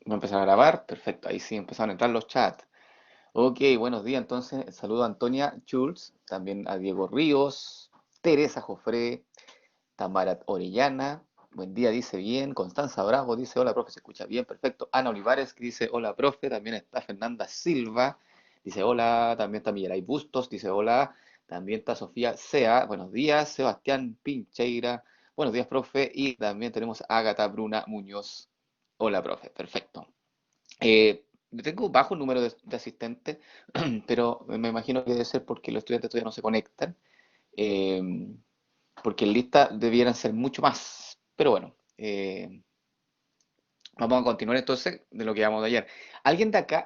Va a empezar a grabar, perfecto, ahí sí empezaron a entrar los chats. Ok, buenos días, entonces saludo a Antonia Schulz, también a Diego Ríos, Teresa Jofré, Tamara Orellana, buen día, dice bien, Constanza Bravo dice hola profe, se escucha bien, perfecto. Ana Olivares que dice hola profe, también está Fernanda Silva, dice hola, también está Miguel Bustos, dice hola, también está Sofía Sea, buenos días, Sebastián Pincheira, buenos días profe, y también tenemos a Ágata Bruna Muñoz, hola profe, perfecto. Tengo bajo número de asistentes, pero me imagino que debe ser porque los estudiantes todavía no se conectan, eh, porque en lista debieran ser mucho más. Pero bueno, vamos a continuar entonces de lo que vamos de ayer. ¿Alguien de acá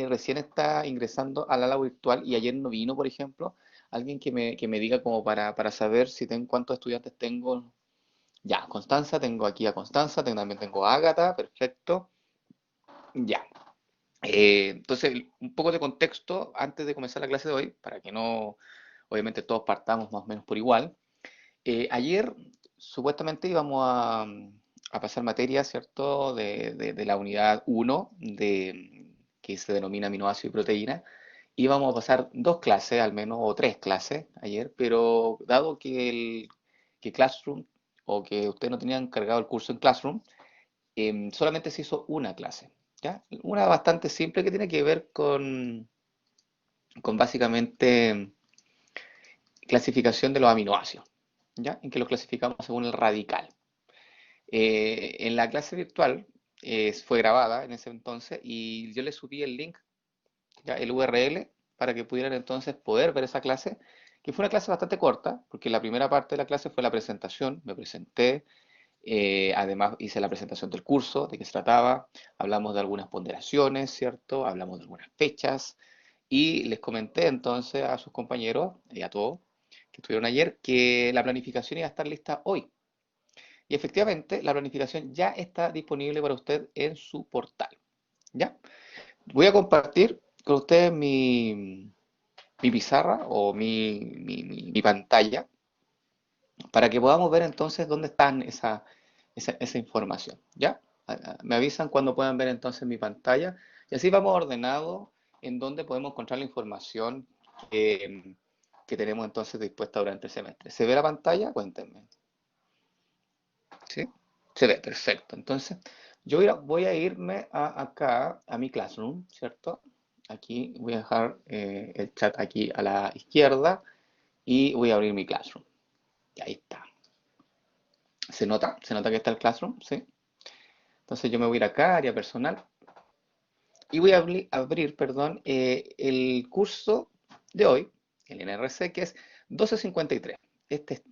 recién está ingresando al ala virtual y ayer no vino, por ejemplo? ¿Alguien que me diga como para saber si tengo cuántos estudiantes tengo? Ya, Constanza, tengo aquí a Constanza, también tengo a Ágata, perfecto. Ya. Entonces, un poco de contexto antes de comenzar la clase de hoy, para que no, obviamente todos partamos más o menos por igual. Ayer supuestamente íbamos a pasar materia, ¿cierto? De la unidad uno que se denomina aminoácido y proteína. Íbamos a pasar dos clases al menos, o tres clases ayer, pero dado que Classroom, o que ustedes no tenían cargado el curso en Classroom, solamente se hizo una clase, ¿ya? Una bastante simple que tiene que ver con básicamente clasificación de los aminoácidos, ¿ya? En que los clasificamos según el radical. En la clase virtual fue grabada en ese entonces y yo le subí el link, ¿ya? El URL, para que pudieran entonces poder ver esa clase, que fue una clase bastante corta, porque la primera parte de la clase fue la presentación, me presenté, además hice la presentación del curso, de qué se trataba, hablamos de algunas ponderaciones, ¿cierto? Hablamos de algunas fechas y les comenté entonces a sus compañeros y a todos que estuvieron ayer que la planificación iba a estar lista hoy. Y efectivamente la planificación ya está disponible para usted en su portal. ¿Ya? Voy a compartir con ustedes mi pizarra o mi pantalla para que podamos ver entonces dónde están esa información, ¿ya? Me avisan cuando puedan ver entonces mi pantalla y así vamos ordenado en dónde podemos encontrar la información que tenemos entonces dispuesta durante el semestre. ¿Se ve la pantalla? Cuéntenme. ¿Sí? Se ve, perfecto. Entonces, yo voy a irme acá a mi Classroom, ¿cierto? Aquí voy a dejar el chat aquí a la izquierda y voy a abrir mi Classroom. Y ahí está. ¿Se nota? ¿Se nota que está el Classroom? ¿Sí? Entonces yo me voy a ir acá, área personal, y voy a abrir, perdón, el curso de hoy, el NRC, que es 1253. Este es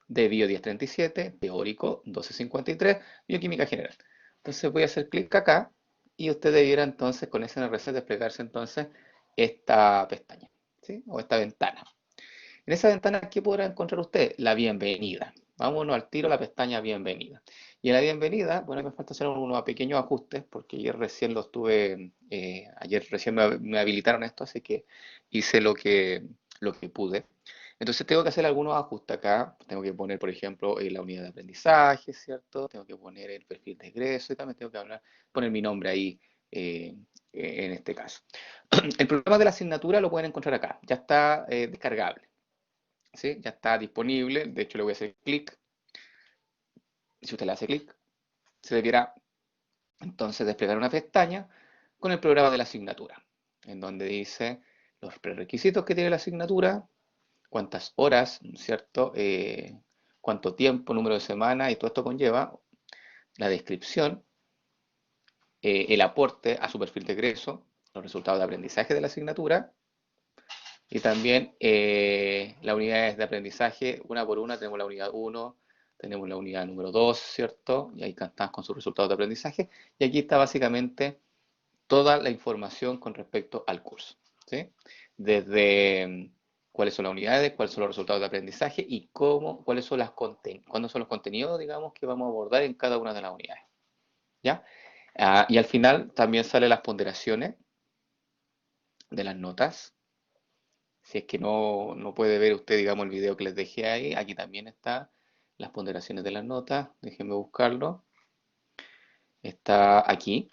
de Bio 1037, teórico 1253, bioquímica general. Entonces voy a hacer clic acá y usted debiera entonces con ese NRC desplegarse entonces esta pestaña, ¿sí? O esta ventana. En esa ventana, ¿qué podrá encontrar usted? La bienvenida. Vámonos al tiro a la pestaña bienvenida. Y en la bienvenida, bueno, me falta hacer unos pequeños ajustes porque ayer recién lo estuve, ayer recién me habilitaron esto, así que hice lo que pude. Entonces tengo que hacer algunos ajustes acá. Tengo que poner, por ejemplo, la unidad de aprendizaje, ¿cierto? Tengo que poner el perfil de egreso y también tengo que poner mi nombre ahí eh, en este caso. El programa de la asignatura lo pueden encontrar acá. Ya está descargable. ¿Sí? Ya está disponible. De hecho, le voy a hacer clic. Si usted le hace clic, se debiera entonces desplegar una pestaña con el programa de la asignatura, en donde dice los prerequisitos que tiene la asignatura, cuántas horas, ¿cierto? Cuánto tiempo, número de semanas y todo esto conlleva, la descripción, el aporte a su perfil de egreso, los resultados de aprendizaje de la asignatura y también las unidades de aprendizaje, una por una, tenemos la unidad uno, tenemos la unidad número 2, ¿cierto? Y ahí están con sus resultados de aprendizaje. Y aquí está básicamente toda la información con respecto al curso, ¿sí? Desde cuáles son las unidades, cuáles son los resultados de aprendizaje y cuáles son cuáles son los contenidos, digamos, que vamos a abordar en cada una de las unidades, ¿ya? Y al final también salen las ponderaciones de las notas. Si es que no puede ver usted, digamos, el video que les dejé ahí, aquí también está las ponderaciones de las notas. Déjenme buscarlo. Está aquí.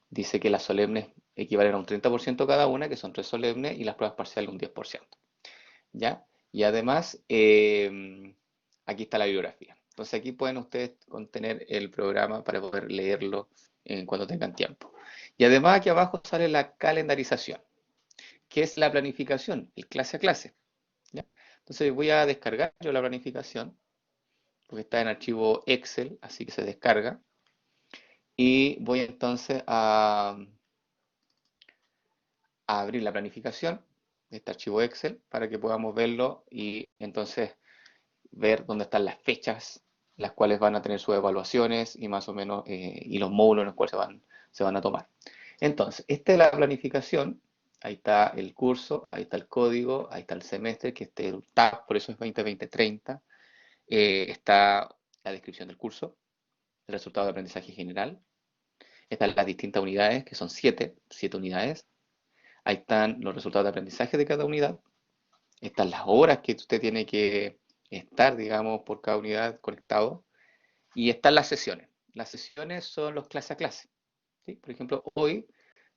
dice que las solemnes equivalen a un 30% cada una, que son 3 solemnes, y las pruebas parciales un 10%. ¿Ya? Y además, aquí está la bibliografía. Entonces aquí pueden ustedes contener el programa para poder leerlo cuando tengan tiempo. Y además aquí abajo sale la calendarización, que es la planificación, el clase a clase. ¿Ya? Entonces voy a descargar yo la planificación, porque está en archivo Excel, así que se descarga. Y voy entonces a abrir la planificación, este archivo Excel, para que podamos verlo y entonces ver dónde están las fechas, las cuales van a tener sus evaluaciones y más o menos, y los módulos en los cuales se van a tomar. Entonces, esta es la planificación, ahí está el curso, ahí está el código, ahí está el semestre, que este es el TAP, por eso es 2020-30, está la descripción del curso, el resultado de aprendizaje general, están las distintas unidades, que son 7 unidades, ahí están los resultados de aprendizaje de cada unidad, están las horas que usted tiene que estar, digamos, por cada unidad conectado. Y están las sesiones. Las sesiones son los clase a clase. ¿Sí? Por ejemplo, hoy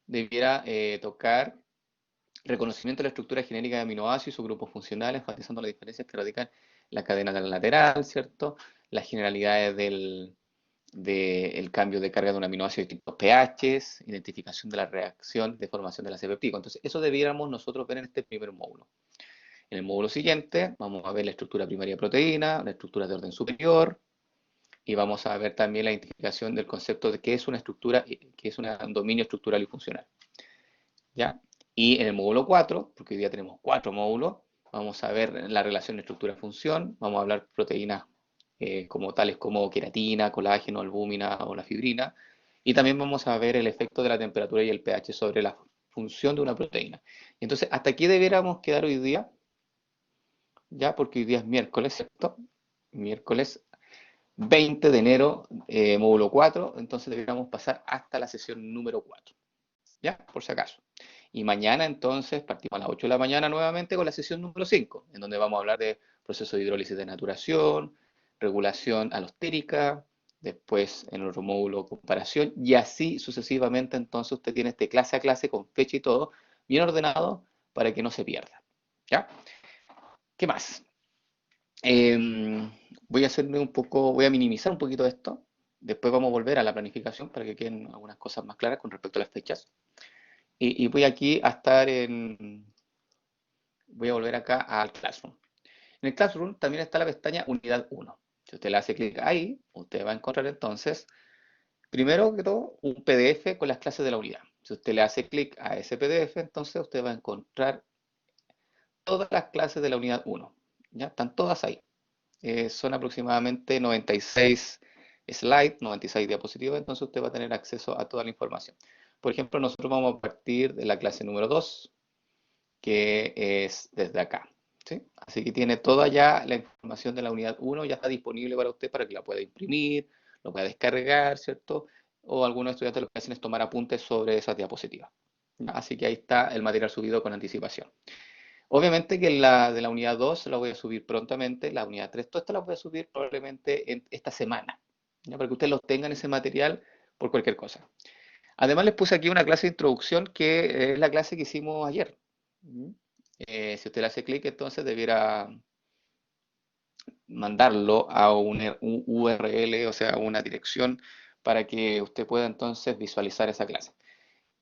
debiera tocar reconocimiento de la estructura genérica de aminoácidos y sus grupos funcionales, enfatizando las diferencias que radican en la cadena lateral, ¿cierto? Las generalidades del cambio de carga de un aminoácido de distintos pHs, identificación de la reacción de formación de la péptido. Entonces, eso debiéramos nosotros ver en este primer módulo. En el módulo siguiente vamos a ver la estructura primaria de proteína, la estructura de orden superior, y vamos a ver también la identificación del concepto de qué es una estructura, qué es un dominio estructural y funcional. ¿Ya? Y en el módulo 4, porque hoy día tenemos 4 módulos, vamos a ver la relación estructura-función, vamos a hablar proteínas como tales como queratina, colágeno, albúmina o la fibrina, y también vamos a ver el efecto de la temperatura y el pH sobre la función de una proteína. Entonces, hasta aquí debiéramos quedar hoy día, ya porque hoy día es miércoles, ¿cierto? Miércoles 20 de enero, módulo 4, entonces deberíamos pasar hasta la sesión número 4, ¿ya? Por si acaso. Y mañana entonces partimos a las 8 de la mañana nuevamente con la sesión número 5, en donde vamos a hablar de proceso de hidrólisis de naturación, regulación alostérica, después en otro módulo comparación, y así sucesivamente. Entonces usted tiene este clase a clase con fecha y todo, bien ordenado para que no se pierda, ¿ya? ¿Qué más? Voy a hacerme un poco, voy a minimizar un poquito esto. Después vamos a volver a la planificación para que queden algunas cosas más claras con respecto a las fechas. Y voy aquí a estar voy a volver acá al Classroom. En el Classroom también está la pestaña Unidad 1. Si usted le hace clic ahí, usted va a encontrar entonces, primero que todo, un PDF con las clases de la unidad. Si usted le hace clic a ese PDF, entonces usted va a encontrar todas las clases de la unidad 1. ¿Ya? Están todas ahí. Son aproximadamente 96 slides, 96 diapositivas, entonces usted va a tener acceso a toda la información. Por ejemplo, nosotros vamos a partir de la clase número 2, que es desde acá, ¿sí? Así que tiene toda ya la información de la unidad 1, ya está disponible para usted para que la pueda imprimir, lo pueda descargar, ¿cierto? O algunos estudiantes lo que hacen es tomar apuntes sobre esas diapositivas. Así que ahí está el material subido con anticipación. Obviamente que la de la unidad 2 la voy a subir prontamente, la unidad 3, toda esta la voy a subir probablemente en esta semana, ¿ya? Para que ustedes lo tengan ese material por cualquier cosa. Además les puse aquí una clase de introducción que es la clase que hicimos ayer. Si usted le hace clic, entonces debiera mandarlo a un URL, o sea, una dirección, para que usted pueda entonces visualizar esa clase.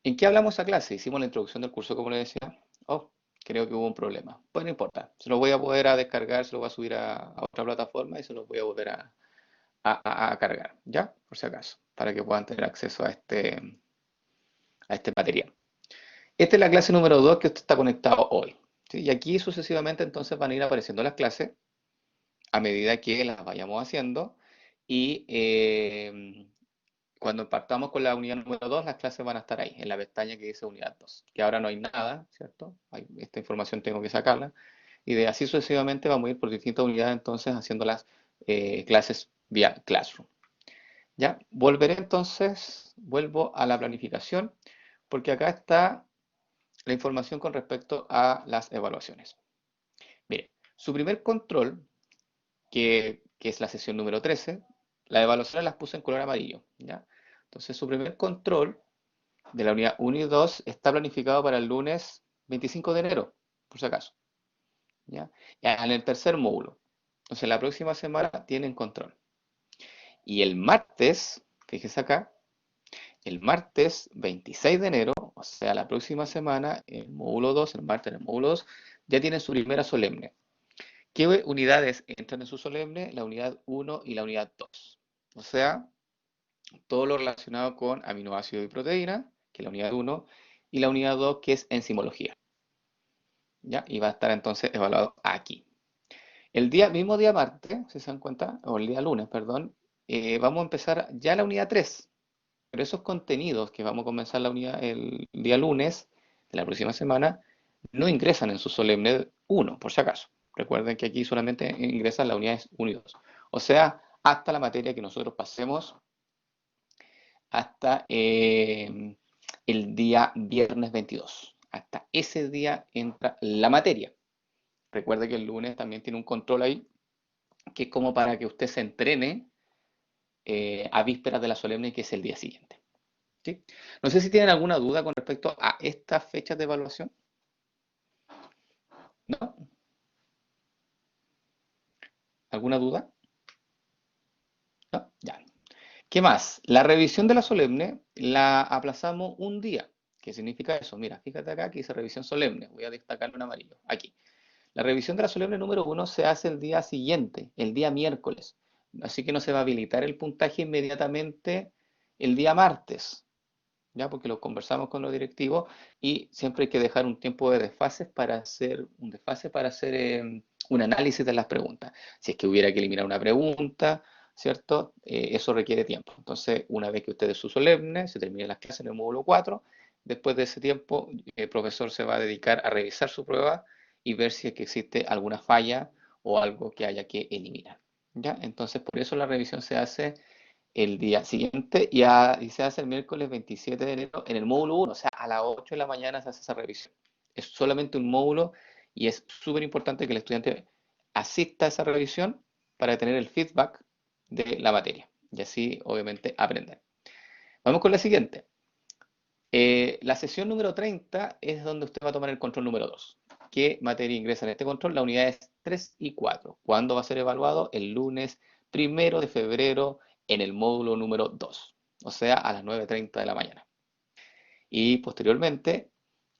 ¿En qué hablamos esa clase? Hicimos la introducción del curso, como le decía. Oh, creo que hubo un problema. Pues no importa. Se lo voy a poder descargar, se lo voy a subir a otra plataforma y se lo voy a volver a cargar, ¿ya? Por si acaso, para que puedan tener acceso a este material. Esta es la clase número 2 que usted está conectado hoy, ¿sí? Y aquí sucesivamente entonces van a ir apareciendo las clases a medida que las vayamos haciendo y cuando partamos con la unidad número 2, las clases van a estar ahí, en la pestaña que dice unidad 2, que ahora no hay nada, ¿cierto? Esta información tengo que sacarla, y de así sucesivamente vamos a ir por distintas unidades entonces haciendo las clases vía Classroom. ¿Ya? Volveré entonces, vuelvo a la planificación, porque acá está la información con respecto a las evaluaciones. Mire, su primer control, que es la sesión número 13, las evaluaciones las puse en color amarillo, ¿ya? Entonces su primer control de la unidad 1 y 2 está planificado para el lunes 25 de enero, por si acaso. ¿Ya? Ya, en el tercer módulo. Entonces, la próxima semana tienen control. Y el martes, fíjese acá, el martes 26 de enero, o sea, la próxima semana, el módulo 2, el martes en el módulo 2, ya tienen su primera solemne. ¿Qué unidades entran en su solemne? La unidad 1 y la unidad 2. O sea, todo lo relacionado con aminoácidos y proteínas, que es la unidad 1, y la unidad 2, que es enzimología. ¿Ya? Y va a estar entonces evaluado aquí. El mismo día martes, si se dan cuenta, o el día lunes, perdón, vamos a empezar ya la unidad 3. Pero esos contenidos que vamos a comenzar el día lunes de la próxima semana no ingresan en su solemne 1, por si acaso. Recuerden que aquí solamente ingresan las unidades 1 y 2. O sea, hasta la materia que nosotros pasemos hasta el día viernes 22. Hasta ese día entra la materia. Recuerde que el lunes también tiene un control ahí, que es como para que usted se entrene a vísperas de la solemne, que es el día siguiente. ¿Sí? No sé si tienen alguna duda con respecto a estas fechas de evaluación. ¿No? ¿Alguna duda? ¿No? Ya. ¿Qué más? La revisión de la solemne la aplazamos un día. ¿Qué significa eso? Mira, fíjate acá que dice revisión solemne. Voy a destacarlo en amarillo. Aquí. La revisión de la solemne número 1 se hace el día siguiente, el día miércoles. Así que no se va a habilitar el puntaje inmediatamente el día martes, ¿ya? Porque lo conversamos con los directivos y siempre hay que dejar un tiempo de desfase para hacer un análisis de las preguntas. Si es que hubiera que eliminar una pregunta, ¿cierto? Eso requiere tiempo. Entonces, una vez que usted es su solemne, se termine las clases en el módulo 4, después de ese tiempo, el profesor se va a dedicar a revisar su prueba y ver si es que existe alguna falla o algo que haya que eliminar, ¿ya? Entonces, por eso la revisión se hace el día siguiente y se hace el miércoles 27 de enero en el módulo 1, o sea, a las 8 de la mañana se hace esa revisión. Es solamente un módulo y es súper importante que el estudiante asista a esa revisión para tener el feedback de la materia y así, obviamente, aprender. Vamos con la siguiente. La sesión número 30 es donde usted va a tomar el control número 2. ¿Qué materia ingresa en este control? Las unidades 3 y 4. ¿Cuándo va a ser evaluado? El lunes 1 de febrero en el módulo número 2, o sea, a las 9:30 de la mañana. Y posteriormente,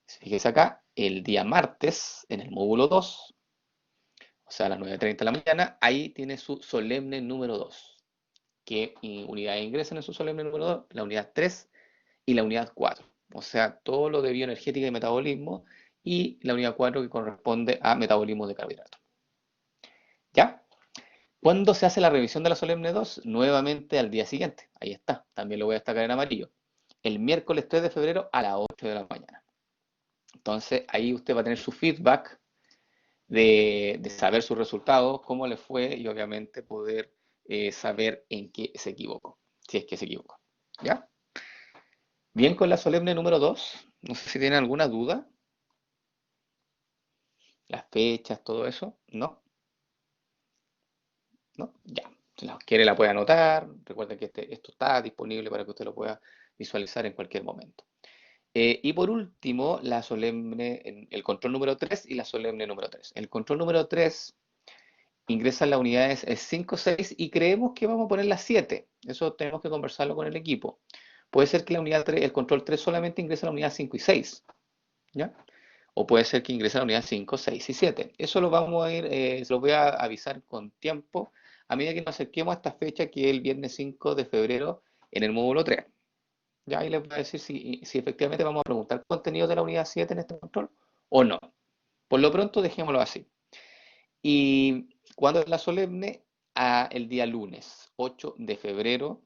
fíjese acá, el día martes en el módulo 2, o sea, a las 9:30 de la mañana, ahí tiene su solemne número 2. ¿Qué unidades ingresan en su solemne número 2? La unidad 3 y la unidad 4, o sea, todo lo de bioenergética y metabolismo, y la unidad 4 que corresponde a metabolismo de carbohidratos. ¿Ya? ¿Cuándo se hace la revisión de la solemne 2? Nuevamente al día siguiente. Ahí está, también lo voy a destacar en amarillo. El miércoles 3 de febrero a las 8 de la mañana. Entonces ahí usted va a tener su feedback de saber sus resultados, cómo le fue y obviamente poder saber en qué se equivocó, si es que se equivocó. ¿Ya? Bien con la solemne número 2. No sé si tienen alguna duda. Las fechas, todo eso. ¿No? ¿No? Ya. Si la quiere la puede anotar. Recuerden que esto está disponible para que usted lo pueda visualizar en cualquier momento. Y por último, el control número 3 y la solemne número 3. El control número 3 ingresa en las unidades 5, 6 y creemos que vamos a poner las 7. Eso tenemos que conversarlo con el equipo. Puede ser que la unidad 3, el control 3 solamente ingrese a la unidad 5 y 6. ¿Ya? O puede ser que ingrese a la unidad 5, 6 y 7. Eso lo vamos a ir, se lo voy a avisar con tiempo a medida que nos acerquemos a esta fecha, que es el viernes 5 de febrero en el módulo 3. Ya ahí les voy a decir si efectivamente vamos a preguntar contenido de la unidad 7 en este control o no. Por lo pronto dejémoslo así. Y cuando es la solemne, el día lunes 8 de febrero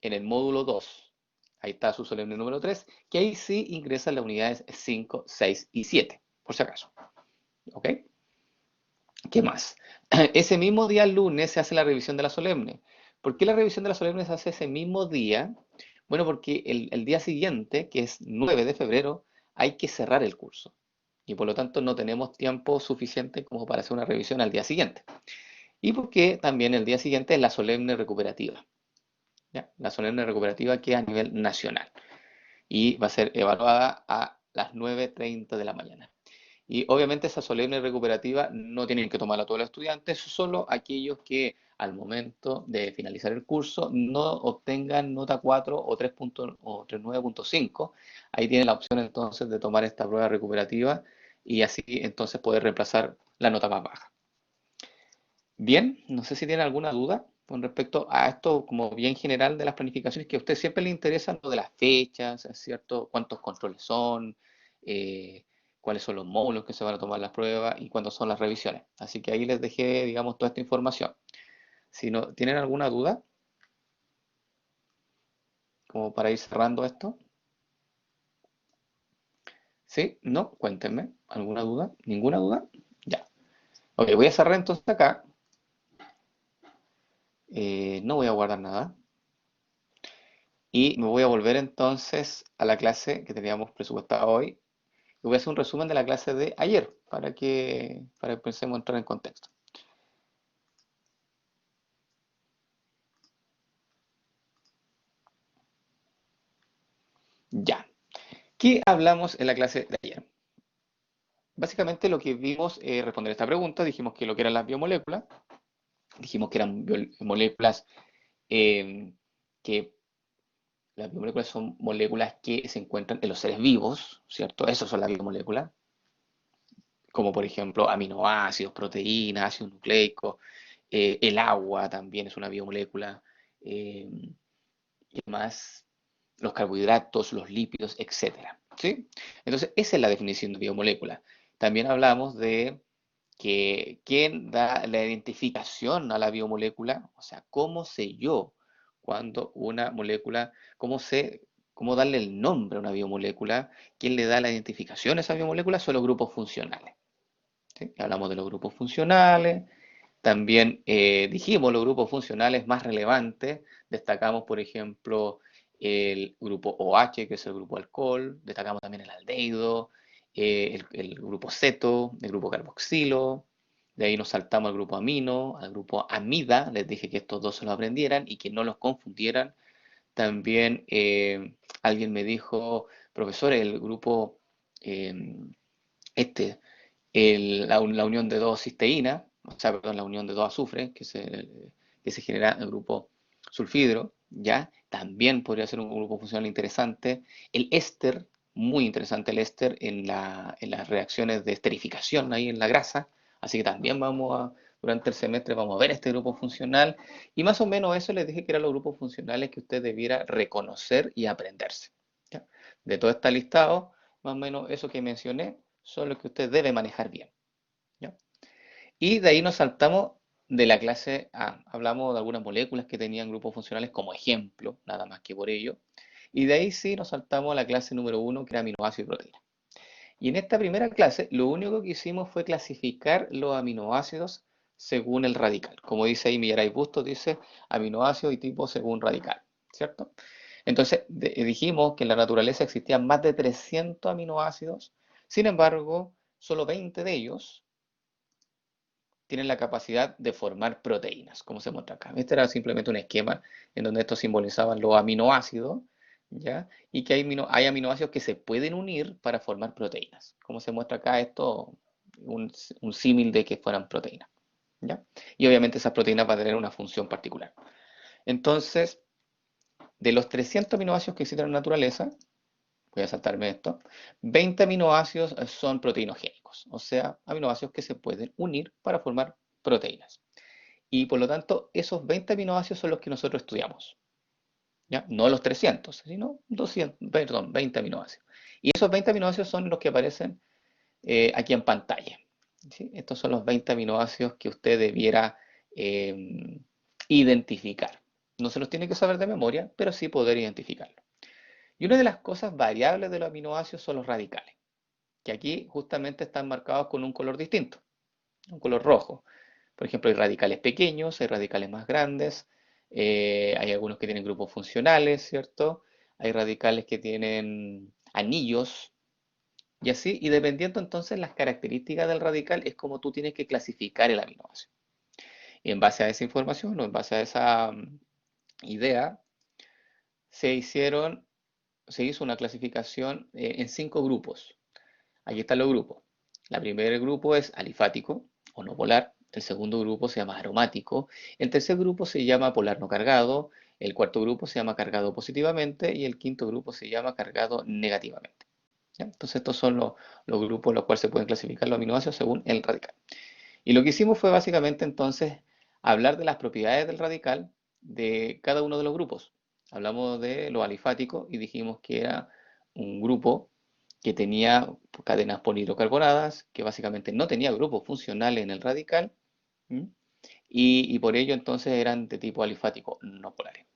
en el módulo 2. Ahí está su solemne número 3, que ahí sí ingresan las unidades 5, 6 y 7, por si acaso. ¿Ok? ¿Qué más? Ese mismo día lunes se hace la revisión de la solemne. ¿Por qué la revisión de la solemne se hace ese mismo día? Bueno, porque el día siguiente, que es 9 de febrero, hay que cerrar el curso. Y por lo tanto no tenemos tiempo suficiente como para hacer una revisión al día siguiente. Y porque también el día siguiente es la solemne recuperativa. ¿Ya? La solemne recuperativa que es a nivel nacional. y va a ser evaluada a las 9:30 de la mañana. Y obviamente esa solemne recuperativa no tienen que tomarla todos los estudiantes, solo aquellos que al momento de finalizar el curso no obtengan nota 4 o 3 o 39.5. Ahí tienen la opción entonces de tomar esta prueba recuperativa y así entonces poder reemplazar la nota más baja. Bien, no sé si tiene alguna duda con respecto a esto como bien general de las planificaciones, que a usted siempre le interesa lo de las fechas, ¿es cierto? ¿Cuántos controles son? Eh, ¿Cuáles son los módulos que se van a tomar las pruebas y cuándo son las revisiones? Así que ahí les dejé, digamos, toda esta información. Si no tienen alguna duda, como para ir cerrando esto. ¿Sí? ¿No? Cuéntenme. ¿Alguna duda? ¿Ninguna duda? Ya. Ok, voy a cerrar entonces acá. No voy a guardar nada. Y me voy a volver entonces a la clase que teníamos presupuestada hoy. Y voy a hacer un resumen de la clase de ayer para que empecemos a entrar en contexto. Ya. ¿Qué hablamos en la clase de ayer? Básicamente lo que vimos es responder esta pregunta. Dijimos que lo que eran las biomoléculas. Dijimos que eran moléculas eh, que las biomoléculas son moléculas que se encuentran en los seres vivos, ¿cierto? Esas son las biomoléculas, como por ejemplo aminoácidos, proteínas, ácidos nucleicos, el agua también es una biomolécula, eh, y más los carbohidratos, los lípidos, etcétera, ¿sí? Entonces, esa es la definición de biomolécula. También hablamos de que quién da la identificación a la biomolécula, o sea, cómo sé yo cuando una molécula, cómo darle el nombre a una biomolécula, quién le da la identificación a esa biomolécula, son los grupos funcionales. ¿Sí? Hablamos de los grupos funcionales, también dijimos los grupos funcionales más relevantes, destacamos por ejemplo el grupo OH, que es el grupo alcohol, destacamos también el aldehído, el grupo ceto, el grupo carboxilo, de ahí nos saltamos al grupo amino, al grupo amida, les dije que estos dos se los aprendieran y que no los confundieran. También alguien me dijo, profesor, el grupo eh, este, la unión de dos cisteína, o sea, perdón, la unión de dos azufres, que se genera el grupo sulfidro, ¿ya? También podría ser un grupo funcional interesante. El éster, muy interesante el éster en las reacciones de esterificación ahí en la grasa, así que también durante el semestre vamos a ver este grupo funcional, y más o menos eso les dije que eran los grupos funcionales que usted debiera reconocer y aprenderse, ¿ya? De todo este listado, más o menos eso que mencioné, son los que usted debe manejar bien, ¿ya? Y de ahí nos saltamos de la clase A. Hablamos de algunas moléculas que tenían grupos funcionales como ejemplo, nada más que por ello. Y de ahí sí nos saltamos a la clase número 1, que era aminoácidos y proteínas. Y en esta primera clase, lo único que hicimos fue clasificar los aminoácidos según el radical. Como dice ahí Millaray Bustos, dice aminoácidos y tipo según radical, ¿cierto? Entonces, dijimos que en la naturaleza existían más de 300 aminoácidos, sin embargo, solo 20 de ellos tienen la capacidad de formar proteínas, como se muestra acá. Este era simplemente un esquema en donde estos simbolizaban los aminoácidos, ¿ya? Y que hay aminoácidos que se pueden unir para formar proteínas. Como se muestra acá, esto, un símil de que fueran proteínas, ¿ya? Y obviamente esas proteínas van a tener una función particular. Entonces, de los 300 aminoácidos que existen en la naturaleza, voy a saltarme esto, 20 aminoácidos son proteinogénicos, o sea, aminoácidos que se pueden unir para formar proteínas. Y por lo tanto, esos 20 aminoácidos son los que nosotros estudiamos, ¿ya? No los 300, sino 200, perdón, 20 aminoácidos. Y esos 20 aminoácidos son los que aparecen aquí en pantalla, ¿sí? Estos son los 20 aminoácidos que usted debiera eh, identificar. No se los tiene que saber de memoria, pero sí poder identificarlo. Y una de las cosas variables de los aminoácidos son los radicales, que aquí justamente están marcados con un color distinto, un color rojo. Por ejemplo, hay radicales pequeños, hay radicales más grandes, hay algunos que tienen grupos funcionales, ¿cierto? Hay radicales que tienen anillos y así, y dependiendo entonces las características del radical es como tú tienes que clasificar el aminoácido. Y en base a esa información o en base a esa idea, se hicieron se hizo una clasificación en 5 grupos. Aquí están los grupos. El primer grupo es alifático o no polar. El segundo grupo se llama aromático. El tercer grupo se llama polar no cargado. El cuarto grupo se llama cargado positivamente. Y el quinto grupo se llama cargado negativamente. ¿Ya? Entonces estos son los grupos en los cuales se pueden clasificar los aminoácidos según el radical. Y lo que hicimos fue básicamente entonces hablar de las propiedades del radical de cada uno de los grupos. Hablamos de lo alifático y dijimos que era un grupo que tenía cadenas polihidrocarbonadas, que básicamente no tenía grupos funcionales en el radical, ¿m? Y por ello entonces eran de tipo alifático no polares.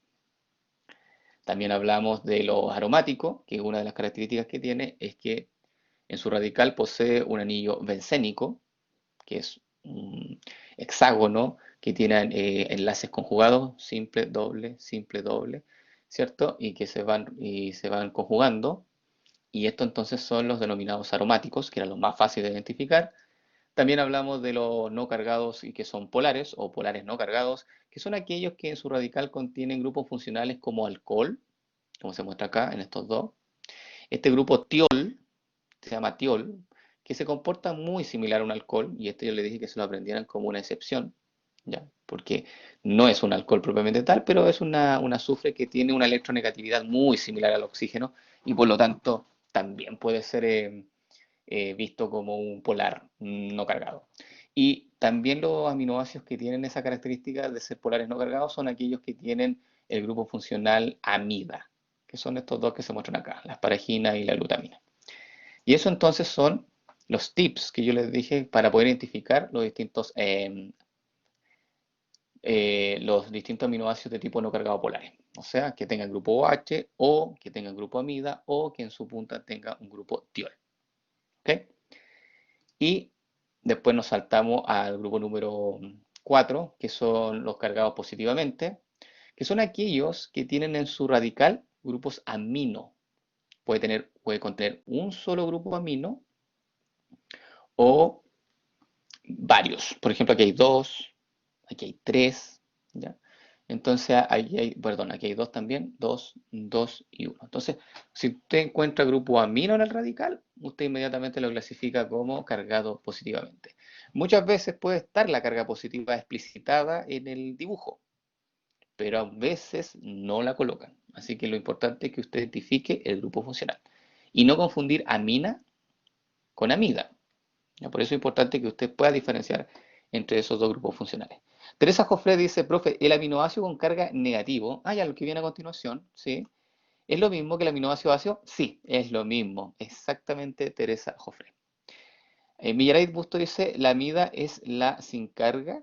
También hablamos de lo aromático, que una de las características que tiene es que en su radical posee un anillo bencénico, que es un hexágono que tiene enlaces conjugados, simple, doble, ¿cierto? Y se van conjugando. Y esto entonces son los denominados aromáticos, que eran los más fáciles de identificar. También hablamos de los no cargados y que son polares o polares no cargados, que son aquellos que en su radical contienen grupos funcionales como alcohol, como se muestra acá en estos dos. Este grupo tiol se llama tiol, que se comporta muy similar a un alcohol, y esto yo le dije que se lo aprendieran como una excepción, ¿ya? Porque no es un alcohol propiamente tal, pero es un azufre que tiene una electronegatividad muy similar al oxígeno y por lo tanto también puede ser visto como un polar no cargado. Y también los aminoácidos que tienen esa característica de ser polares no cargados son aquellos que tienen el grupo funcional amida, que son estos dos que se muestran acá, la asparagina y la glutamina. Y eso entonces son los tips que yo les dije para poder identificar los distintos aminoácidos de tipo no cargado polares. O sea, que tengan grupo OH o que tengan grupo amida o que en su punta tenga un grupo tiol. ¿Ok? Y después nos saltamos al grupo número 4, que son los cargados positivamente, que son aquellos que tienen en su radical grupos amino. Puede contener un solo grupo amino o varios. Por ejemplo, aquí hay dos, aquí hay tres, ¿ya? Entonces, aquí hay dos también, dos, dos y uno. Entonces, si usted encuentra grupo amino en el radical, usted inmediatamente lo clasifica como cargado positivamente. Muchas veces puede estar la carga positiva explicitada en el dibujo, pero a veces no la colocan. Así que lo importante es que usted identifique el grupo funcional y no confundir amina con amida. ¿Ya? Por eso es importante que usted pueda diferenciar entre esos dos grupos funcionales. Teresa Jofre dice, profe, el aminoácido con carga negativo, ya lo que viene a continuación, ¿sí? ¿Es lo mismo que el aminoácido ácido? Sí, es lo mismo, exactamente, Teresa Jofre. Millaray Busto dice, la amida es la sin carga.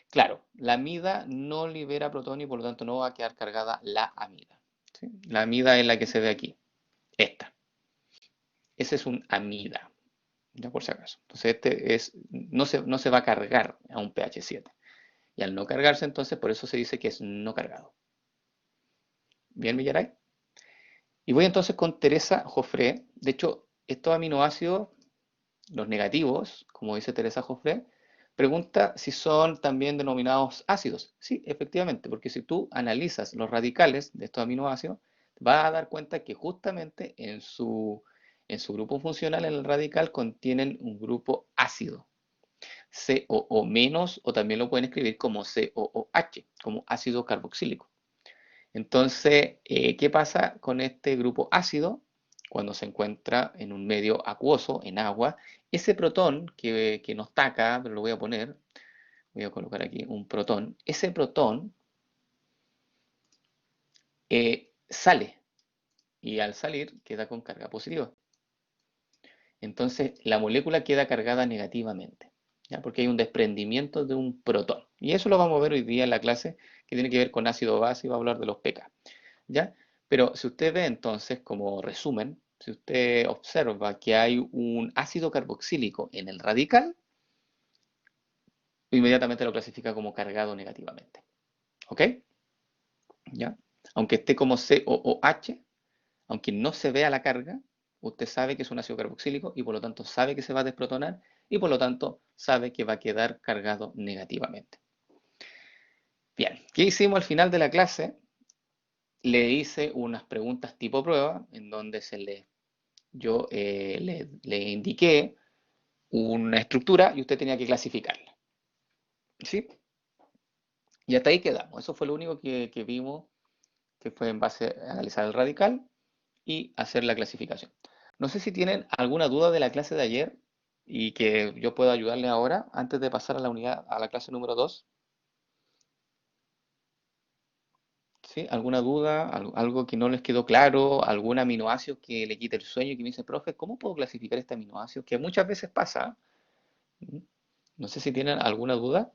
Claro, la amida no libera protonio y por lo tanto no va a quedar cargada la amida, ¿sí? La amida es la que se ve aquí, esta. Ese es un amida. Ya por si acaso. Entonces no se va a cargar a un pH 7. Y al no cargarse, entonces, por eso se dice que es no cargado. Bien, Villaray. Y voy entonces con Teresa Jofré. De hecho, estos aminoácidos, los negativos, como dice Teresa Jofré, pregunta si son también denominados ácidos. Sí, efectivamente, porque si tú analizas los radicales de estos aminoácidos, vas a dar cuenta que justamente en su grupo funcional, en el radical, contienen un grupo ácido. COO menos, o también lo pueden escribir como COOH, como ácido carboxílico. Entonces, ¿qué pasa con este grupo ácido? Cuando se encuentra en un medio acuoso, en agua, ese protón que no está acá, pero lo voy a poner, voy a colocar aquí un protón, ese protón sale y al salir queda con carga positiva. Entonces, la molécula queda cargada negativamente, ¿ya? Porque hay un desprendimiento de un protón. Y eso lo vamos a ver hoy día en la clase que tiene que ver con ácido base y va a hablar de los pK, ¿ya? Pero si usted ve entonces, como resumen, si usted observa que hay un ácido carboxílico en el radical, inmediatamente lo clasifica como cargado negativamente, ¿ok? ¿Ya? Aunque esté como COOH, aunque no se vea la carga, usted sabe que es un ácido carboxílico y por lo tanto sabe que se va a desprotonar y por lo tanto sabe que va a quedar cargado negativamente. Bien, ¿qué hicimos al final de la clase? le hice unas preguntas tipo prueba, en donde yo le indiqué una estructura y usted tenía que clasificarla. ¿Sí? Y hasta ahí quedamos. Eso fue lo único que vimos, que fue en base a analizar el radical y hacer la clasificación. No sé si tienen alguna duda de la clase de ayer y que yo pueda ayudarle ahora, antes de pasar a la unidad, a la clase número 2. ¿Sí? ¿Alguna duda? ¿Algo que no les quedó claro? ¿Algún aminoácido que le quite el sueño y que me dice, profe, ¿cómo puedo clasificar este aminoácido? Que muchas veces pasa. ¿Mm? No sé si tienen alguna duda.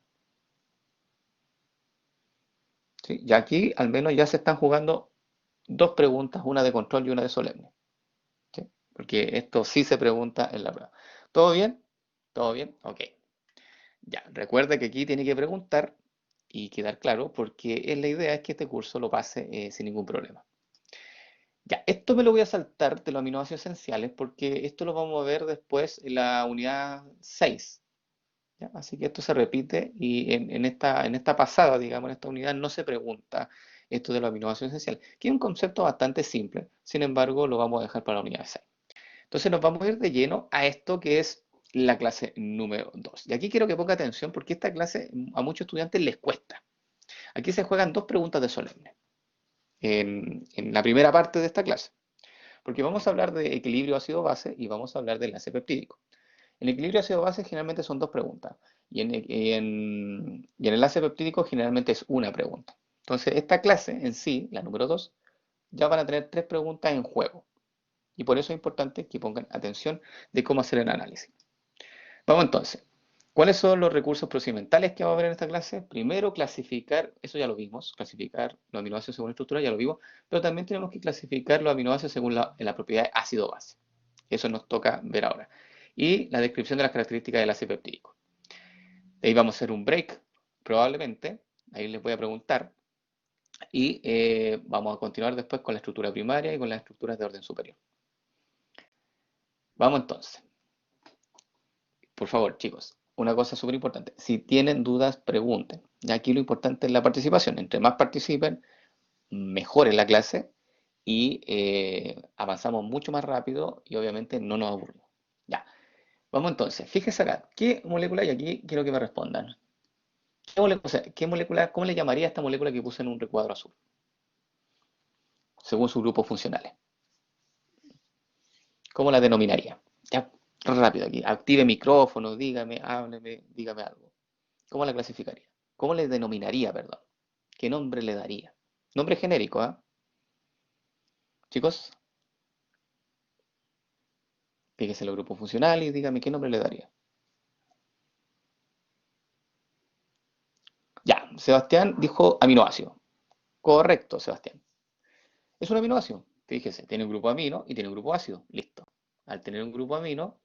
¿Sí? Y aquí al menos ya se están jugando dos preguntas, una de control y una de solemne. ¿Sí? Porque esto sí se pregunta en la prueba. ¿Todo bien? ¿Todo bien? Ok. Ya, recuerda que aquí tiene que preguntar y quedar claro, porque la idea es que este curso lo pase sin ningún problema. Ya, esto me lo voy a saltar de los aminoácidos esenciales, porque esto lo vamos a ver después en la unidad 6. ¿Ya? Así que esto se repite y en esta pasada, digamos, en esta unidad no se pregunta esto de los aminoácidos esenciales, que es un concepto bastante simple, sin embargo lo vamos a dejar para la unidad 6. Entonces nos vamos a ir de lleno a esto que es la clase número 2. Y aquí quiero que ponga atención porque esta clase a muchos estudiantes les cuesta. Aquí se juegan dos preguntas de solemne en la primera parte de esta clase, porque vamos a hablar de equilibrio ácido-base y vamos a hablar de enlace peptídico. El equilibrio ácido-base generalmente son dos preguntas y en enlace peptídico generalmente es una pregunta. Entonces esta clase en sí, la número 2, ya van a tener tres preguntas en juego. Y por eso es importante que pongan atención de cómo hacer el análisis. Vamos entonces. ¿Cuáles son los recursos procedimentales que vamos a ver en esta clase? Primero, clasificar, eso ya lo vimos, clasificar los aminoácidos según estructura, ya lo vimos, pero también tenemos que clasificar los aminoácidos según la propiedad ácido-base. Eso nos toca ver ahora. Y la descripción de las características del ácido peptídico. De ahí vamos a hacer un break, probablemente, ahí les voy a preguntar, y vamos a continuar después con la estructura primaria y con las estructuras de orden superior. Vamos entonces. Por favor, chicos, una cosa súper importante. Si tienen dudas, pregunten. Y aquí lo importante es la participación. Entre más participen, mejor es la clase y avanzamos mucho más rápido y obviamente no nos aburrimos. Ya, vamos entonces. Fíjense acá, ¿qué molécula? Y aquí quiero que me respondan. ¿Qué molécula, o sea, cómo le llamaría a esta molécula que puse en un recuadro azul? Según sus grupos funcionales. ¿Cómo la denominaría? Ya, rápido aquí. Active micrófono, dígame, hábleme, dígame algo. ¿Cómo la clasificaría? ¿Cómo le denominaría, perdón? ¿Qué nombre le daría? Nombre genérico, ¿ah? Chicos, fíjese en el grupo funcional y dígame qué nombre le daría. Ya, Sebastián dijo aminoácido. Correcto, Sebastián. Es un aminoácido. Fíjese, tiene un grupo amino y tiene un grupo ácido. Listo. Al tener un grupo amino,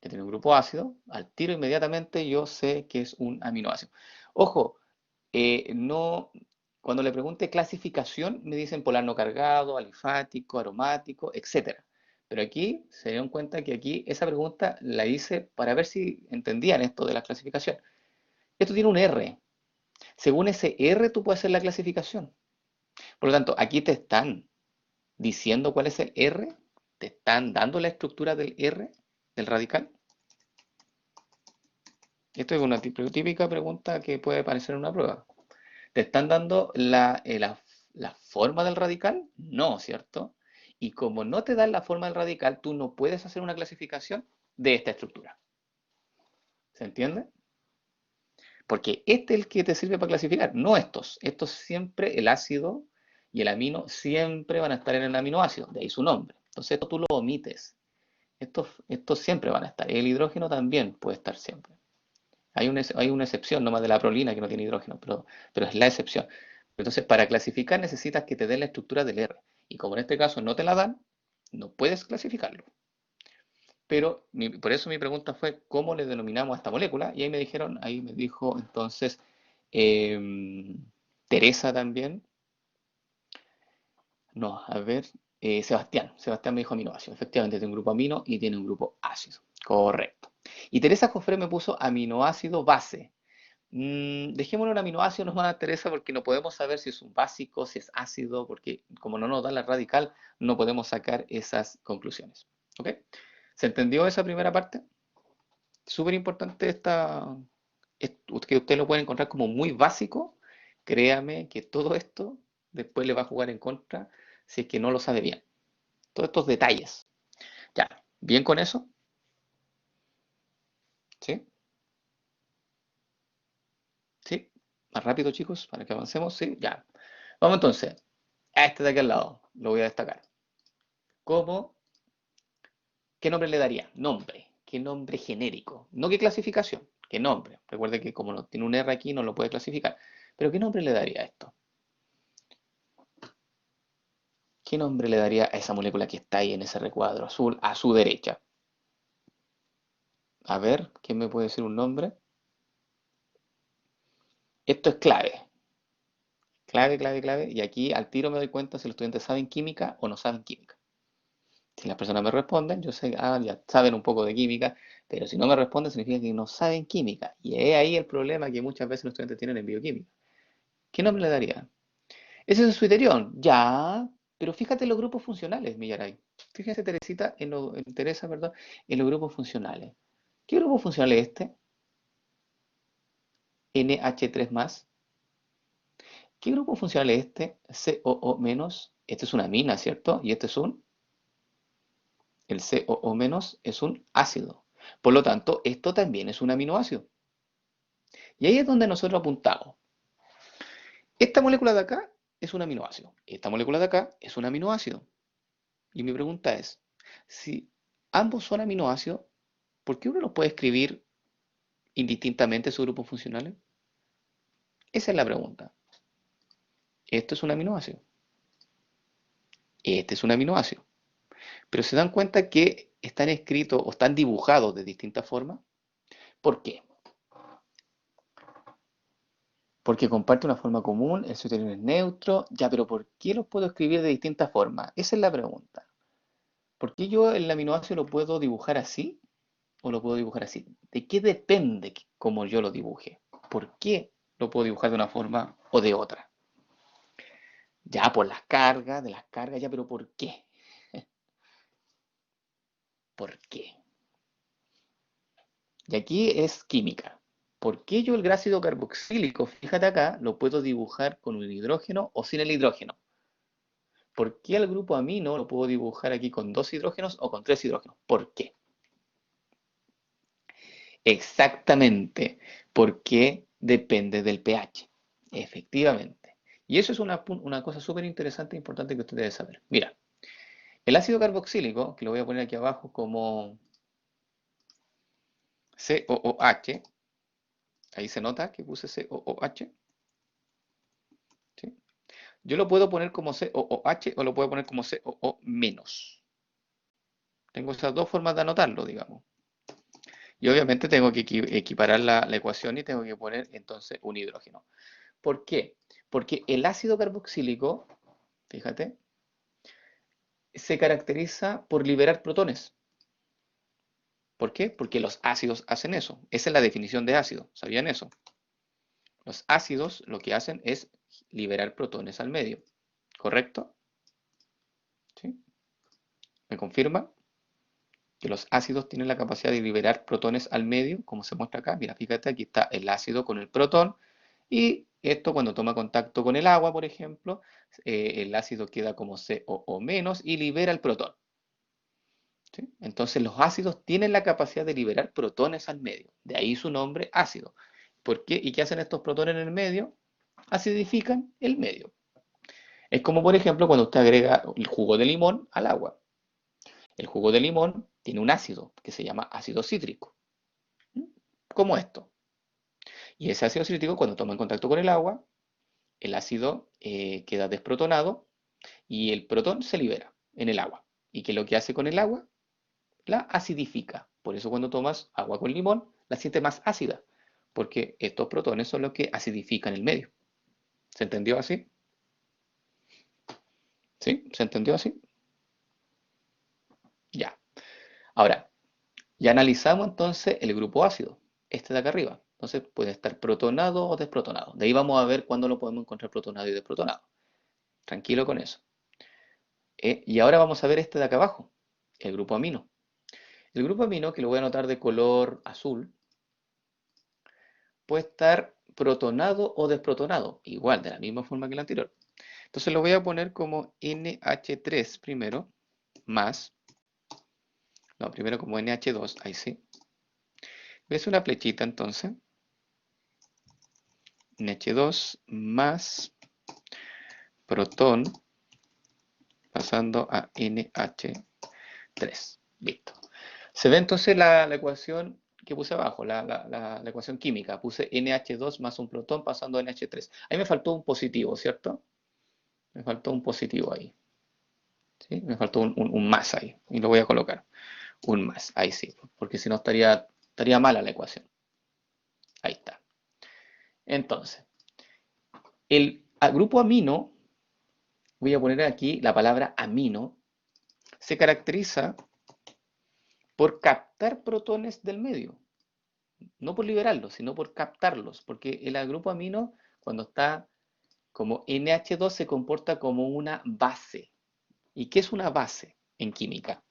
que tiene un grupo ácido, al tiro inmediatamente yo sé que es un aminoácido. Ojo, no, cuando le pregunte clasificación, me dicen polar no cargado, alifático, aromático, etcétera. Pero aquí se dieron cuenta que aquí esa pregunta la hice para ver si entendían esto de la clasificación. Esto tiene un R. Según ese R tú puedes hacer la clasificación. Por lo tanto, aquí te están diciendo cuál es el R, te están dando la estructura del R, del radical. Esto es una típica pregunta que puede aparecer en una prueba. ¿Te están dando la forma del radical? No, ¿cierto? Y como no te dan la forma del radical, tú no puedes hacer una clasificación de esta estructura. ¿Se entiende? Porque este es el que te sirve para clasificar, no estos. Estos siempre, el ácido y el amino, siempre van a estar en el aminoácido, de ahí su nombre. Entonces esto tú lo omites. Estos siempre van a estar. El hidrógeno también puede estar siempre. Hay una excepción nomás de la prolina que no tiene hidrógeno, pero es la excepción. Entonces, para clasificar necesitas que te den la estructura del R. Y como en este caso no te la dan, no puedes clasificarlo. Pero por eso mi pregunta fue, ¿cómo le denominamos a esta molécula? Y ahí me dijo entonces em, Teresa también. No, a ver, Sebastián. Sebastián me dijo aminoácido. Efectivamente, tiene un grupo amino y tiene un grupo ácido. Correcto. Y Teresa Jofre me puso aminoácido base. Dejémoslo en aminoácido, nos más Teresa, porque no podemos saber si es un básico, si es ácido, porque como no nos da la radical, no podemos sacar esas conclusiones. ¿Ok? ¿Se entendió esa primera parte? Súper importante que usted lo puede encontrar como muy básico. Créame que todo esto después le va a jugar en contra si es que no lo sabe bien. Todos estos detalles. Ya, ¿bien con eso? ¿Sí? ¿Sí? Más rápido, chicos, para que avancemos. ¿Sí? Ya. Vamos entonces. A este de aquí al lado. Lo voy a destacar. ¿Cómo? ¿Qué nombre le daría? Nombre. ¿Qué nombre genérico? No qué clasificación. ¿Qué nombre? Recuerde que como no tiene un R aquí, no lo puede clasificar. Pero ¿qué nombre le daría a esto? ¿Qué nombre le daría a esa molécula que está ahí en ese recuadro azul a su derecha? A ver, ¿quién me puede decir un nombre? Esto es clave. Clave, clave, clave. Y aquí al tiro me doy cuenta si los estudiantes saben química o no saben química. Si las personas me responden, yo sé, ya saben un poco de química, pero si no me responden, significa que no saben química. Y es ahí el problema que muchas veces los estudiantes tienen en bioquímica. ¿Qué nombre le daría? Ese es su interior. Ya, pero fíjate en los grupos funcionales, Millaray. Fíjese, Teresita, Teresa, perdón, en los grupos funcionales. ¿Qué grupo funcional es este? NH3 más. ¿Qué grupo funcional es este? COO menos. Este es una amina, ¿cierto? Y este es el COO menos es un ácido. Por lo tanto, esto también es un aminoácido. Y ahí es donde nosotros apuntamos. Esta molécula de acá es un aminoácido. Esta molécula de acá es un aminoácido. Y mi pregunta es, si ambos son aminoácidos, ¿por qué uno los puede escribir indistintamente sus grupos funcionales? Esa es la pregunta. Esto es un aminoácido. Este es un aminoácido. Pero se dan cuenta que están escritos o están dibujados de distintas formas. ¿Por qué? Porque comparte una forma común, el sustantivo es neutro. Ya, pero ¿por qué los puedo escribir de distintas formas? Esa es la pregunta. ¿Por qué yo el aminoácido lo puedo dibujar así o lo puedo dibujar así? ¿De qué depende cómo yo lo dibuje? ¿Por qué lo puedo dibujar de una forma o de otra? Ya, por las cargas, de las cargas, ya, pero ¿por qué? ¿Por qué? Y aquí es química. ¿Por qué yo el grácido carboxílico, fíjate acá, lo puedo dibujar con un hidrógeno o sin el hidrógeno? ¿Por qué el grupo amino lo puedo dibujar aquí con dos hidrógenos o con tres hidrógenos? ¿Por qué? Exactamente, porque depende del pH. Efectivamente. Y eso es una cosa súper interesante e importante que usted debe saber. Mira, el ácido carboxílico, que lo voy a poner aquí abajo como COOH, ahí se nota que puse COOH, ¿sí? Yo lo puedo poner como COOH o lo puedo poner como COO menos. Tengo esas dos formas de anotarlo, digamos. Y obviamente tengo que equiparar la ecuación y tengo que poner entonces un hidrógeno. ¿Por qué? Porque el ácido carboxílico, fíjate, se caracteriza por liberar protones. ¿Por qué? Porque los ácidos hacen eso. Esa es la definición de ácido. ¿Sabían eso? Los ácidos lo que hacen es liberar protones al medio. ¿Correcto? ¿Sí? ¿Me confirma? Que los ácidos tienen la capacidad de liberar protones al medio, como se muestra acá. Mira, fíjate, aquí está el ácido con el protón y esto cuando toma contacto con el agua, por ejemplo, el ácido queda como COO menos y libera el protón. ¿Sí? Entonces los ácidos tienen la capacidad de liberar protones al medio. De ahí su nombre ácido. ¿Por qué? ¿Y qué hacen estos protones en el medio? Acidifican el medio. Es como por ejemplo cuando usted agrega el jugo de limón al agua. El jugo de limón tiene un ácido que se llama ácido cítrico. Como esto. Y ese ácido cítrico, cuando toma en contacto con el agua, el ácido queda desprotonado y el protón se libera en el agua. ¿Y qué es lo que hace con el agua? La acidifica. Por eso cuando tomas agua con limón, la sientes más ácida, porque estos protones son los que acidifican el medio. ¿Se entendió así? ¿Sí? ¿Se entendió así? Ya. Ahora, ya analizamos entonces el grupo ácido, este de acá arriba, Entonces puede estar protonado o desprotonado. De ahí vamos a ver cuándo lo podemos encontrar protonado y desprotonado. Tranquilo con eso. Y ahora vamos a ver este de acá abajo, el grupo amino. El grupo amino, que lo voy a anotar de color azul, puede estar protonado o desprotonado, igual, de la misma forma que el anterior. Entonces lo voy a poner como NH3 primero, más, no, primero como NH2, ahí sí. Voy a hacer una flechita entonces, NH2 más protón, pasando a NH3. Listo. Se ve entonces la ecuación que puse abajo, la ecuación química. Puse NH2 más un protón pasando a NH3. Ahí me faltó un positivo, ¿cierto? Me faltó un positivo ahí. ¿Sí? Me faltó un más ahí. Y lo voy a colocar. Un más, ahí sí. Porque si no estaría mala la ecuación. Ahí está. Entonces, el grupo amino, voy a poner aquí la palabra amino, se caracteriza por captar protones del medio. No por liberarlos, sino por captarlos, porque el grupo amino, cuando está como NH2, se comporta como una base. ¿Y qué es una base en química?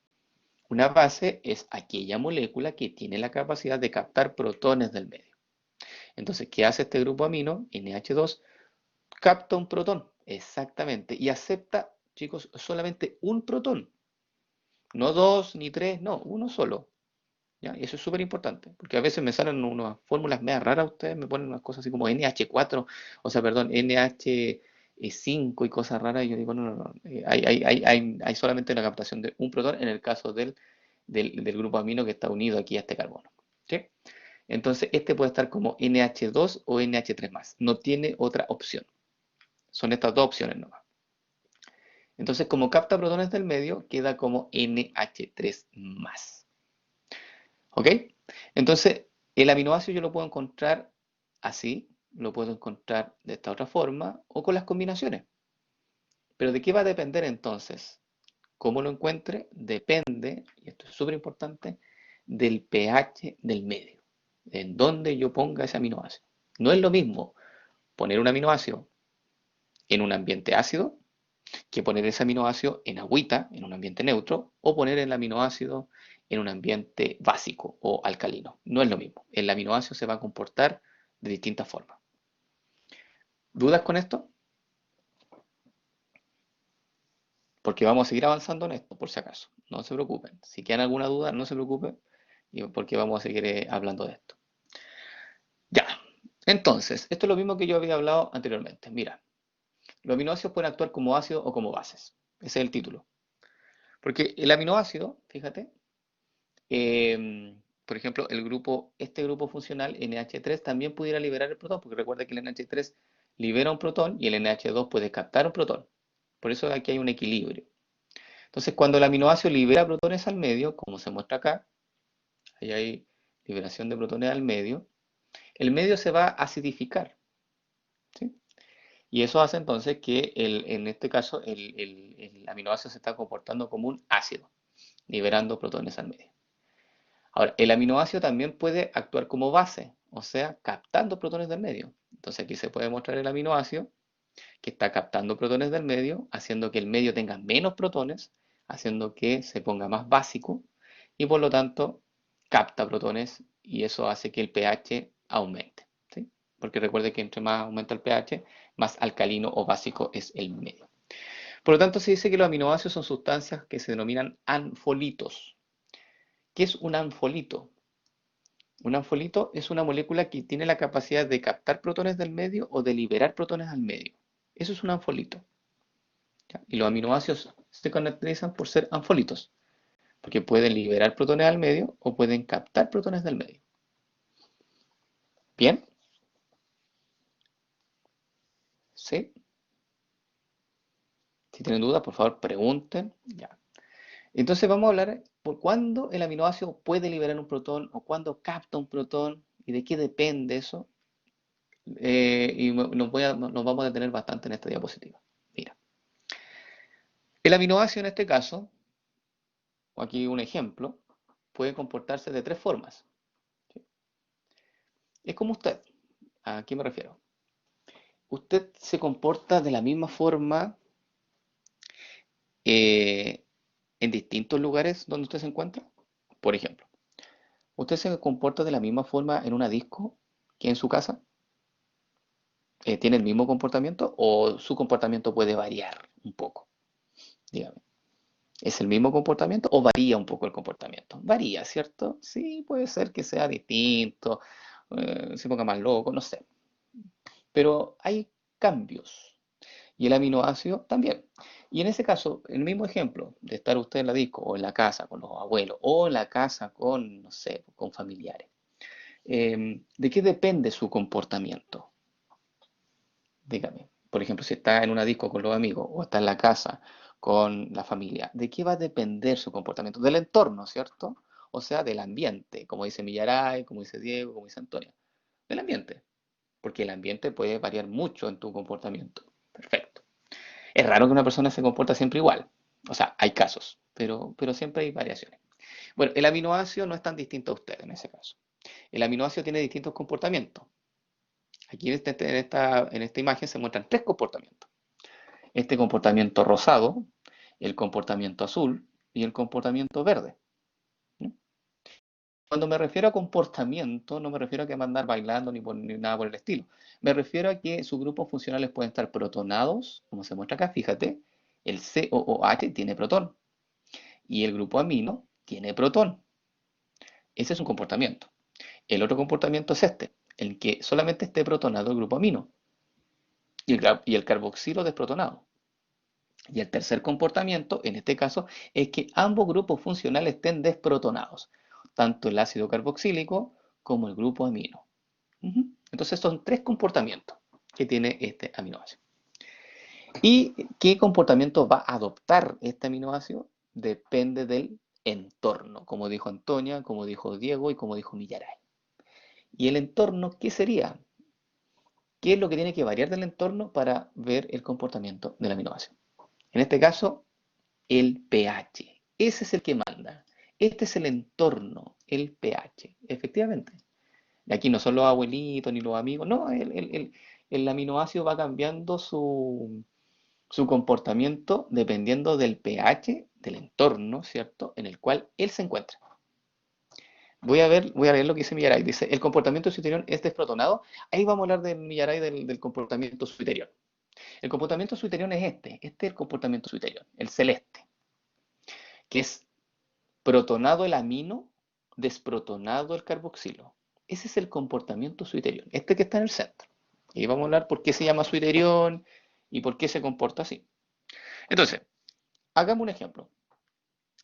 Una base es aquella molécula que tiene la capacidad de captar protones del medio. Entonces, ¿qué hace este grupo amino? NH2 capta un protón, exactamente, y acepta, chicos, solamente un protón. No dos ni tres, no, uno solo. ¿Ya? Y eso es súper importante, porque a veces me salen unas fórmulas medio raras, ustedes me ponen unas cosas así como NH4, o sea, perdón, NH5 y cosas raras, y yo digo, no, no, no, hay solamente una captación de un protón en el caso del grupo amino que está unido aquí a este carbono. ¿Sí? Entonces, este puede estar como NH2 o NH3+, no tiene otra opción, son estas dos opciones nomás. Entonces, como capta protones del medio, queda como NH3+. ¿Ok? Entonces, el aminoácido yo lo puedo encontrar así, lo puedo encontrar de esta otra forma o con las combinaciones. Pero ¿de qué va a depender entonces? ¿Cómo lo encuentre? Depende, y esto es súper importante, del pH del medio, en donde yo ponga ese aminoácido. No es lo mismo poner un aminoácido en un ambiente ácido que poner ese aminoácido en agüita, en un ambiente neutro, o poner el aminoácido en un ambiente básico o alcalino. No es lo mismo. El aminoácido se va a comportar de distintas formas. ¿Dudas con esto? Porque vamos a seguir avanzando en esto, por si acaso. No se preocupen. Si quedan alguna duda, no se preocupen, porque vamos a seguir hablando de esto. Ya. Entonces, esto es lo mismo que yo había hablado anteriormente. Mira, los aminoácidos pueden actuar como ácidos o como bases. Ese es el título. Porque el aminoácido, fíjate, por ejemplo, este grupo funcional NH3 también pudiera liberar el protón, porque recuerda que el NH3 libera un protón y el NH2 puede captar un protón. Por eso aquí hay un equilibrio. Entonces, cuando el aminoácido libera protones al medio, como se muestra acá, ahí hay liberación de protones al medio, el medio se va a acidificar, ¿sí? Y eso hace entonces que en este caso el aminoácido se está comportando como un ácido, liberando protones al medio. Ahora, el aminoácido también puede actuar como base, o sea, captando protones del medio. Entonces aquí se puede mostrar el aminoácido que está captando protones del medio, haciendo que el medio tenga menos protones, haciendo que se ponga más básico y por lo tanto capta protones y eso hace que el pH aumente, ¿sí? Porque recuerde que entre más aumenta el pH, más alcalino o básico es el medio. Por lo tanto, se dice que los aminoácidos son sustancias que se denominan anfolitos. ¿Qué es un anfolito? Un anfolito es una molécula que tiene la capacidad de captar protones del medio o de liberar protones al medio. Eso es un anfolito. ¿Ya? Y los aminoácidos se caracterizan por ser anfolitos, porque pueden liberar protones al medio o pueden captar protones del medio. ¿Bien? ¿Sí? Si tienen dudas, por favor, pregunten. Ya. Entonces vamos a hablar por cuándo el aminoácido puede liberar un protón o cuándo capta un protón y de qué depende eso. Y nos vamos a detener bastante en esta diapositiva. Mira, el aminoácido en este caso, o aquí un ejemplo, puede comportarse de tres formas. ¿Sí? Es como usted. ¿A qué me refiero? Usted se comporta de la misma forma eh, en distintos lugares donde usted se encuentra. Por ejemplo, ¿usted se comporta de la misma forma en una disco que en su casa? ¿Tiene el mismo comportamiento o su comportamiento puede variar un poco? Dígame. ¿Es el mismo comportamiento o varía un poco el comportamiento? Varía, ¿cierto? Sí, puede ser que sea distinto, se ponga más loco, no sé. Pero hay cambios. Y el aminoácido también. Y en ese caso, el mismo ejemplo de estar usted en la disco o en la casa con los abuelos o en la casa con, no sé, con familiares. ¿De qué depende su comportamiento? Dígame. Por ejemplo, si está en una disco con los amigos o está en la casa con la familia, ¿de qué va a depender su comportamiento? Del entorno, ¿cierto? O sea, del ambiente, como dice Millaray, como dice Diego, como dice Antonio. Del ambiente, porque el ambiente puede variar mucho en tu comportamiento. Perfecto. Es raro que una persona se comporta siempre igual. O sea, hay casos, pero siempre hay variaciones. Bueno, el aminoácido no es tan distinto a usted en ese caso. El aminoácido tiene distintos comportamientos. Aquí en esta imagen se muestran tres comportamientos. Este comportamiento rosado, el comportamiento azul y el comportamiento verde. ¿No? Cuando me refiero a comportamiento, no me refiero a que va a andar bailando ni nada por el estilo. Me refiero a que sus grupos funcionales pueden estar protonados, como se muestra acá, fíjate, el COOH tiene protón y el grupo amino tiene protón. Ese es un comportamiento. El otro comportamiento es este, en que solamente esté protonado el grupo amino y el carboxilo desprotonado. Y el tercer comportamiento, en este caso, es que ambos grupos funcionales estén desprotonados, tanto el ácido carboxílico como el grupo amino. Entonces son tres comportamientos que tiene este aminoácido. ¿Y qué comportamiento va a adoptar este aminoácido? Depende del entorno, como dijo Antonia, como dijo Diego y como dijo Millaray. ¿Y el entorno qué sería? ¿Qué es lo que tiene que variar del entorno para ver el comportamiento del aminoácido? En este caso, el pH. Ese es el que manda. Este es el entorno, el pH. Efectivamente. Aquí no son los abuelitos ni los amigos, no, el aminoácido va cambiando su comportamiento dependiendo del pH del entorno, ¿cierto? En el cual él se encuentra. Voy a leer lo que dice Millaray. Dice, el comportamiento suiterión es desprotonado. Ahí vamos a hablar de Millaray del comportamiento suiterión. El comportamiento suiterión es este es el comportamiento suiterión, el celeste, que es protonado el amino, desprotonado el carboxilo. Ese es el comportamiento suiterión, este que está en el centro. Y vamos a hablar por qué se llama suiterión y por qué se comporta así. Entonces, hagamos un ejemplo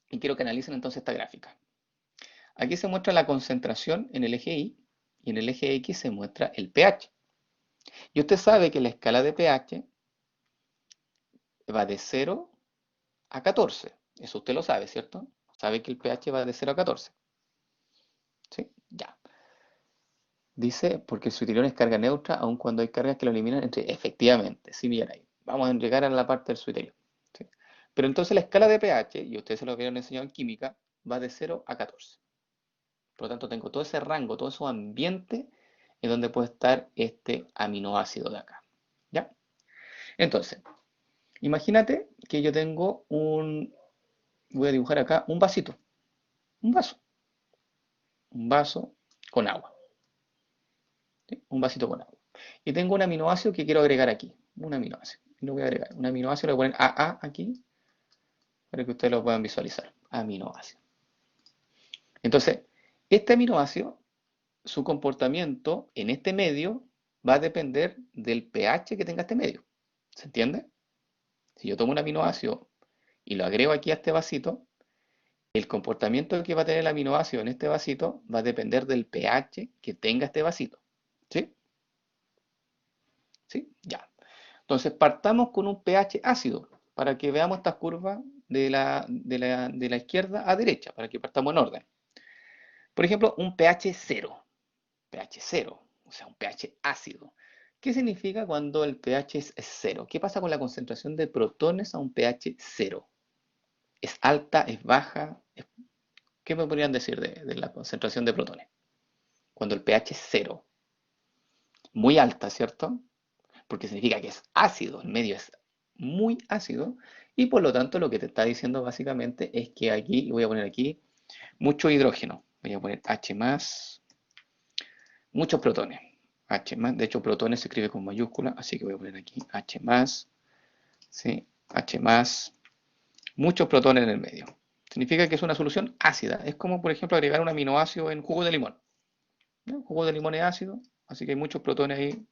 y quiero que analicen entonces esta gráfica. Aquí se muestra la concentración en el eje Y y en el eje X se muestra el pH. Y usted sabe que la escala de pH va de 0 a 14. Eso usted lo sabe, ¿cierto? Sabe que el pH va de 0 a 14. ¿Sí? Ya. Dice, porque el suiterión es carga neutra, aun cuando hay cargas que lo eliminan entre... Efectivamente, sí, bien ahí. Vamos a llegar a la parte del suiterión. ¿Sí? Pero entonces la escala de pH, y ustedes se lo habían enseñado en química, va de 0 a 14. Por lo tanto, tengo todo ese rango, todo ese ambiente en donde puede estar este aminoácido de acá. ¿Ya? Entonces, imagínate que yo tengo voy a dibujar acá un vasito, un vaso, un vaso con agua, ¿sí? Un vasito con agua. Y tengo un aminoácido que quiero agregar aquí, un aminoácido. Y lo voy a agregar, un aminoácido, le voy a poner AA aquí, para que ustedes lo puedan visualizar, aminoácido. Entonces, este aminoácido, su comportamiento en este medio va a depender del pH que tenga este medio. ¿Se entiende? Si yo tomo un aminoácido y lo agrego aquí a este vasito, el comportamiento que va a tener el aminoácido en este vasito va a depender del pH que tenga este vasito. ¿Sí? ¿Sí? Ya. Entonces partamos con un pH ácido para que veamos estas curvas de la izquierda a derecha, para que partamos en orden. Por ejemplo, un pH 0. pH 0, o sea, un pH ácido. ¿Qué significa cuando el pH es 0? ¿Qué pasa con la concentración de protones a un pH 0? ¿Es alta? ¿Es baja? ¿Qué me podrían decir de la concentración de protones? Cuando el pH es 0. muy alta, ¿cierto? Porque significa que es ácido, el medio es muy ácido, y por lo tanto lo que te está diciendo básicamente es que aquí, voy a poner aquí, mucho hidrógeno, voy a poner H más, muchos protones, H más, de hecho protones se escribe con mayúscula, así que voy a poner aquí H más, ¿sí? H más, muchos protones en el medio. Significa que es una solución ácida, es como por ejemplo agregar un aminoácido en jugo de limón, ¿no? El jugo de limón es ácido, así que hay muchos protones ahí,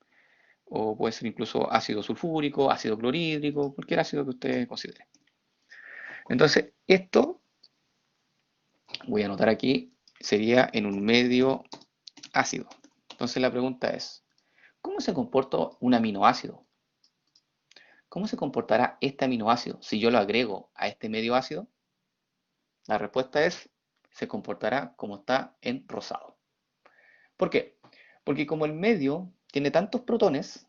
o puede ser incluso ácido sulfúrico, ácido clorhídrico, cualquier ácido que usted considere. Entonces, esto, voy a anotar aquí, sería en un medio ácido. Entonces la pregunta es, ¿cómo se comporta un aminoácido? ¿Cómo se comportará este aminoácido si yo lo agrego a este medio ácido? La respuesta es, se comportará como está en rosado. ¿Por qué? Porque como el medio tiene tantos protones,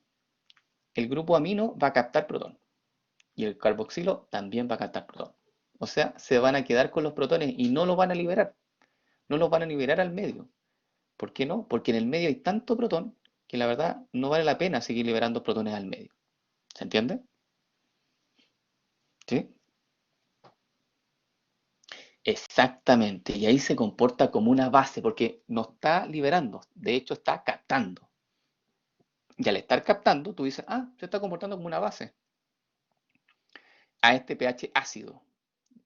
el grupo amino va a captar protón y el carboxilo también va a captar protón. O sea, se van a quedar con los protones y no los van a liberar. No los van a liberar al medio. ¿Por qué no? Porque en el medio hay tanto protón que la verdad no vale la pena seguir liberando protones al medio. ¿Se entiende? ¿Sí? Exactamente. Y ahí se comporta como una base porque no está liberando, de hecho está captando. Y al estar captando, tú dices, ah, se está comportando como una base a este pH ácido.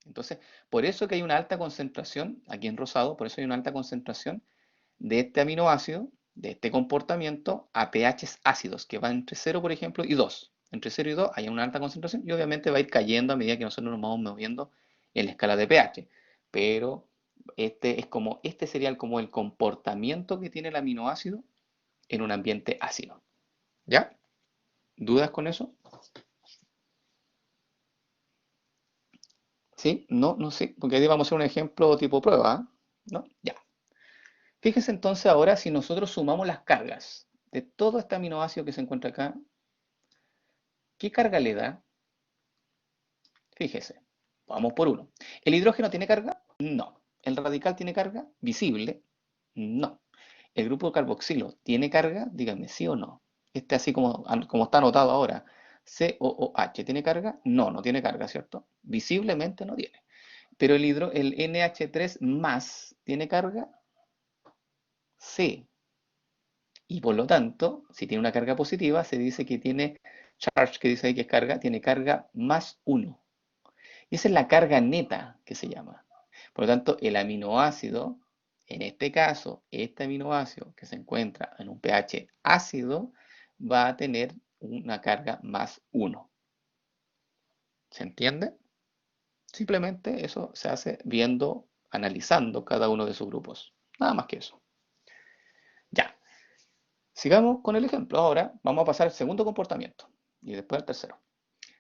Entonces, por eso que hay una alta concentración, aquí en rosado, por eso hay una alta concentración de este aminoácido, de este comportamiento, a pHs ácidos, que va entre 0, por ejemplo, y 2. Entre 0 y 2 hay una alta concentración y obviamente va a ir cayendo a medida que nosotros nos vamos moviendo en la escala de pH. Pero este sería como el comportamiento que tiene el aminoácido en un ambiente ácido. ¿Ya? ¿Dudas con eso? ¿Sí? No, no sé, porque ahí vamos a hacer un ejemplo tipo prueba, ¿ah? ¿No? Ya. Fíjense entonces ahora si nosotros sumamos las cargas de todo este aminoácido que se encuentra acá, ¿qué carga le da? Fíjese, vamos por uno. ¿El hidrógeno tiene carga? No. ¿El radical tiene carga? ¿Visible? No. ¿El grupo carboxilo tiene carga? Díganme sí o no. Este así como está anotado ahora. COOH, ¿tiene carga? No, no tiene carga, ¿cierto? Visiblemente no tiene. Pero el NH3 más, ¿tiene carga? Sí. Y por lo tanto, si tiene una carga positiva, se dice que tiene charge, que dice ahí que es carga, tiene carga más uno. Y esa es la carga neta que se llama. Por lo tanto, el aminoácido, en este caso, este aminoácido que se encuentra en un pH ácido, va a tener una carga más uno. ¿Se entiende? Simplemente eso se hace viendo, analizando cada uno de sus grupos. Nada más que eso. Ya. Sigamos con el ejemplo. Ahora vamos a pasar al segundo comportamiento y después al tercero.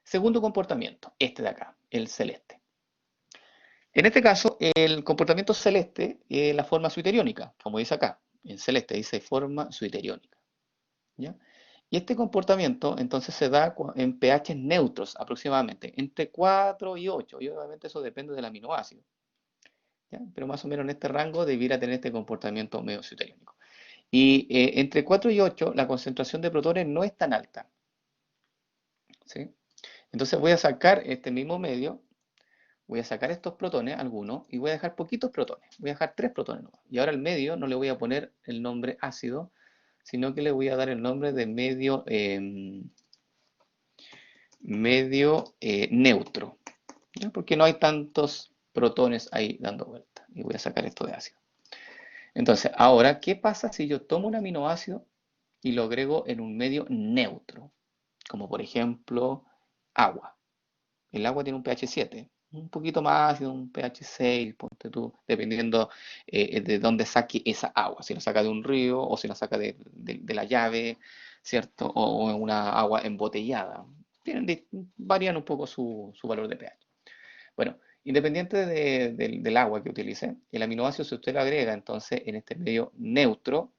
Segundo comportamiento, este de acá, el celeste. En este caso, el comportamiento celeste es la forma suiteriónica, como dice acá. En celeste dice forma suiteriónica. ¿Ya? Y este comportamiento entonces se da en pH neutros aproximadamente, entre 4 y 8. Y obviamente eso depende del aminoácido. ¿Ya? Pero más o menos en este rango debiera tener este comportamiento medio suiteriónico. Y entre 4 y 8 la concentración de protones no es tan alta. ¿Sí? Entonces voy a sacar este mismo medio, voy a sacar estos protones, algunos, y voy a dejar poquitos protones. Voy a dejar 3 protones nomás. Y ahora al medio no le voy a poner el nombre ácido, sino que le voy a dar el nombre de medio neutro. ¿Ya? Porque no hay tantos protones ahí dando vuelta. Y voy a sacar esto de ácido. Entonces, ahora, ¿qué pasa si yo tomo un aminoácido y lo agrego en un medio neutro? Como por ejemplo, agua. El agua tiene un pH 7, un poquito más ácido, un pH 6, ponte tú, dependiendo de dónde saque esa agua. Si la saca de un río o si la saca de la llave, ¿cierto? O en una agua embotellada. Varían un poco su valor de pH. Bueno, independiente del agua que utilice, el aminoácido, si usted lo agrega entonces en este medio neutro,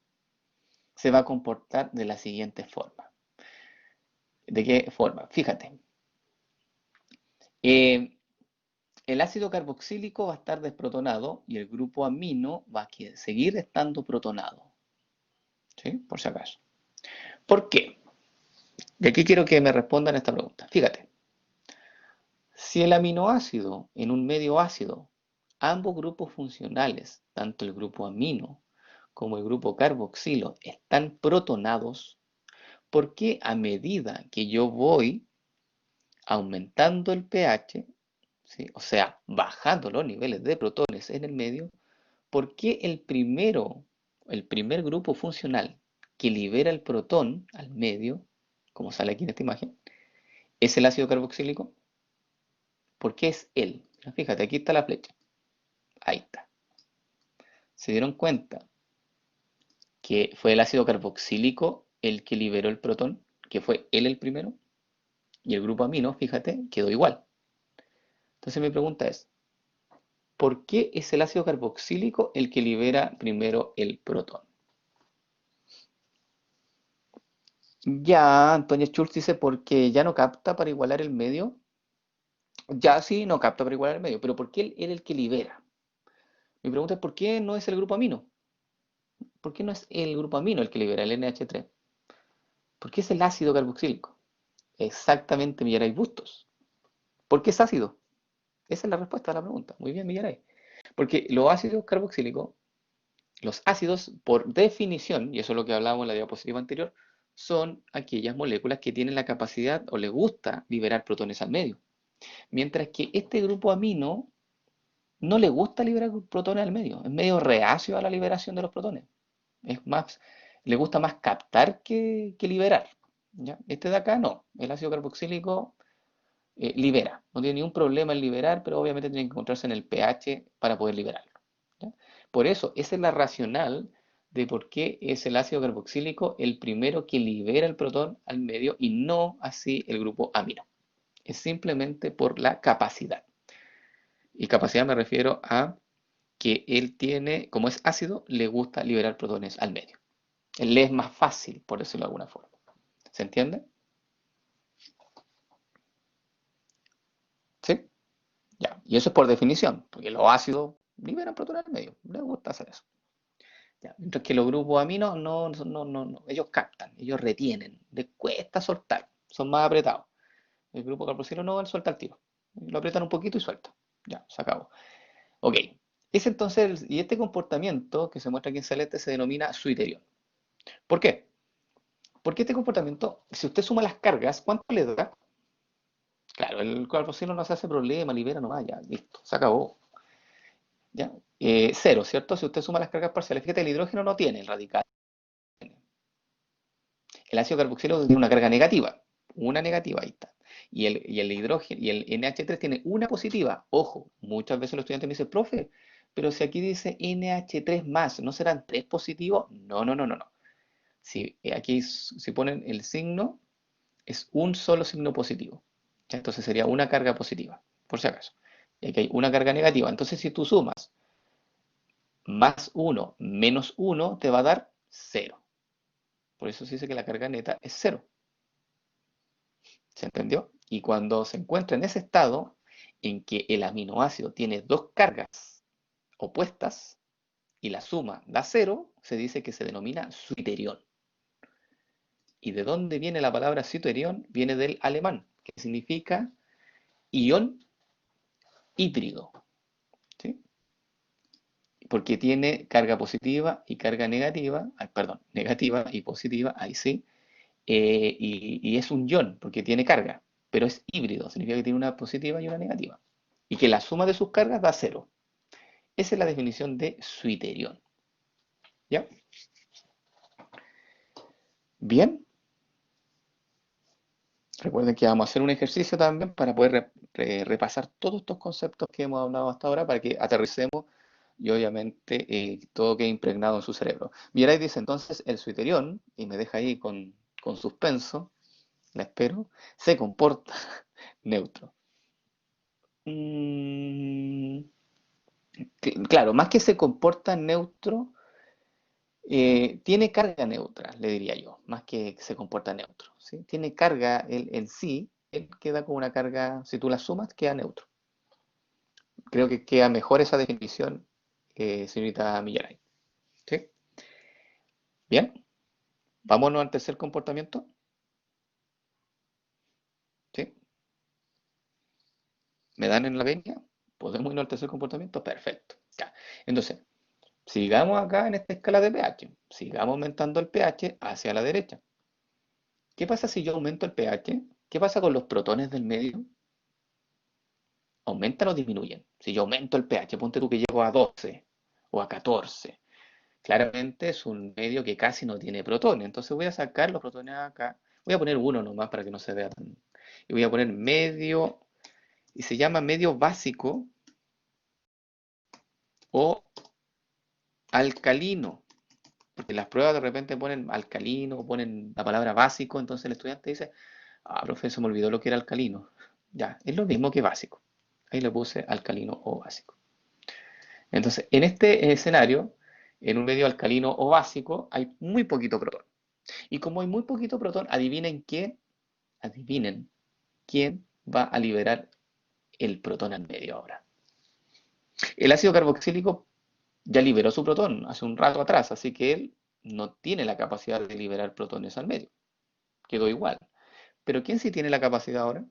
se va a comportar de la siguiente forma. ¿De qué forma? Fíjate. eh, El ácido carboxílico va a estar desprotonado y el grupo amino va a seguir estando protonado. ¿Sí? Por si acaso. ¿Por qué? Y aquí quiero que me respondan esta pregunta. Fíjate, si el aminoácido en un medio ácido, ambos grupos funcionales, tanto el grupo amino como el grupo carboxilo, están protonados, ¿por qué a medida que yo voy aumentando el pH, ¿sí? O sea, bajando los niveles de protones en el medio, ¿por qué el primer grupo funcional que libera el protón al medio, como sale aquí en esta imagen, es el ácido carboxílico? ¿Por qué es él? Fíjate, aquí está la flecha. Ahí está. ¿Se dieron cuenta que fue el ácido carboxílico el que liberó el protón? Que fue él el primero. Y el grupo amino, fíjate, quedó igual. Entonces mi pregunta es, ¿por qué es el ácido carboxílico el que libera primero el protón? Ya, Antonio Schultz dice, porque ya no capta para igualar el medio. Ya sí, no capta para igualar el medio, pero ¿por qué él era el que libera? Mi pregunta es, ¿por qué no es el grupo amino? ¿Por qué no es el grupo amino el que libera el NH3? ¿Por qué es el ácido carboxílico? Exactamente, Millaray Bustos. ¿Por qué es ácido? Esa es la respuesta a la pregunta. Muy bien, Millaray. Porque los ácidos carboxílicos, los ácidos, por definición, y eso es lo que hablábamos en la diapositiva anterior, son aquellas moléculas que tienen la capacidad o les gusta liberar protones al medio. Mientras que este grupo amino no le gusta liberar protones al medio, es medio reacio a la liberación de los protones. Es más, le gusta más captar que liberar. ¿Ya? Este de acá no, el ácido carboxílico libera, no tiene ningún problema en liberar, pero obviamente tiene que encontrarse en el pH para poder liberarlo. ¿Ya? Por eso, esa es la racional de por qué es el ácido carboxílico el primero que libera el protón al medio y no así el grupo amino. Es simplemente por la capacidad. Y capacidad me refiero a que él tiene, como es ácido, le gusta liberar protones al medio. Él le es más fácil, por decirlo de alguna forma. ¿Se entiende? ¿Sí? Ya. Y eso es por definición, porque los ácidos liberan protones al medio. Les gusta hacer eso. Ya. Mientras que los grupos aminos no. Ellos captan, ellos retienen, les cuesta soltar, son más apretados. El grupo carboxilo no, él suelta el tiro. Lo aprietan un poquito y suelta. Ya, se acabó. Ok. Ese entonces, y este comportamiento que se muestra aquí en celeste se denomina suiterión. ¿Por qué? Porque este comportamiento, si usted suma las cargas, ¿cuánto le da? Claro, el carboxilo no se hace problema, libera nomás, ya, listo, se acabó. ¿Ya? Cero, ¿cierto? Si usted suma las cargas parciales, fíjate, el hidrógeno no tiene el radical. El ácido carboxílico tiene una carga negativa, una negativa, ahí está. Y el hidrógeno, y el NH3 tiene una positiva. Ojo, muchas veces los estudiantes me dicen, profe, pero si aquí dice NH3 más, ¿no serán tres positivos? No, no, no, no, no. Si aquí si ponen el signo, es un solo signo positivo. ¿Ya? Entonces sería una carga positiva, por si acaso. Y aquí hay una carga negativa. Entonces si tú sumas más uno menos uno te va a dar cero. Por eso se dice que la carga neta es cero. ¿Se entendió? Y cuando se encuentra en ese estado en que el aminoácido tiene dos cargas opuestas y la suma da cero, se dice que se denomina suiterión. ¿Y de dónde viene la palabra suiterión? Viene del alemán, que significa ión híbrido, ¿sí? Porque tiene carga positiva y carga negativa, perdón, negativa y positiva, ahí sí, y es un ion, porque tiene carga, pero es híbrido, significa que tiene una positiva y una negativa, y que la suma de sus cargas da cero. Esa es la definición de suiterión. ¿Ya? Bien, recuerden que vamos a hacer un ejercicio también para poder repasar todos estos conceptos que hemos hablado hasta ahora para que aterricemos y obviamente todo quede impregnado en su cerebro. Mirai dice entonces el suiterión, y me deja ahí con suspenso, la espero, se comporta neutro. Mm, claro, más que se comporta neutro, tiene carga neutra, le diría yo, más que se comporta neutro, ¿sí? Tiene carga él en sí, él queda con una carga, si tú la sumas, queda neutro. Creo que queda mejor esa definición, señorita Millaray. ¿Sí? Bien. Vámonos al tercer comportamiento. ¿Sí? ¿Me dan en la venia? ¿Podemos irnos al tercer comportamiento? Perfecto. Ya. Entonces, sigamos acá en esta escala de pH. Sigamos aumentando el pH hacia la derecha. ¿Qué pasa si yo aumento el pH? ¿Qué pasa con los protones del medio? ¿Aumentan o disminuyen? Si yo aumento el pH, ponte tú que llego a 12 o a 14. Claramente es un medio que casi no tiene protones. Entonces voy a sacar los protones acá. Voy a poner uno nomás para que no se vea tan. Y voy a poner medio, y se llama medio básico o alcalino. Porque las pruebas de repente ponen alcalino o ponen la palabra básico, entonces el estudiante dice, ah, profe, se me olvidó lo que era alcalino. Ya, es lo mismo que básico. Ahí le puse alcalino o básico. Entonces, en este escenario, en un medio alcalino o básico, hay muy poquito protón. Y como hay muy poquito protón, adivinen quién va a liberar el protón al medio ahora. El ácido carboxílico ya liberó su protón hace un rato atrás, así que él no tiene la capacidad de liberar protones al medio. Quedó igual. Pero ¿quién sí tiene la capacidad ahora?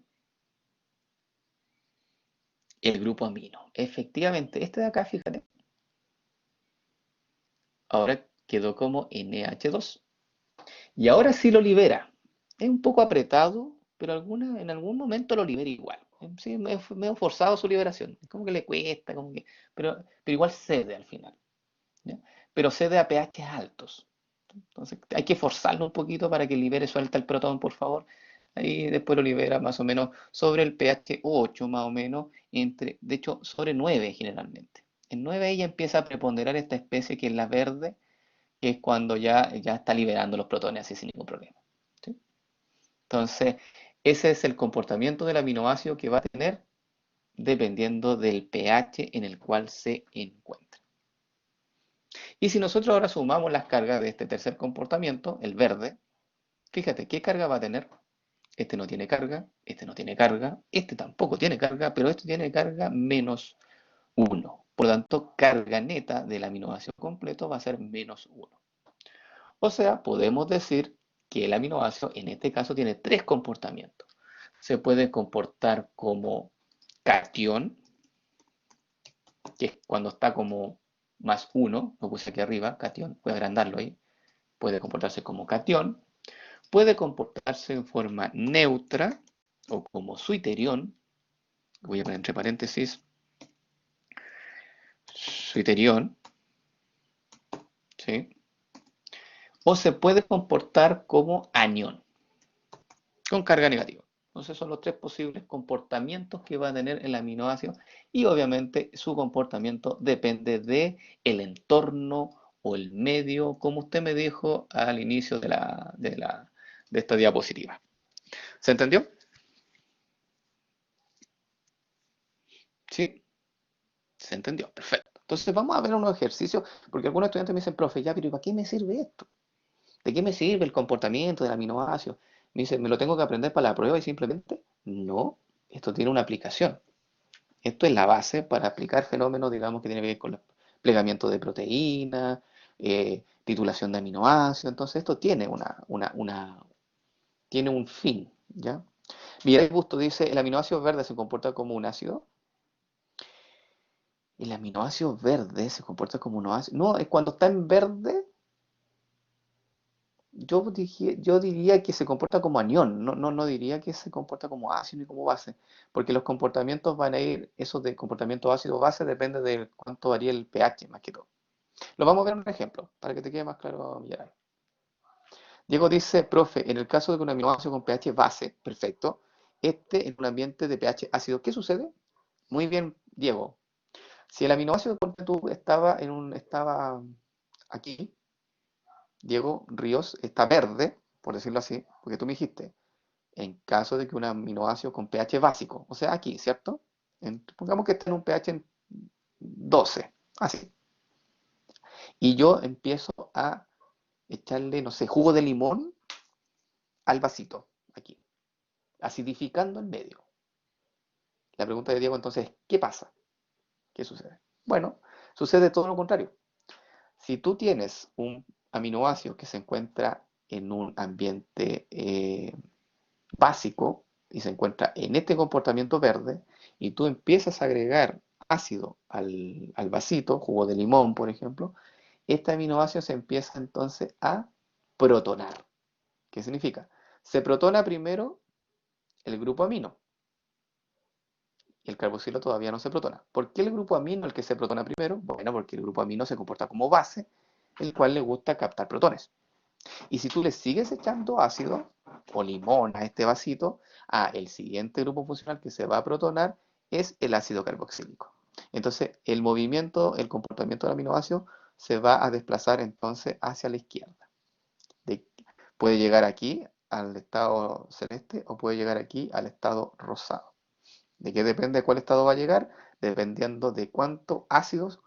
El grupo amino. Efectivamente, este de acá, fíjate, ahora quedó como NH2. Y ahora sí lo libera. Es un poco apretado, pero en algún momento lo libera igual. Sí, medio forzado su liberación. Es como que le cuesta, pero igual cede al final. ¿Ya? Pero cede a pH altos. Entonces hay que forzarlo un poquito para que libere, suelta el protón, por favor. Ahí después lo libera más o menos sobre el pH 8, más o menos, de hecho, sobre 9 generalmente. En 9 ella empieza a preponderar esta especie que es la verde, que es cuando ya está liberando los protones así sin ningún problema. ¿Sí? Entonces, ese es el comportamiento del aminoácido que va a tener dependiendo del pH en el cual se encuentra. Y si nosotros ahora sumamos las cargas de este tercer comportamiento, el verde, fíjate qué carga va a tener. Este no tiene carga, este no tiene carga, este tampoco tiene carga, pero este tiene carga menos 1. Por lo tanto, carga neta del aminoácido completo va a ser menos 1. O sea, podemos decir que el aminoácido en este caso tiene tres comportamientos. Se puede comportar como cation, que es cuando está como más 1, lo puse aquí arriba, cation, voy a agrandarlo ahí. Puede comportarse como cation, puede comportarse en forma neutra o como suiterión, voy a poner entre paréntesis, suiterión, ¿sí? O se puede comportar como anión, con carga negativa. Entonces son los tres posibles comportamientos que va a tener el aminoácido y obviamente su comportamiento depende de el entorno o el medio, como usted me dijo al inicio de esta diapositiva. ¿Se entendió? Sí, se entendió. Perfecto. Entonces vamos a ver unos ejercicios, porque algunos estudiantes me dicen, profe, ya, pero ¿y para qué me sirve esto? ¿De qué me sirve el comportamiento del aminoácido? Me dice, ¿me lo tengo que aprender para la prueba y simplemente? No, esto tiene una aplicación. Esto es la base para aplicar fenómenos, digamos, que tienen que ver con el plegamiento de proteínas, titulación de aminoácidos. Entonces, esto tiene tiene un fin, ¿ya? Miguel Busto dice, ¿el aminoácido verde se comporta como un ácido? El aminoácido verde se comporta como un ácido. No, es cuando está en verde, yo diría que se comporta como anión, no diría que se comporta como ácido ni como base, porque los comportamientos van a ir, esos de comportamiento ácido-base depende de cuánto varía el pH más que todo. Lo vamos a ver en un ejemplo, para que te quede más claro, Millaray. Diego dice, profe, en el caso de que un aminoácido con pH base, perfecto, este en un ambiente de pH ácido, ¿qué sucede? Muy bien, Diego. Si el aminoácido ponte tú estaba aquí, Diego Ríos, está verde, por decirlo así, porque tú me dijiste, en caso de que un aminoácido con pH básico, o sea, aquí, ¿cierto? Pongamos que está en un pH en 12, así. Y yo empiezo a echarle, no sé, jugo de limón al vasito, aquí, acidificando el medio. La pregunta de Diego entonces es, ¿qué pasa? ¿Qué sucede? Bueno, sucede todo lo contrario. Si tú tienes un aminoácido que se encuentra en un ambiente básico y se encuentra en este comportamiento verde y tú empiezas a agregar ácido al vasito, jugo de limón, por ejemplo, este aminoácido se empieza entonces a protonar. ¿Qué significa? Se protona primero el grupo amino y el carboxilo todavía no se protona. ¿Por qué el grupo amino el que se protona primero? Bueno, porque el grupo amino se comporta como base, el cual le gusta captar protones. Y si tú le sigues echando ácido o limón a este vasito, el siguiente grupo funcional que se va a protonar es el ácido carboxílico. Entonces, el movimiento, el comportamiento del aminoácido se va a desplazar entonces hacia la izquierda. De- puede llegar aquí al estado celeste o puede llegar aquí al estado rosado. ¿De qué depende de cuál estado va a llegar? Dependiendo de cuánto ácido,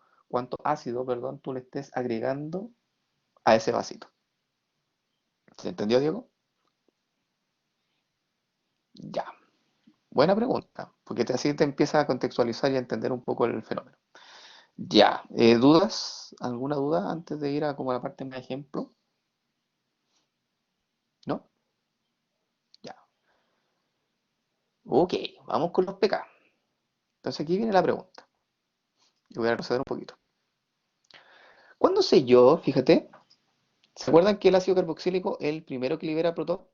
perdón, tú le estés agregando a ese vasito. ¿Se entendió, Diego? Ya. Buena pregunta, porque así te empieza a contextualizar y a entender un poco el fenómeno. Ya, ¿dudas? ¿Alguna duda antes de ir a como la parte más ejemplo? ¿No? Ya. Ok, vamos con los pK. Entonces aquí viene la pregunta. Yo voy a retroceder un poquito. ¿Cuándo sé yo, fíjate, ¿se acuerdan que el ácido carboxílico es el primero que libera protón?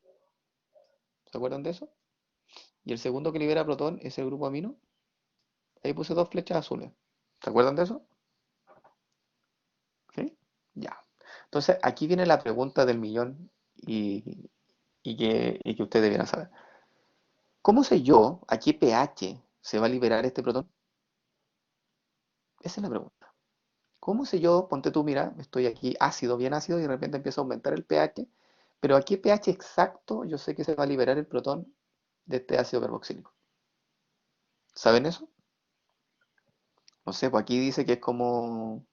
¿Se acuerdan de eso? Y el segundo que libera protón es el grupo amino. Ahí puse dos flechas azules. ¿Se acuerdan de eso? ¿Sí? Ya. Entonces aquí viene la pregunta del millón y que ustedes debieran saber. ¿Cómo sé yo a qué pH se va a liberar este protón? Esa es la pregunta. ¿Cómo sé yo? Ponte tú, mira, estoy aquí ácido, bien ácido, y de repente empieza a aumentar el pH, pero ¿a qué pH exacto yo sé que se va a liberar el protón de este ácido carboxílico? ¿Saben eso? No sé, pues aquí dice que es como,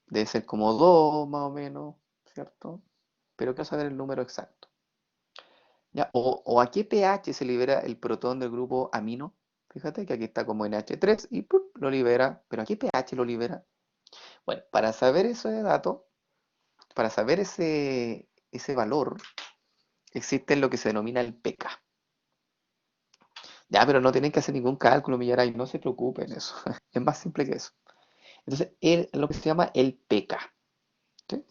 debe ser como 2 más o menos, ¿cierto? Pero quiero saber el número exacto. ¿Ya? O a qué pH se libera el protón del grupo amino. Fíjate que aquí está como NH3 y ¡pum! Lo libera. ¿Pero a qué pH lo libera? Bueno, para saber ese dato, para saber ese valor, existe lo que se denomina el pK. Ya, pero no tienen que hacer ningún cálculo, Millaray, no se preocupen eso. Es más simple que eso. Entonces, lo que se llama el pK. ¿Sí?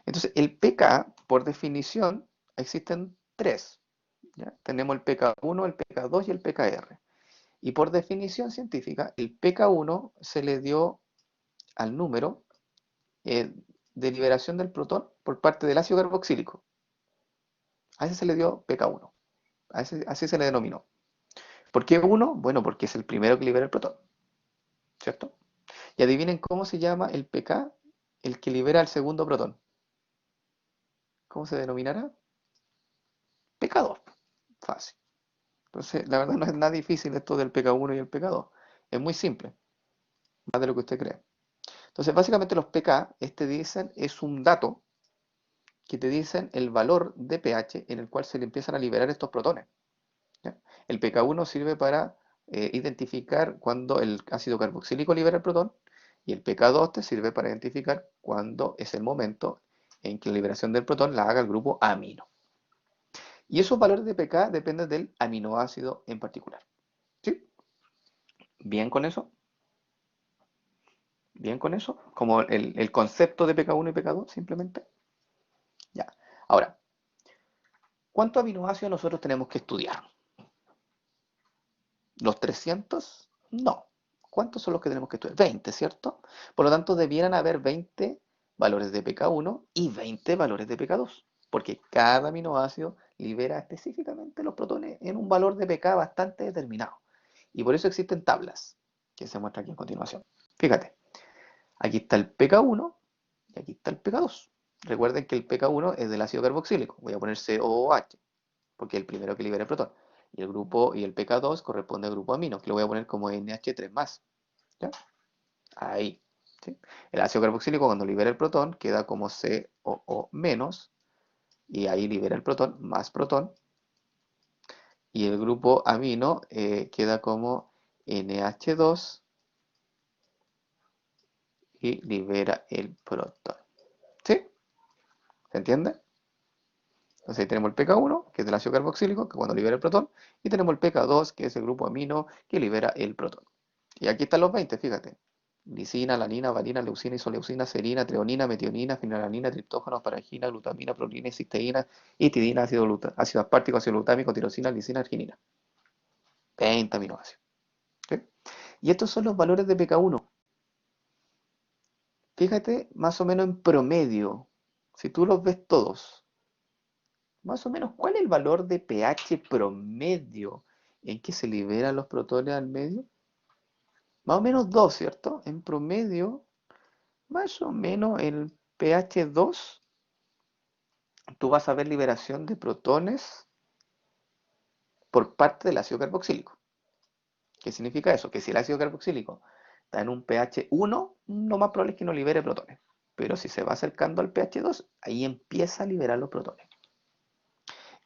Entonces, el pK, por definición, existen tres. ¿Ya? Tenemos el pK1, el pK2 y el pKr. Y por definición científica, el pK1 se le dio al número eh, de liberación del protón por parte del ácido carboxílico. A ese se le dio pK1. Así se le denominó. ¿Por qué 1? Bueno, porque es el primero que libera el protón, ¿cierto? Y adivinen cómo se llama el pK, el que libera el segundo protón. ¿Cómo se denominará? pK2. Fácil. Entonces, la verdad no es nada difícil esto del pK1 y el pK2. Es muy simple, más de lo que usted cree. Entonces, básicamente los pK, dicen, es un dato que te dicen el valor de pH en el cual se le empiezan a liberar estos protones. ¿Ya? El pK1 sirve para identificar cuando el ácido carboxílico libera el protón y el pK2 te sirve para identificar cuándo es el momento en que la liberación del protón la haga el grupo amino. Y esos valores de pK dependen del aminoácido en particular. ¿Sí? ¿Bien con eso? ¿Bien con eso? Como el concepto de pK1 y pK2 simplemente. Ya. Ahora, ¿cuántos aminoácidos nosotros tenemos que estudiar? ¿Los 300? No. ¿Cuántos son los que tenemos que estudiar? 20, ¿cierto? Por lo tanto, debieran haber 20 valores de pK1 y 20 valores de pK2, porque cada aminoácido libera específicamente los protones en un valor de pK bastante determinado. Y por eso existen tablas, que se muestra aquí a continuación. Fíjate, aquí está el pK1 y aquí está el pK2. Recuerden que el pK1 es del ácido carboxílico. Voy a poner COOH, porque es el primero que libera el protón. Y el grupo y el pK2 corresponde al grupo amino, que lo voy a poner como NH3 más. ¿Ya? Ahí. ¿Sí? El ácido carboxílico cuando libera el protón queda como COO menos y ahí libera el protón más protón. Y el grupo amino queda como NH2 y libera el protón. ¿Sí? ¿Se entiende? Entonces ahí tenemos el pK1, que es el ácido carboxílico, que cuando libera el protón, y tenemos el pK2, que es el grupo amino que libera el protón. Y aquí están los 20, fíjate. Lisina, alanina, valina, leucina, isoleucina, serina, treonina, metionina, fenilalanina, triptófano, asparaginina, glutamina, prolina, cisteína, histidina, ácido aspartico, ácido glutámico, tirosina, lisina, arginina. 20 aminoácidos. ¿Sí? Y estos son los valores de pK1. Fíjate, más o menos en promedio, si tú los ves todos, más o menos, ¿cuál es el valor de pH promedio en que se liberan los protones al medio? Más o menos 2, ¿cierto? En promedio, más o menos el pH 2, tú vas a ver liberación de protones por parte del ácido carboxílico. ¿Qué significa eso? Que si el ácido carboxílico está en un pH 1, lo más probable es que no libere protones. Pero si se va acercando al pH 2, ahí empieza a liberar los protones.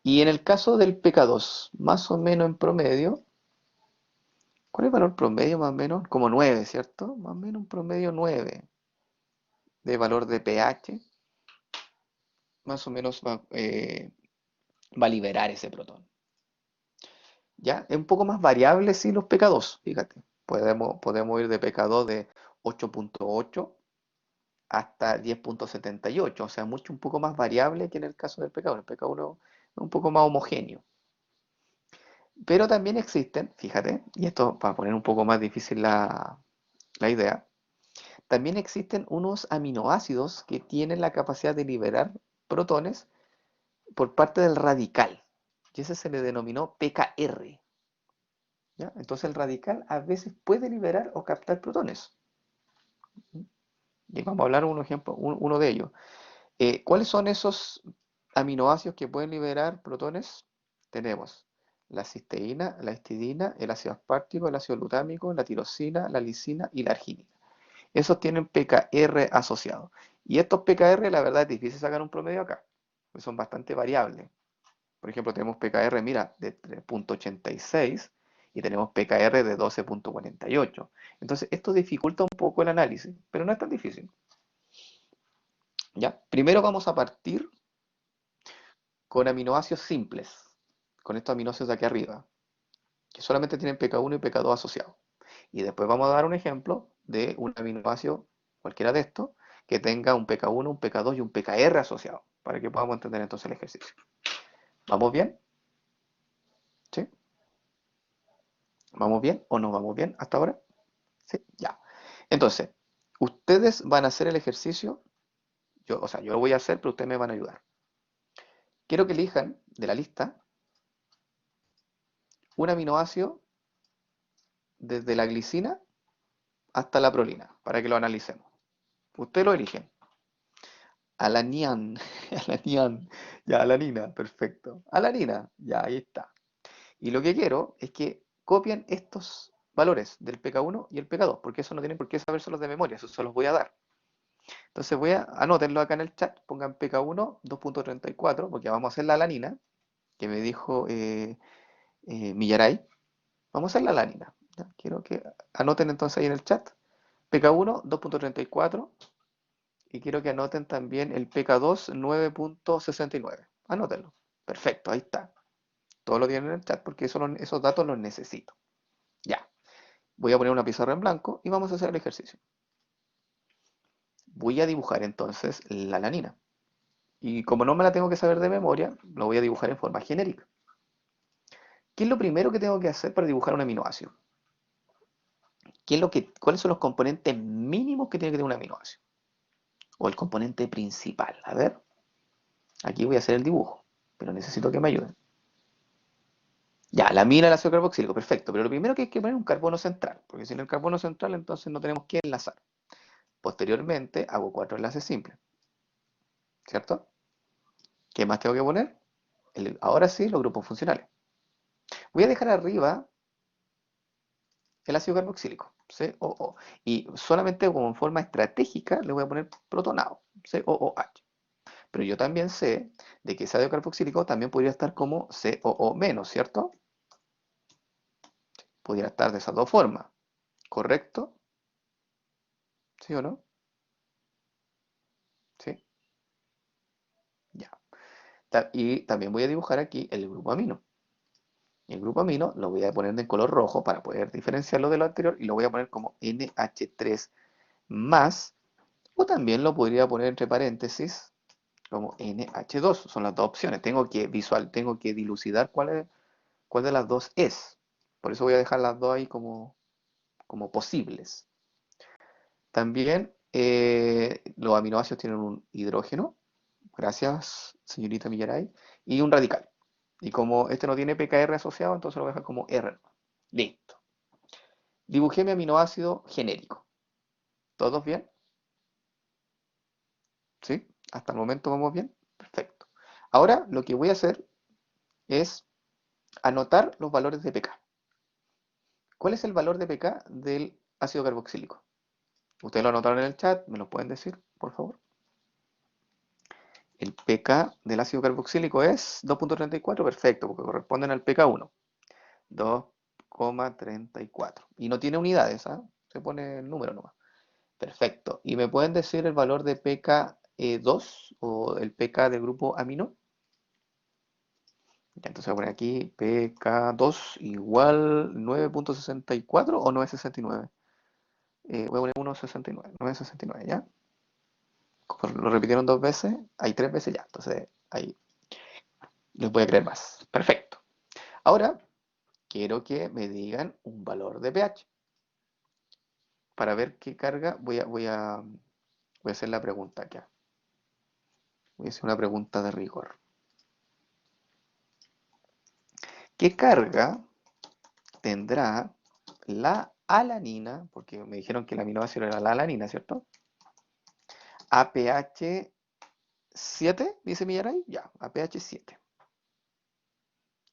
Y en el caso del pK2, más o menos en promedio, ¿cuál es el valor promedio más o menos? Como 9, ¿cierto? Más o menos un promedio 9 de valor de pH, más o menos va a liberar ese protón. ¿Ya? Es un poco más variable si los pK2, fíjate. Podemos ir de pK2 de 8.8 hasta 10.78, o sea, un poco más variable que en el caso del pK1. El pK1 es un poco más homogéneo. Pero también existen, fíjate, y esto para poner un poco más difícil la idea, también existen unos aminoácidos que tienen la capacidad de liberar protones por parte del radical. Y ese se le denominó pKr. ¿Ya? Entonces el radical a veces puede liberar o captar protones. Y vamos a hablar un ejemplo, uno de ellos. ¿Cuáles son esos aminoácidos que pueden liberar protones? Tenemos la cisteína, la histidina, el ácido aspartico, el ácido glutámico, la tirosina, la lisina y la arginina. Esos tienen pKr asociado. Y estos pKr, la verdad, es difícil sacar un promedio acá, porque son bastante variables. Por ejemplo, tenemos pKr, mira, de 3.86 y tenemos pKr de 12.48. Entonces, esto dificulta un poco el análisis, pero no es tan difícil. ¿Ya? Primero vamos a partir con aminoácidos simples, con estos aminoácidos de aquí arriba, que solamente tienen pK1 y pK2 asociados. Y después vamos a dar un ejemplo de un aminoácido, cualquiera de estos, que tenga un pK1, un pK2 y un pKr asociado, para que podamos entender entonces el ejercicio. ¿Vamos bien? ¿Sí? ¿Vamos bien o no vamos bien hasta ahora? Sí, ya. Entonces, ustedes van a hacer el ejercicio, o sea, yo lo voy a hacer, pero ustedes me van a ayudar. Quiero que elijan de la lista un aminoácido desde la glicina hasta la prolina, para que lo analicemos. Ustedes lo eligen. Alanian, alanian, ya, alanina, perfecto. Alanina, ya, ahí está. Y lo que quiero es que copien estos valores del pK1 y el pK2, porque eso no tienen por qué sabérselos de memoria, eso se los voy a dar. Entonces anótenlo acá en el chat, pongan pK1 2.34, porque vamos a hacer la alanina, que me dijo Millaray. Vamos a hacer la alanina. ¿Ya? Quiero que anoten entonces ahí en el chat. pK1 2.34 y quiero que anoten también el pK2 9.69. Anótenlo. Perfecto, ahí está. Todo lo tienen en el chat porque esos datos los necesito. Ya. Voy a poner una pizarra en blanco y vamos a hacer el ejercicio. Voy a dibujar entonces la alanina. Y como no me la tengo que saber de memoria, lo voy a dibujar en forma genérica. ¿Qué es lo primero que tengo que hacer para dibujar un aminoácido? ¿Cuáles son los componentes mínimos que tiene que tener un aminoácido? O el componente principal. A ver, aquí voy a hacer el dibujo, pero necesito que me ayuden. Ya, la amina, el ácido carboxílico, perfecto. Pero lo primero que hay que poner es un carbono central, porque sin el carbono central entonces no tenemos que enlazar. Posteriormente hago 4 enlaces simples, ¿cierto? ¿Qué más tengo que poner? Ahora sí, los grupos funcionales. Voy a dejar arriba el ácido carboxílico, COO. Y solamente como en forma estratégica le voy a poner protonado, COOH. Pero yo también sé de que ese ácido carboxílico también podría estar como COO menos, ¿cierto? Podría estar de esas dos formas, ¿correcto? ¿Sí o no? ¿Sí? Ya. Y también voy a dibujar aquí el grupo amino. El grupo amino lo voy a poner en color rojo para poder diferenciarlo de lo anterior y lo voy a poner como NH3 más, o también lo podría poner entre paréntesis como NH2. Son las dos opciones. Tengo que dilucidar cuál de las dos es. Por eso voy a dejar las dos ahí como posibles. También los aminoácidos tienen un hidrógeno, gracias señorita Millaray, y un radical. Y como este no tiene pKr asociado, entonces lo voy a dejar como R. Listo. Dibujé mi aminoácido genérico. ¿Todos bien? ¿Sí? ¿Hasta el momento vamos bien? Perfecto. Ahora lo que voy a hacer es anotar los valores de pK. ¿Cuál es el valor de pK del ácido carboxílico? Ustedes lo anotaron en el chat, ¿me lo pueden decir, por favor? El pK del ácido carboxílico es 2,34, perfecto, porque corresponden al pK1. 2,34. Y no tiene unidades, ¿ah? Se pone el número nomás. Perfecto. ¿Y me pueden decir el valor de pK2 o el pK del grupo amino? Ya, entonces voy a poner aquí pK2 igual 9,64 o 9,69. Voy a poner 1,69, 9,69, ¿ya? Como lo repitieron dos veces, hay tres veces ya, entonces ahí les voy a creer más. Perfecto. Ahora quiero que me digan un valor de pH. Para ver qué carga, voy a hacer la pregunta acá. Voy a hacer una pregunta de rigor. ¿Qué carga tendrá la alanina? Porque me dijeron que el aminoácido era la alanina, ¿cierto? A pH 7, dice Millaray. Ya, a pH 7.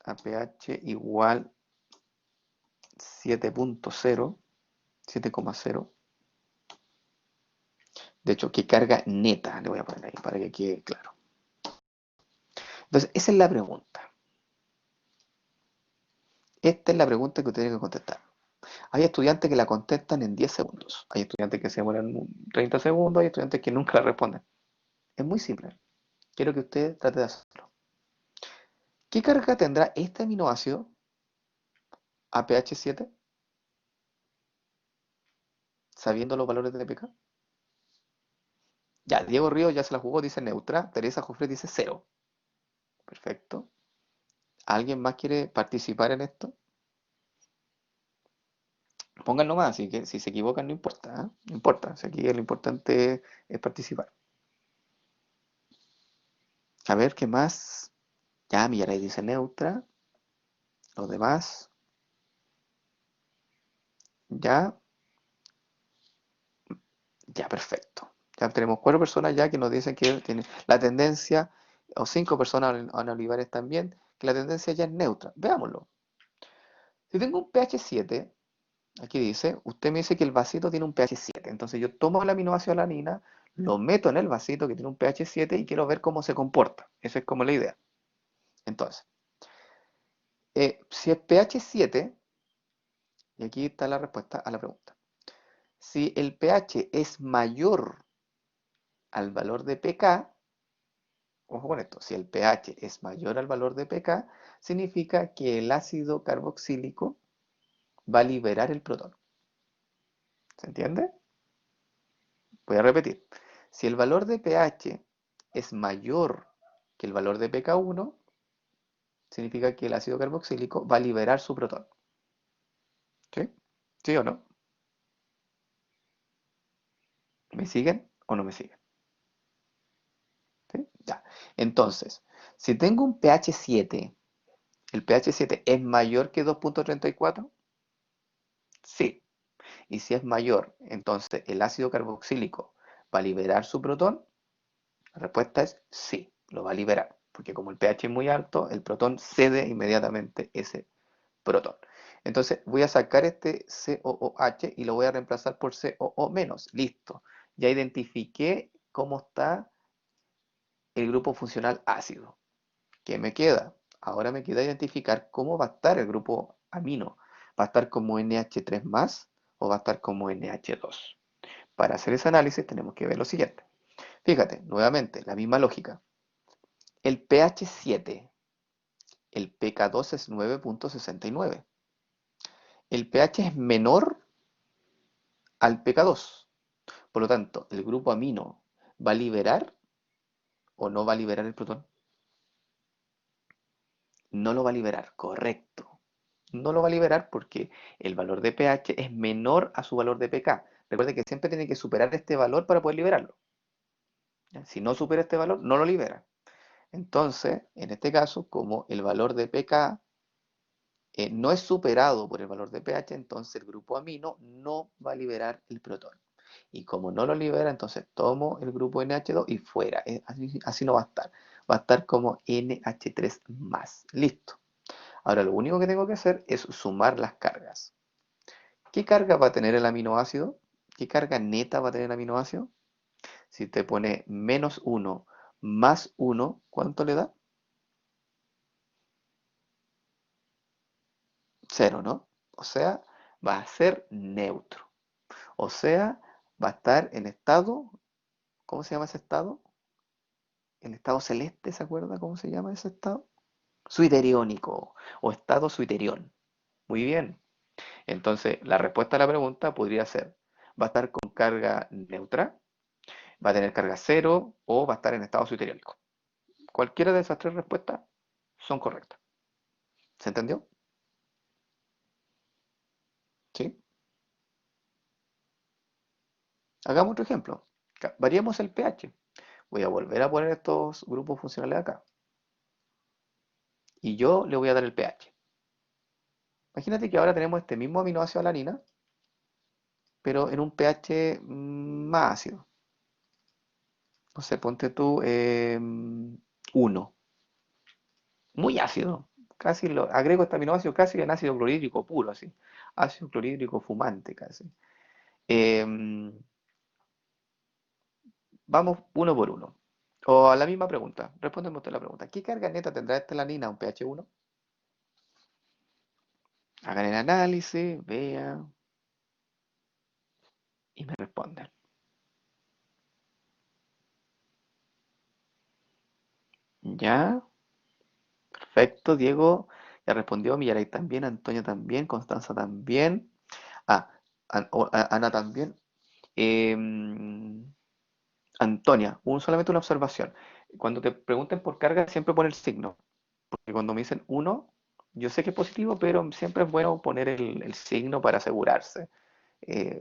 A pH igual 7,0, 7,0. De hecho, ¿qué carga neta? Le voy a poner ahí para que quede claro. Entonces, esa es la pregunta. Esta es la pregunta que usted tiene que contestar. Hay estudiantes que la contestan en 10 segundos. Hay estudiantes que se demoran 30 segundos. Hay estudiantes que nunca la responden. Es muy simple. Quiero que usted trate de hacerlo. ¿Qué carga tendrá este aminoácido a pH 7? Sabiendo los valores de pK. Ya, Diego Ríos ya se la jugó, dice neutra. Teresa Jofre dice 0. Perfecto. ¿Alguien más quiere participar en esto? Pónganlo más, así que si se equivocan no importa, ¿eh? No importa, si aquí lo importante es participar. A ver, ¿qué más? Ya, Millaray dice neutra. Los demás, ya, ya, perfecto. Ya tenemos 4 personas ya que nos dicen que tienen la tendencia, o 5 personas, Ana Olivares también, que la tendencia ya es neutra. Veámoslo. Si tengo un pH 7, aquí dice, usted me dice que el vasito tiene un pH 7. Entonces yo tomo el aminoácido alanina, lo meto en el vasito que tiene un pH 7 y quiero ver cómo se comporta. Esa es como la idea. Entonces, si es pH 7, y aquí está la respuesta a la pregunta. Si el pH es mayor al valor de pK, ojo con esto, si el pH es mayor al valor de pK, significa que el ácido carboxílico va a liberar el protón. ¿Se entiende? Voy a repetir. Si el valor de pH es mayor que el valor de pK1, significa que el ácido carboxílico va a liberar su protón. ¿Sí? ¿Sí o no? ¿Me siguen o no me siguen? ¿Sí? Ya. Entonces, si tengo un pH 7, ¿el pH 7 es mayor que 2,34? Sí. Y si es mayor, entonces el ácido carboxílico va a liberar su protón. La respuesta es sí, lo va a liberar, porque como el pH es muy alto, el protón cede inmediatamente ese protón. Entonces voy a sacar este COOH y lo voy a reemplazar por COO-. Listo. Ya identifiqué cómo está el grupo funcional ácido. ¿Qué me queda? Ahora me queda identificar cómo va a estar el grupo amino. ¿Va a estar como NH3 más o va a estar como NH2? Para hacer ese análisis tenemos que ver lo siguiente. Fíjate, nuevamente, la misma lógica. El pH es 7, el pK2 es 9,69. El pH es menor al pK2. Por lo tanto, el grupo amino va a liberar o no va a liberar el protón. No lo va a liberar, correcto. No lo va a liberar porque el valor de pH es menor a su valor de pK. Recuerde que siempre tiene que superar este valor para poder liberarlo. ¿Ya? Si no supera este valor, no lo libera. Entonces, en este caso, como el valor de pK no es superado por el valor de pH, entonces el grupo amino no va a liberar el protón. Y como no lo libera, entonces tomo el grupo NH2 y fuera. Así no va a estar. Va a estar como NH3 más. Listo. Ahora lo único que tengo que hacer es sumar las cargas. ¿Qué carga va a tener el aminoácido? ¿Qué carga neta va a tener el aminoácido? Si te pone -1 más 1, ¿cuánto le da? 0, ¿no? O sea, va a ser neutro. O sea, va a estar en estado, ¿cómo se llama ese estado? En estado celeste, ¿se acuerda cómo se llama ese estado? Suiteriónico o estado suiterión. Muy bien. Entonces, la respuesta a la pregunta podría ser, ¿va a estar con carga neutra? ¿Va a tener carga cero o va a estar en estado suiteriónico? Cualquiera de esas tres respuestas son correctas. ¿Se entendió? ¿Sí? Hagamos otro ejemplo. Variemos el pH. Voy a volver a poner estos grupos funcionales acá. Y yo le voy a dar el pH. Imagínate que ahora tenemos este mismo aminoácido alanina, pero en un pH más ácido. No sé, ponte tú 1. Muy ácido. Casi lo agrego este aminoácido casi en ácido clorhídrico puro, así. Ácido clorhídrico fumante casi. Em, Vamos uno por uno. O a la misma pregunta. Respóndeme usted la pregunta. ¿Qué carga neta tendrá esta alanina a un pH 1? Hagan el análisis, vean y me responden. Ya, perfecto. Diego ya respondió. Millaray también. Antonio también. Constanza también. Ah, Ana también. Em, Antonia, solamente una observación. Cuando te pregunten por carga, siempre pon el signo. Porque cuando me dicen uno, yo sé que es positivo, pero siempre es bueno poner el signo para asegurarse,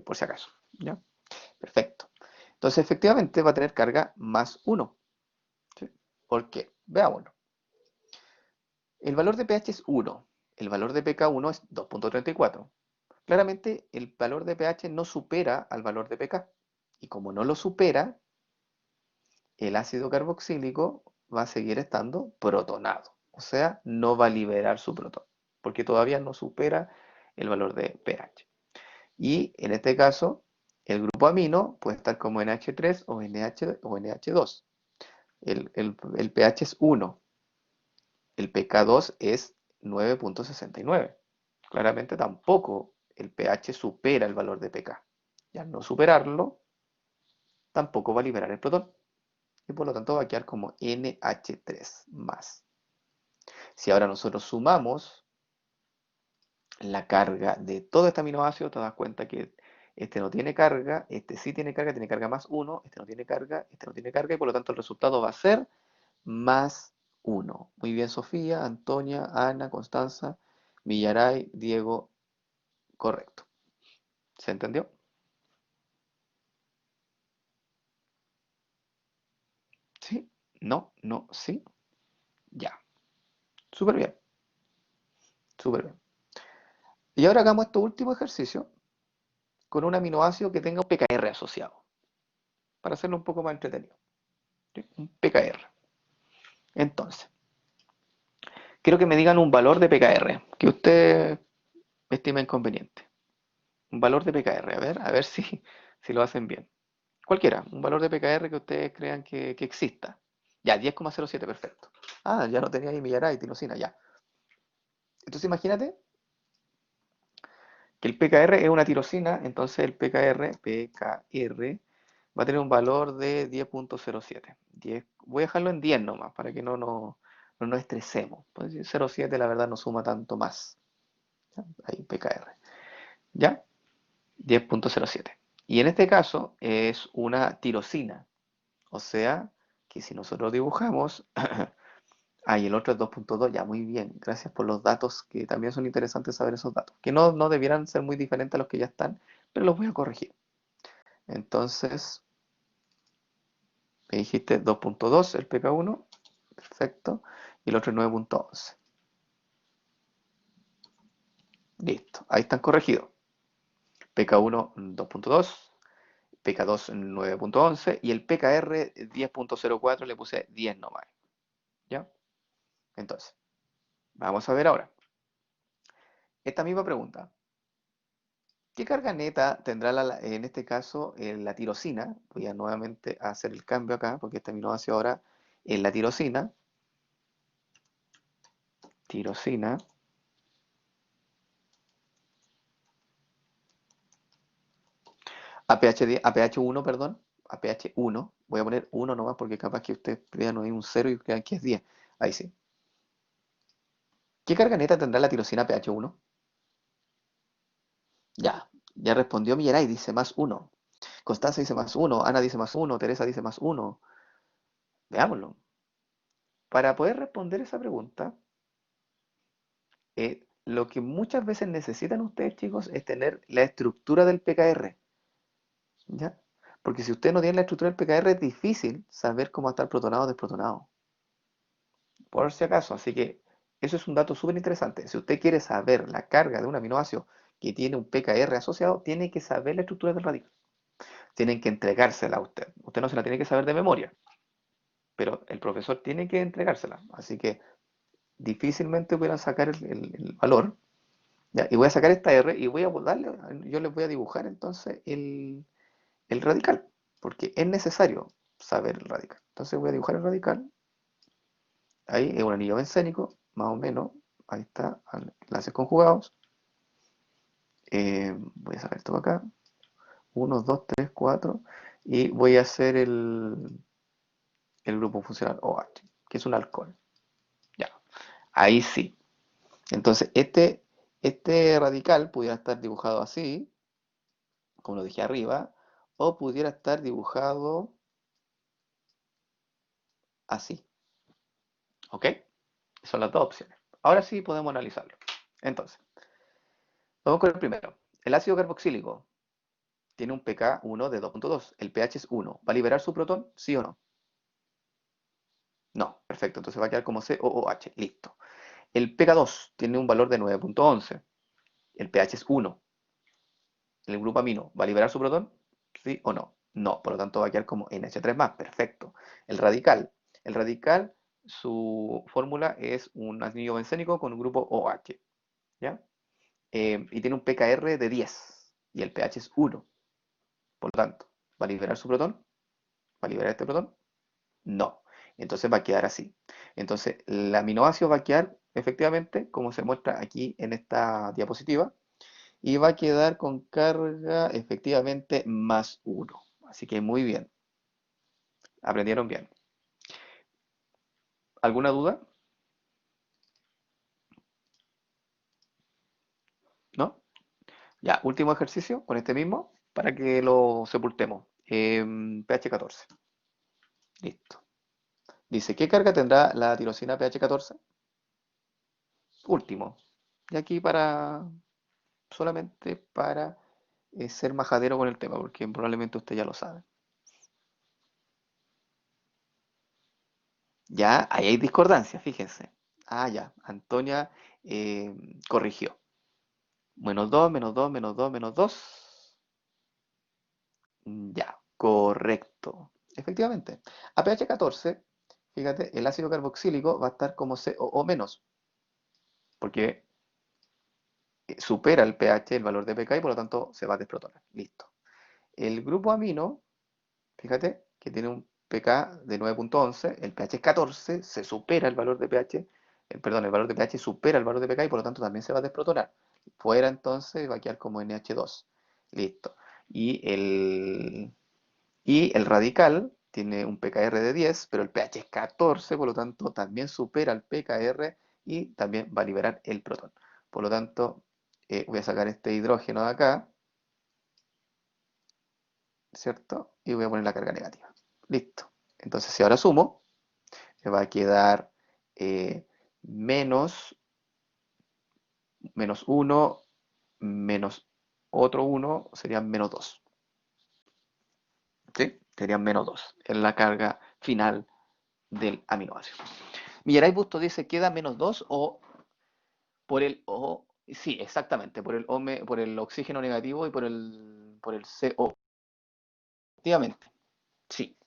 por si acaso. ¿Ya? Perfecto. Entonces, efectivamente, va a tener carga más uno. ¿Sí? ¿Por qué? Veámoslo. El valor de pH es 1. El valor de pK1 es 2,34. Claramente, el valor de pH no supera al valor de pK. Y como no lo supera, el ácido carboxílico va a seguir estando protonado, o sea, no va a liberar su protón, porque todavía no supera el valor de pH. Y en este caso, el grupo amino puede estar como NH3 o NH2. El pH es 1, el pK2 es 9,69. Claramente tampoco el pH supera el valor de pK. Y al no superarlo, tampoco va a liberar el protón. Y por lo tanto va a quedar como NH3 más. Si ahora nosotros sumamos la carga de todo este aminoácido, te das cuenta que este no tiene carga, este sí tiene carga más 1, este no tiene carga, este no tiene carga, y por lo tanto el resultado va a ser más 1. Muy bien, Sofía, Antonia, Ana, Constanza, Villaray, Diego, correcto. ¿Se entendió? ¿Sí? ¿No? ¿No? ¿Sí? Ya. Súper bien, súper bien. Y ahora hagamos este último ejercicio con un aminoácido que tenga un PKR asociado, para hacerlo un poco más entretenido. ¿Sí? Un PKR. Entonces, quiero que me digan un valor de PKR que usted estima inconveniente. Un valor de PKR, a ver si lo hacen bien. Cualquiera, un valor de PKR que ustedes crean que exista. Ya, 10,07, perfecto. Ah, ya no tenía ahí Millaray, tinosina, ya. Entonces imagínate que el PKR es una tirosina, entonces el PKR va a tener un valor de 10.07. 10, voy a dejarlo en 10 nomás, para que no nos estresemos. Pues 0.7 la verdad no suma tanto más. ¿Ya? Ahí PKR. ¿Ya? 10.07. Y en este caso es una tirosina. O sea, que si nosotros dibujamos, y el otro es 2.2, ya muy bien, gracias por los datos, que también son interesantes saber esos datos, que no debieran ser muy diferentes a los que ya están, pero los voy a corregir. Entonces, me dijiste 2.2 el pk1, perfecto, y el otro es 9.11. Listo, ahí están corregidos. pk1 2.2, pk2 9.11 y el pkr 10.04 le puse 10 nomás. ¿Ya? Entonces, vamos a ver ahora. Esta misma pregunta. ¿Qué carga neta tendrá en este caso la tirosina? Voy a nuevamente hacer el cambio acá porque este aminoácido ahora en la tirosina. Tirosina. A pH, a pH 1, perdón. A pH 1. Voy a poner 1 nomás porque capaz que ustedes vean no hay un 0 y crean que es 10. Ahí sí. ¿Qué carga neta tendrá la tirosina a pH 1? Ya respondió Millaray, dice más 1. Constanza dice más 1. Ana dice más 1. Teresa dice más 1. Veámoslo. Para poder responder esa pregunta, lo que muchas veces necesitan ustedes, chicos, es tener la estructura del PKR, ¿ya? Porque si usted no tiene la estructura del PKR, es difícil saber cómo está el protonado o desprotonado, por si acaso. Así que eso es un dato súper interesante. Si usted quiere saber la carga de un aminoácido que tiene un PKR asociado, tiene que saber la estructura del radical. Tienen que entregársela a usted. Usted no se la tiene que saber de memoria, pero el profesor tiene que entregársela. Así que difícilmente pudieran sacar el valor. Ya, y voy a sacar esta R y voy a darle, yo les voy a dibujar entonces el radical, porque es necesario saber el radical. Entonces voy a dibujar el radical, ahí es un anillo bencénico, más o menos, ahí está, enlaces conjugados. Voy a sacar esto acá, 1, 2, 3, 4, y voy a hacer el grupo funcional OH, que es un alcohol. Ya, ahí sí. Entonces este radical pudiera estar dibujado así, como lo dije arriba, o pudiera estar dibujado así, ¿ok? Son las dos opciones. Ahora sí podemos analizarlo. Entonces, vamos con el primero. El ácido carboxílico tiene un pK 1 de 2.2. El pH es 1. ¿Va a liberar su protón? ¿Sí o no? No. Perfecto. Entonces va a quedar como COOH. Listo. El pK2 tiene un valor de 9.11. El pH es 1. El grupo amino, ¿va a liberar su protón? ¿Sí o no? No. Por lo tanto va a quedar como NH3+. Perfecto. El radical. El radical, su fórmula es un anillo bencénico con un grupo OH. ¿Ya? Y tiene un pKr de 10 y el pH es 1. Por lo tanto, ¿va a liberar su protón? ¿Va a liberar este protón? No. Entonces va a quedar así. Entonces, el aminoácido va a quedar efectivamente como se muestra aquí en esta diapositiva y va a quedar con carga efectivamente más 1. Así que muy bien. Aprendieron bien. ¿Alguna duda? ¿No? Ya, último ejercicio con este mismo para que lo sepultemos. pH 14. Listo. Dice, ¿qué carga tendrá la tirosina pH 14? Último. Y aquí solamente para ser majadero con el tema, porque probablemente usted ya lo sabe. Ya, ahí hay discordancia, fíjense. Ya, Antonia eh, corrigió. -2, -2, -2, -2. Ya, correcto. Efectivamente. A pH 14, fíjate, el ácido carboxílico va a estar como COO menos, porque supera el pH, el valor de pK, y por lo tanto se va a desprotonar. Listo. El grupo amino, fíjate, que tiene un pK de 9.11, el pH es 14, se supera el valor de pH, perdón, el valor de pH supera el valor de pK y por lo tanto también se va a desprotonar. Fuera entonces va a quedar como NH2. Listo. Y Y el radical tiene un pKr de 10, pero el pH es 14, por lo tanto también supera el pKr y también va a liberar el protón. Por lo tanto, voy a sacar este hidrógeno de acá, ¿cierto? Y voy a poner la carga negativa. Listo. Entonces, si ahora sumo, me va a quedar eh, menos, menos 1, menos otro 1, serían menos 2. ¿Sí? Serían menos 2 en la carga final del aminoácido. Millaray-Busto dice, ¿queda menos 2 o por el O? Sí, exactamente, por el oxígeno negativo y por el CO. Efectivamente, sí,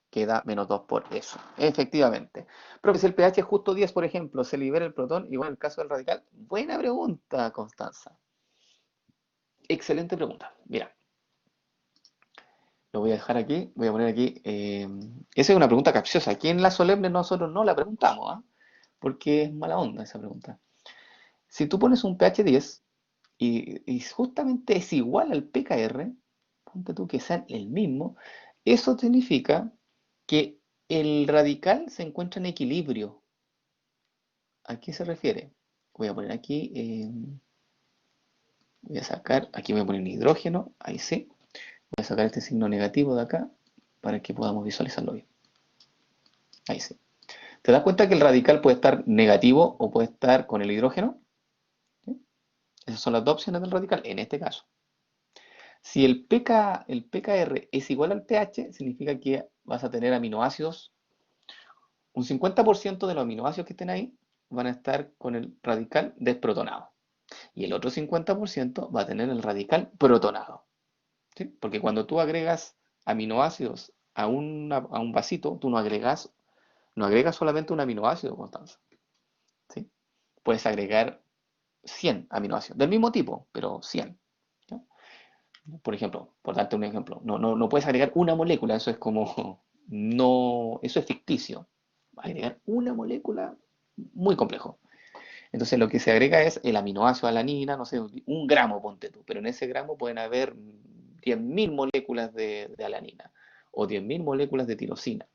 queda menos 2 por eso. Efectivamente. Pero si el pH es justo 10, por ejemplo, se libera el protón, igual en el caso del radical. Buena pregunta, Constanza. Excelente pregunta. Mira, lo voy a dejar aquí, voy a poner aquí. Esa es una pregunta capciosa. Aquí en la solemne nosotros no la preguntamos, ¿ah? Porque es mala onda esa pregunta. Si tú pones un pH 10 y justamente es igual al pKr, ponte tú que sean el mismo, eso significa que el radical se encuentra en equilibrio. ¿A qué se refiere? Voy a poner aquí, voy a sacar, aquí voy a poner hidrógeno, ahí sí. Voy a sacar este signo negativo de acá para que podamos visualizarlo bien. Ahí sí. ¿Te das cuenta que el radical puede estar negativo o puede estar con el hidrógeno? ¿Sí? Esas son las dos opciones del radical en este caso. Si el pKr es igual al pH, significa que vas a tener aminoácidos, un 50% de los aminoácidos que estén ahí van a estar con el radical desprotonado. Y el otro 50% va a tener el radical protonado. ¿Sí? Porque cuando tú agregas aminoácidos a un vasito, tú no agregas solamente un aminoácido, Constanza. ¿Sí? Puedes agregar 100 aminoácidos, del mismo tipo, pero 100. ¿Ya? Por ejemplo, por darte un ejemplo, no puedes agregar una molécula, eso es como, no, eso es ficticio. Agregar una molécula, muy complejo. Entonces lo que se agrega es el aminoácido alanina, no sé, un gramo, ponte tú, pero en ese gramo pueden haber 10.000 moléculas de alanina o 10.000 moléculas de tirosina.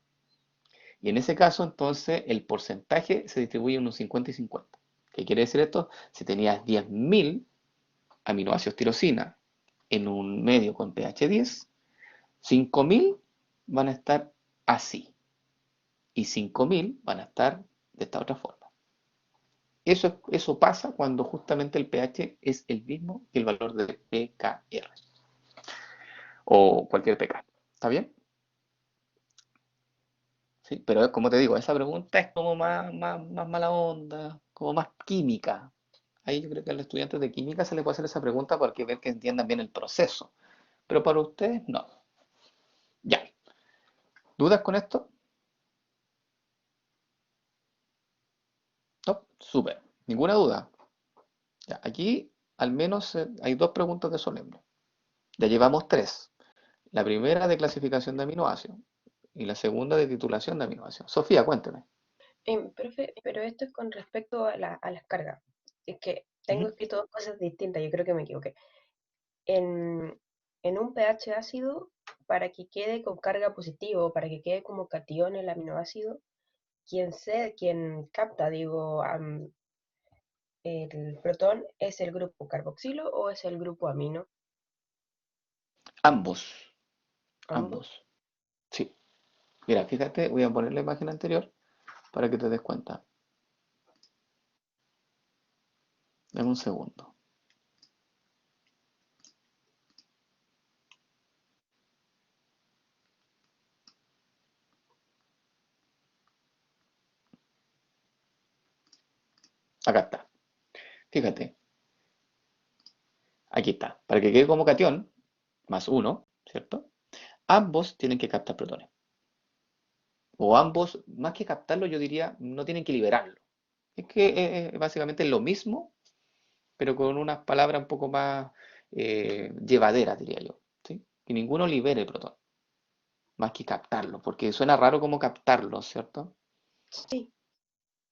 Y en ese caso, entonces, el porcentaje se distribuye en un 50 y 50. ¿Qué quiere decir esto? Si tenías 10.000 aminoácidos tirosina en un medio con pH 10, 5.000 van a estar así y 5.000 van a estar de esta otra forma. Eso pasa cuando justamente el pH es el mismo que el valor de pKr o cualquier pK. ¿Está bien? Sí, pero como te digo, esa pregunta es como más mala onda, como más química. Ahí yo creo que a los estudiantes de química se les puede hacer esa pregunta para ver que entiendan bien el proceso. Pero para ustedes, no. Ya. ¿Dudas con esto? No. Súper. Ninguna duda. Ya. Aquí al menos hay dos preguntas de solemne. Ya llevamos tres. La primera de clasificación de aminoácidos y la segunda de titulación de aminoácidos. Sofía, cuénteme. Profe, pero esto es con respecto a las cargas. Es que tengo Ujú. escrito dos cosas distintas, yo creo que me equivoqué. En, en un pH ácido, para que quede con carga positiva, para que quede como catión el aminoácido, quien capta, digo, el protón, ¿es el grupo carboxilo o es el grupo amino? Ambos. Ambos. Ambos. Sí. Mira, fíjate, voy a poner la imagen anterior para que te des cuenta. Dame un segundo. Acá está. Fíjate, aquí está. Para que quede como cation, más uno, ¿cierto? Ambos tienen que captar protones. O ambos, más que captarlo, yo diría, no tienen que liberarlo. Es que básicamente es lo mismo, pero con unas palabras un poco más llevaderas, diría yo. ¿Sí? Que ninguno libere el protón, más que captarlo, porque suena raro como captarlo, ¿cierto? Sí,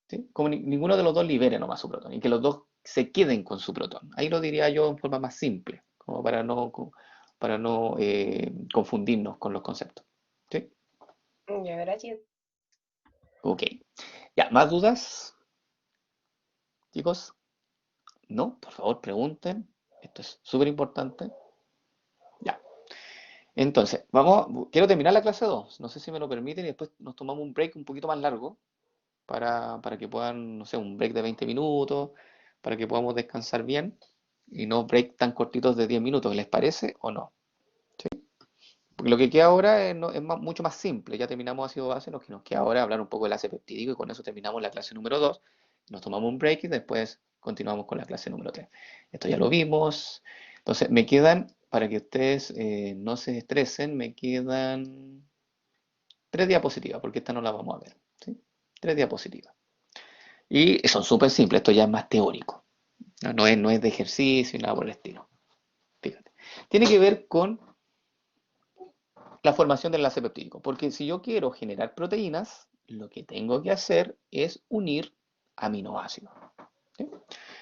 ¿Sí? Como ninguno de los dos libere nomás su protón y que los dos se queden con su protón. Ahí lo diría yo en forma más simple, como para no para no confundirnos con los conceptos. ¿Sí? Ya, gracias. Ok. Ya, ¿más dudas, chicos? ¿No? Por favor, pregunten. Esto es súper importante. Ya. Entonces, quiero terminar la clase 2. No sé si me lo permiten y después nos tomamos un break un poquito más largo para que puedan, no sé, un break de 20 minutos, para que podamos descansar bien y no break tan cortitos de 10 minutos. ¿Les parece o no? Porque lo que queda ahora es mucho más simple. Ya terminamos ácido base, lo que nos queda ahora es hablar un poco del ácido peptídico y con eso terminamos la clase número 2. Nos tomamos un break y después continuamos con la clase número 3. Esto ya lo vimos. Entonces, me quedan, para que ustedes no se estresen, me quedan 3 diapositivas, porque esta no la vamos a ver. ¿Sí? 3 diapositivas. Y son súper simples, esto ya es más teórico. No es de ejercicio y nada por el estilo. Fíjate. Tiene que ver con la formación del enlace peptídico. Porque si yo quiero generar proteínas, lo que tengo que hacer es unir aminoácidos. ¿Sí?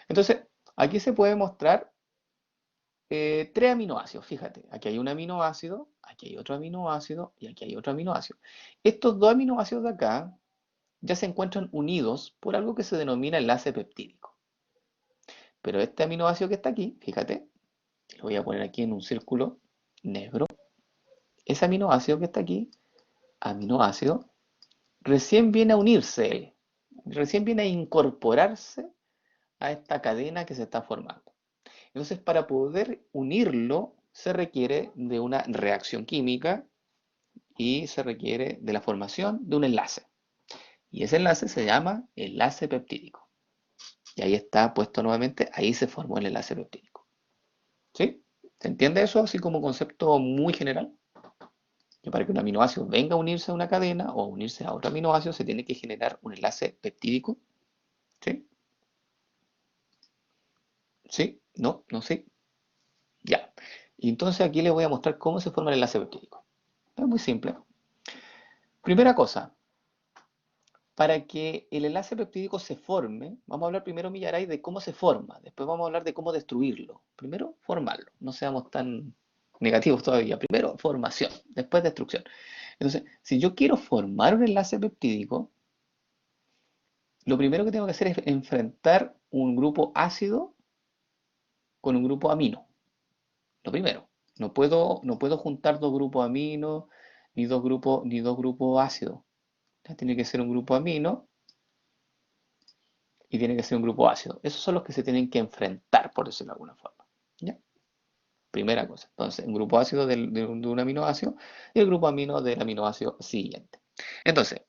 Entonces, aquí se puede mostrar 3 aminoácidos. Fíjate, aquí hay un aminoácido, aquí hay otro aminoácido y aquí hay otro aminoácido. Estos 2 aminoácidos de acá ya se encuentran unidos por algo que se denomina enlace peptídico. Pero este aminoácido que está aquí, fíjate, lo voy a poner aquí en un círculo negro. Ese aminoácido que está aquí, aminoácido, recién viene a unirse él, recién viene a incorporarse a esta cadena que se está formando. Entonces, para poder unirlo, se requiere de una reacción química y se requiere de la formación de un enlace. Y ese enlace se llama enlace peptídico. Y ahí está puesto nuevamente, ahí se formó el enlace peptídico. ¿Sí? ¿Se entiende eso así como concepto muy general? Que para que un aminoácido venga a unirse a una cadena o a unirse a otro aminoácido se tiene que generar un enlace peptídico. ¿Sí? ¿Sí? ¿No? ¿No? ¿Sí? Ya. Y entonces aquí les voy a mostrar cómo se forma el enlace peptídico. Es muy simple. Primera cosa, para que el enlace peptídico se forme, vamos a hablar primero, Millaray, de cómo se forma. Después vamos a hablar de cómo destruirlo. Primero, formarlo. No seamos tan negativos todavía. Primero, formación. Después, destrucción. Entonces, si yo quiero formar un enlace peptídico, lo primero que tengo que hacer es enfrentar un grupo ácido con un grupo amino. Lo primero. No puedo juntar 2 grupos amino ni dos grupos ácidos. Tiene que ser un grupo amino y tiene que ser un grupo ácido. Esos son los que se tienen que enfrentar, por decirlo de alguna forma. ¿Ya? Primera cosa. Entonces, un grupo ácido de un aminoácido y el grupo amino del aminoácido siguiente. Entonces,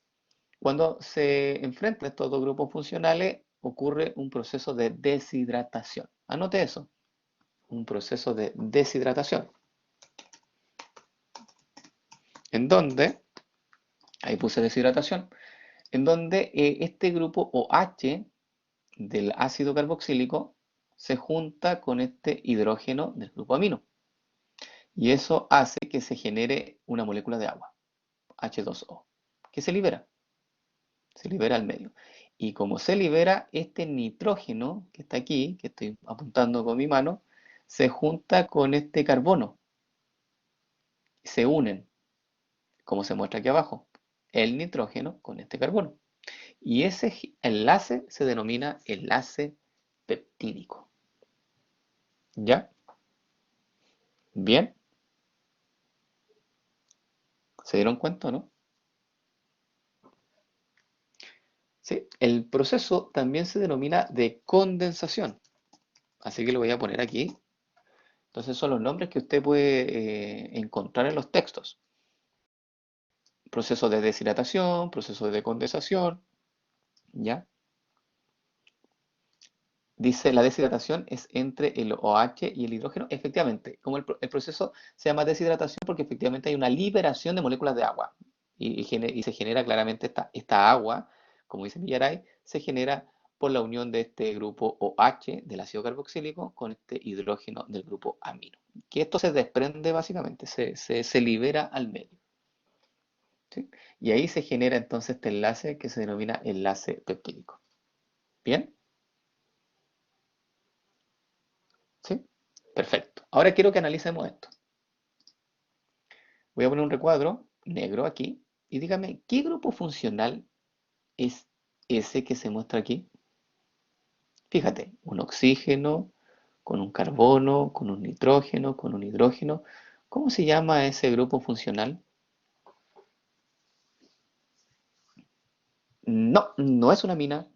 cuando se enfrentan estos 2 grupos funcionales, ocurre un proceso de deshidratación. Anote eso, un proceso de deshidratación, en donde, ahí puse deshidratación, en donde este grupo OH del ácido carboxílico se junta con este hidrógeno del grupo amino. Y eso hace que se genere una molécula de agua, H2O, que se libera al medio. Y como se libera, este nitrógeno que está aquí, que estoy apuntando con mi mano, se junta con este carbono y se unen, como se muestra aquí abajo, el nitrógeno con este carbono. Y ese enlace se denomina enlace peptídico. ¿Ya? Bien, ¿se dieron cuenta, no? Sí, el proceso también se denomina de condensación. Así que lo voy a poner aquí. Entonces son los nombres que usted puede encontrar en los textos. Proceso de deshidratación, proceso de condensación, ¿ya? Dice la deshidratación es entre el OH y el hidrógeno. Efectivamente, como el proceso se llama deshidratación porque efectivamente hay una liberación de moléculas de agua y se genera claramente esta agua, como dice Millaray, se genera por la unión de este grupo OH del ácido carboxílico con este hidrógeno del grupo amino. Que esto se desprende básicamente, se libera al medio. ¿Sí? Y ahí se genera entonces este enlace que se denomina enlace peptídico. ¿Bien? ¿Sí? Perfecto. Ahora quiero que analicemos esto. Voy a poner un recuadro negro aquí y dígame, ¿qué grupo funcional es ese que se muestra aquí? Fíjate, un oxígeno con un carbono, con un nitrógeno, con un hidrógeno. ¿Cómo se llama ese grupo funcional? No, no es una amina.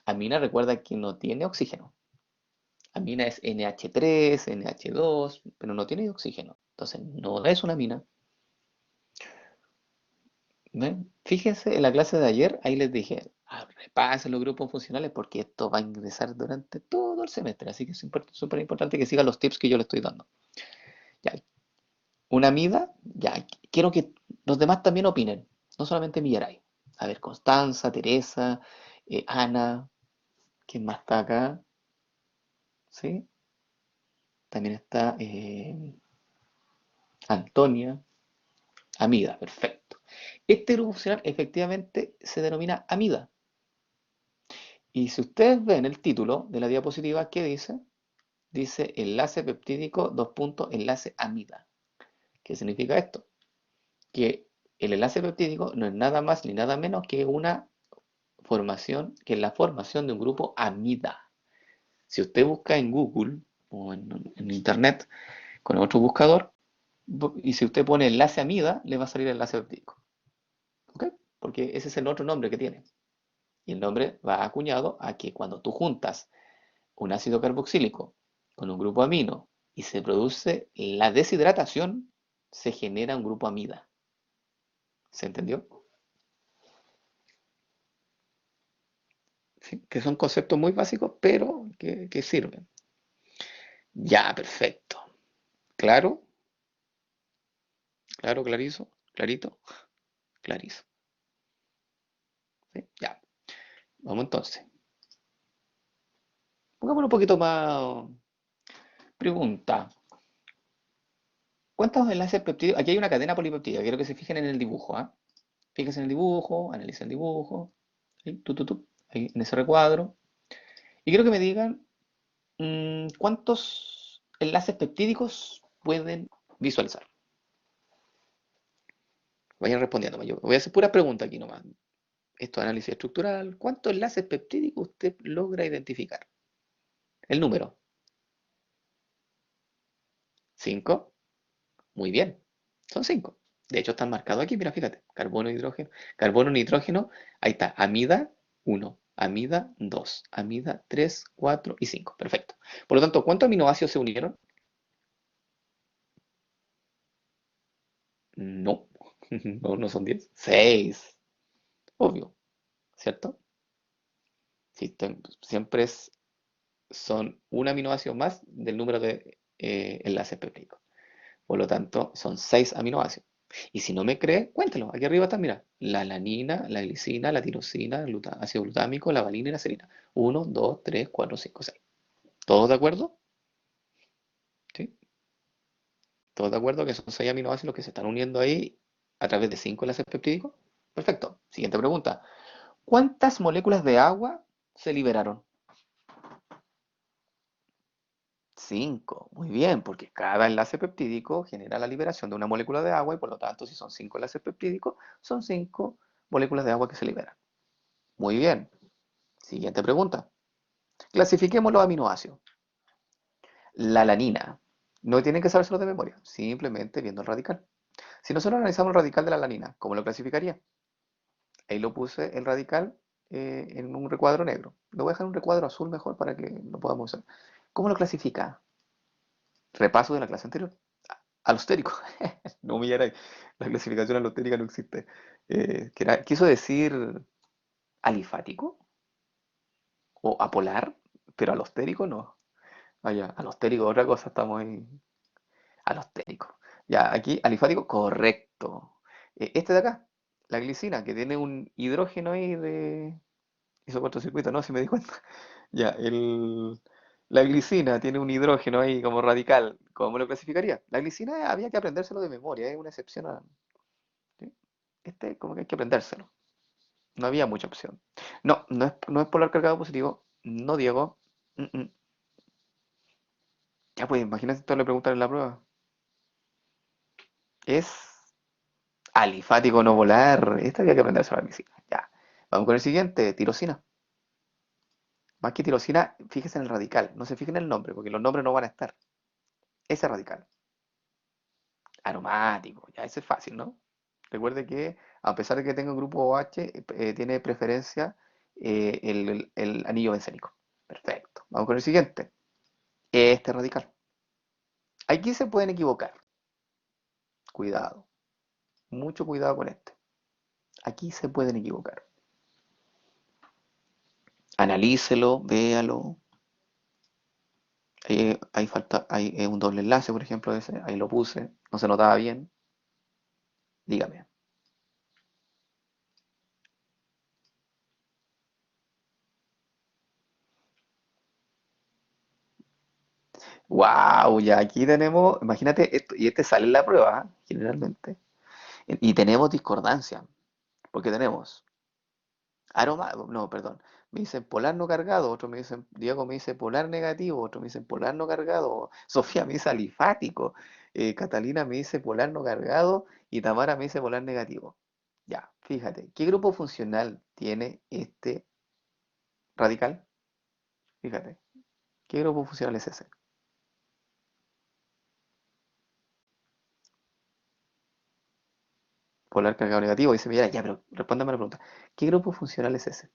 Amina recuerda que no tiene oxígeno. Amina es NH3, NH2, pero no tiene oxígeno. Entonces no es una amina. ¿Ven? Fíjense en la clase de ayer, ahí les dije, repasen los grupos funcionales porque esto va a ingresar durante todo el semestre. Así que es súper importante que sigan los tips que yo les estoy dando. Ya, una amida, ya, quiero que los demás también opinen, no solamente Millaray. A ver, Constanza, Teresa, Ana, ¿quién más está acá? ¿Sí? También está Antonia, amida, perfecto. Este grupo funcional efectivamente se denomina amida. Y si ustedes ven el título de la diapositiva, ¿qué dice? Dice enlace peptídico, dos puntos, enlace amida. ¿Qué significa esto? Que el enlace peptídico no es nada más ni nada menos que una formación, que es la formación de un grupo amida. Si usted busca en Google o en Internet con otro buscador, y si usted pone enlace amida, le va a salir el enlace peptídico. ¿Ok? Porque ese es el otro nombre que tiene. Y el nombre va acuñado a que cuando tú juntas un ácido carboxílico con un grupo amino y se produce la deshidratación, se genera un grupo amida. ¿Se entendió? ¿Sí? Que son conceptos muy básicos, pero que sirven. Ya, perfecto. ¿Claro? ¿Claro, clarizo? ¿Clarito? Clarizo. ¿Sí? Ya. Vamos entonces. Pongámoslo un poquito más. Pregunta. ¿Cuántos enlaces peptídicos? Aquí hay una cadena polipeptídica. Quiero que se fijen en el dibujo. ¿Ah? Fíjense en el dibujo, analicen el dibujo. ¿Sí? Ahí en ese recuadro. Y quiero que me digan cuántos enlaces peptídicos pueden visualizar. Vayan respondiendo. Yo voy a hacer pura pregunta aquí nomás. Esto es análisis estructural. ¿Cuántos enlaces peptídicos usted logra identificar? El número. ¿5? Muy bien. Son 5. De hecho, están marcados aquí. Mira, fíjate. Carbono, hidrógeno. Carbono, nitrógeno. Ahí está. Amida 1. Amida 2. Amida 3, 4 y 5. Perfecto. Por lo tanto, ¿cuántos aminoácidos se unieron? No. No, no son 10. 6. Obvio. ¿Cierto? Sí, siempre son un aminoácido más del número de enlaces peptídicos. Por lo tanto, son 6 aminoácidos. Y si no me cree, cuéntelo. Aquí arriba está, mira, la alanina, la glicina, la tirosina, el ácido glutámico, la valina y la serina. Uno, 2, 3, 4, 5, 6. ¿Todos de acuerdo? ¿Sí? ¿Todos de acuerdo que son 6 aminoácidos que se están uniendo ahí a través de 5 enlaces peptídicos? Perfecto. Siguiente pregunta. ¿Cuántas moléculas de agua se liberaron? 5, muy bien, porque cada enlace peptídico genera la liberación de una molécula de agua y por lo tanto, si son 5 enlaces peptídicos, son 5 moléculas de agua que se liberan. Muy bien. Siguiente pregunta. Clasifiquemos los aminoácidos. La alanina. No tienen que sabérselo de memoria, simplemente viendo el radical. Si nosotros analizamos el radical de la alanina, ¿cómo lo clasificaría? Ahí lo puse el radical en un recuadro negro. Lo voy a dejar en un recuadro azul mejor para que lo podamos usar. ¿Cómo lo clasifica? Repaso de la clase anterior. Alostérico. No humillar. La clasificación alostérica no existe. Quiso decir alifático o apolar, pero alostérico no. Ah, ya, alostérico, otra cosa, estamos ahí. Alostérico. Ya, aquí, alifático, correcto. Este de acá, la glicina, que tiene un hidrógeno ahí de. Hizo cortocircuito, no, si me di cuenta. Ya, la glicina tiene un hidrógeno ahí como radical. ¿Cómo lo clasificaría? La glicina había que aprendérselo de memoria, es una excepción ¿sí? Este, como que hay que aprendérselo. No había mucha opción. No, no es polar cargado positivo. No, Diego. Mm, mm. Ya, pues, imagínate, esto le preguntan en la prueba. Es alifático no polar. Esta había que aprender sobre la física. Ya. Vamos con el siguiente, tirosina. Más que tirosina, fíjese en el radical. No se fijen en el nombre, porque los nombres no van a estar. Ese radical. Aromático. Ya, ese es fácil, ¿no? Recuerde que, a pesar de que tenga un grupo OH, tiene preferencia el anillo bencénico. Perfecto. Vamos con el siguiente. Este radical. Aquí se pueden equivocar. Cuidado. Mucho cuidado con este. Aquí se pueden equivocar. Analícelo, véalo. Ahí falta, hay un doble enlace, por ejemplo, ese, ahí lo puse, no se notaba bien. Dígame. Wow, ya aquí tenemos, imagínate esto, y este sale en la prueba, generalmente. Y tenemos discordancia, porque tenemos aroma, no, perdón, me dicen polar no cargado, otro me dicen, Diego me dice polar negativo, otro me dicen polar no cargado, Sofía me dice alifático, Catalina me dice polar no cargado y Tamara me dice polar negativo. Ya, fíjate, ¿qué grupo funcional tiene este radical? Fíjate, ¿qué grupo funcional es ese? Polar cargado negativo, dice, mira, ya, pero respóndame la pregunta, ¿qué grupo funcional es ese?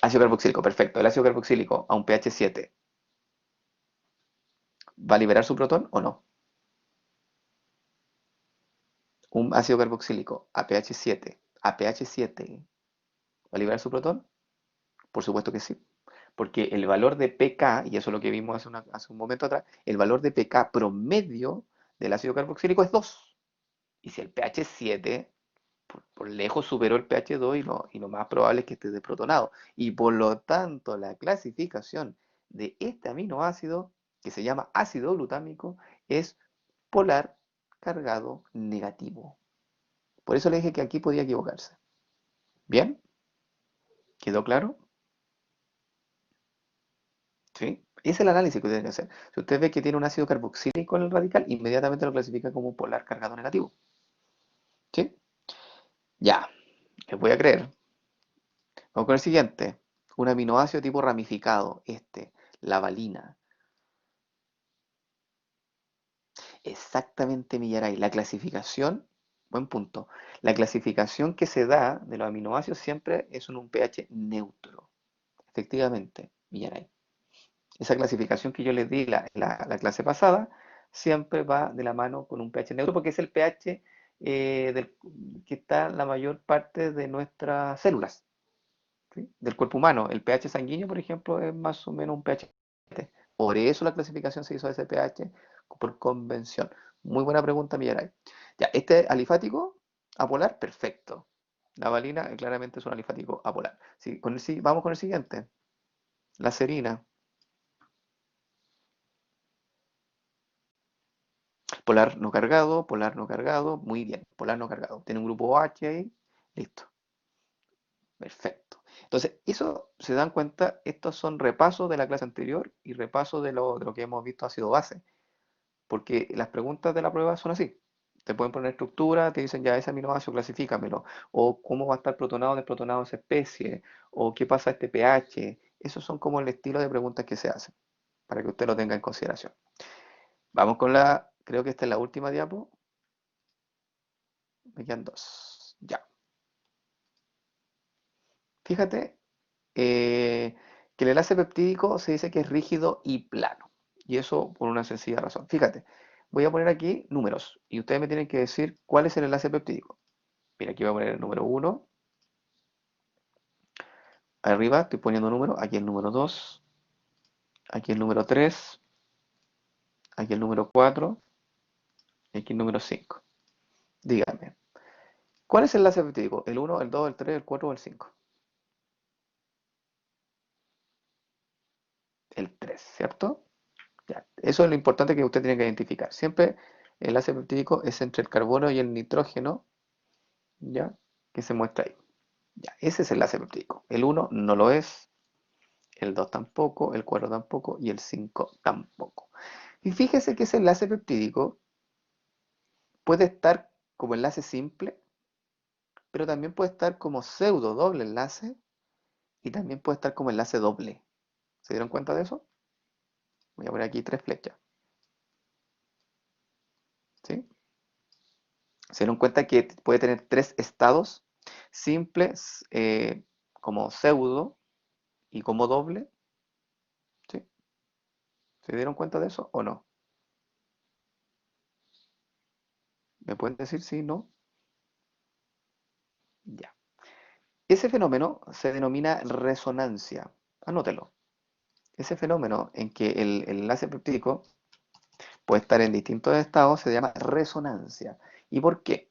Ácido carboxílico, perfecto, el ácido carboxílico a un pH 7, ¿va a liberar su protón o no? Un ácido carboxílico a pH 7, ¿va a liberar su protón? Por supuesto que sí. Porque el valor de pK, y eso es lo que vimos hace un momento atrás, el valor de pK promedio del ácido carboxílico es 2. Y si el pH 7 por lejos superó el pH 2 y lo más probable es que esté desprotonado. Y por lo tanto, la clasificación de este aminoácido, que se llama ácido glutámico, es polar cargado negativo. Por eso le dije que aquí podía equivocarse. ¿Bien? ¿Quedó claro? ¿Sí? Ese es el análisis que usted tiene que hacer. Si usted ve que tiene un ácido carboxílico en el radical, inmediatamente lo clasifica como polar cargado negativo. ¿Sí? Ya, les voy a creer. Vamos con el siguiente. Un aminoácido tipo ramificado, la valina. Exactamente, Millaray. La clasificación, buen punto. La clasificación que se da de los aminoácidos siempre es en un pH neutro. Efectivamente, Millaray. Esa clasificación que yo les di la clase pasada siempre va de la mano con un pH neutro porque es el pH que está en la mayor parte de nuestras células, ¿sí? Del cuerpo humano. El pH sanguíneo, por ejemplo, es más o menos un pH. Por eso la clasificación se hizo de ese pH por convención. Muy buena pregunta, Millaray. Ya, este alifático apolar, perfecto. La valina claramente es un alifático apolar. Sí, vamos con el siguiente. La serina. Polar no cargado, muy bien. Polar no cargado. Tiene un grupo H ahí, listo. Perfecto. Entonces, eso se dan cuenta, estos son repasos de la clase anterior y repasos de lo que hemos visto ácido base. Porque las preguntas de la prueba son así. Te pueden poner estructura, te dicen ya ese aminoácido, clasifícamelo. O cómo va a estar protonado o desprotonado esa especie. O qué pasa a este pH. Esos son como el estilo de preguntas que se hacen, para que usted lo tenga en consideración. Vamos con creo que esta es la última diapo. Me quedan dos. Ya. Fíjate que el enlace peptídico se dice que es rígido y plano. Y eso por una sencilla razón. Fíjate, voy a poner aquí números y ustedes me tienen que decir cuál es el enlace peptídico. Mira, aquí voy a poner el número 1. Arriba estoy poniendo número. Aquí el número 2. Aquí el número 3. Aquí el número 4. Y aquí el número 5. Dígame, ¿cuál es el enlace peptídico? ¿El 1, el 2, el 3, el 4 o el 5? El 3, ¿cierto? Ya, eso es lo importante que usted tiene que identificar. Siempre el enlace peptídico es entre el carbono y el nitrógeno, ¿ya? Que se muestra ahí. Ya, ese es el enlace peptídico. El 1 no lo es, el 2 tampoco, el 4 tampoco y el 5 tampoco. Y fíjese que ese enlace peptídico puede estar como enlace simple, pero también puede estar como pseudo doble enlace y también puede estar como enlace doble. ¿Se dieron cuenta de eso? Voy a poner aquí tres flechas. ¿Sí? Se dieron cuenta que puede tener tres estados simples, como pseudo y como doble. ¿Sí? ¿Se dieron cuenta de eso o no? ¿Me pueden decir sí, no? Ya. Ese fenómeno se denomina resonancia. Anótelo. Ese fenómeno en que el enlace peptídico puede estar en distintos estados se llama resonancia. ¿Y por qué?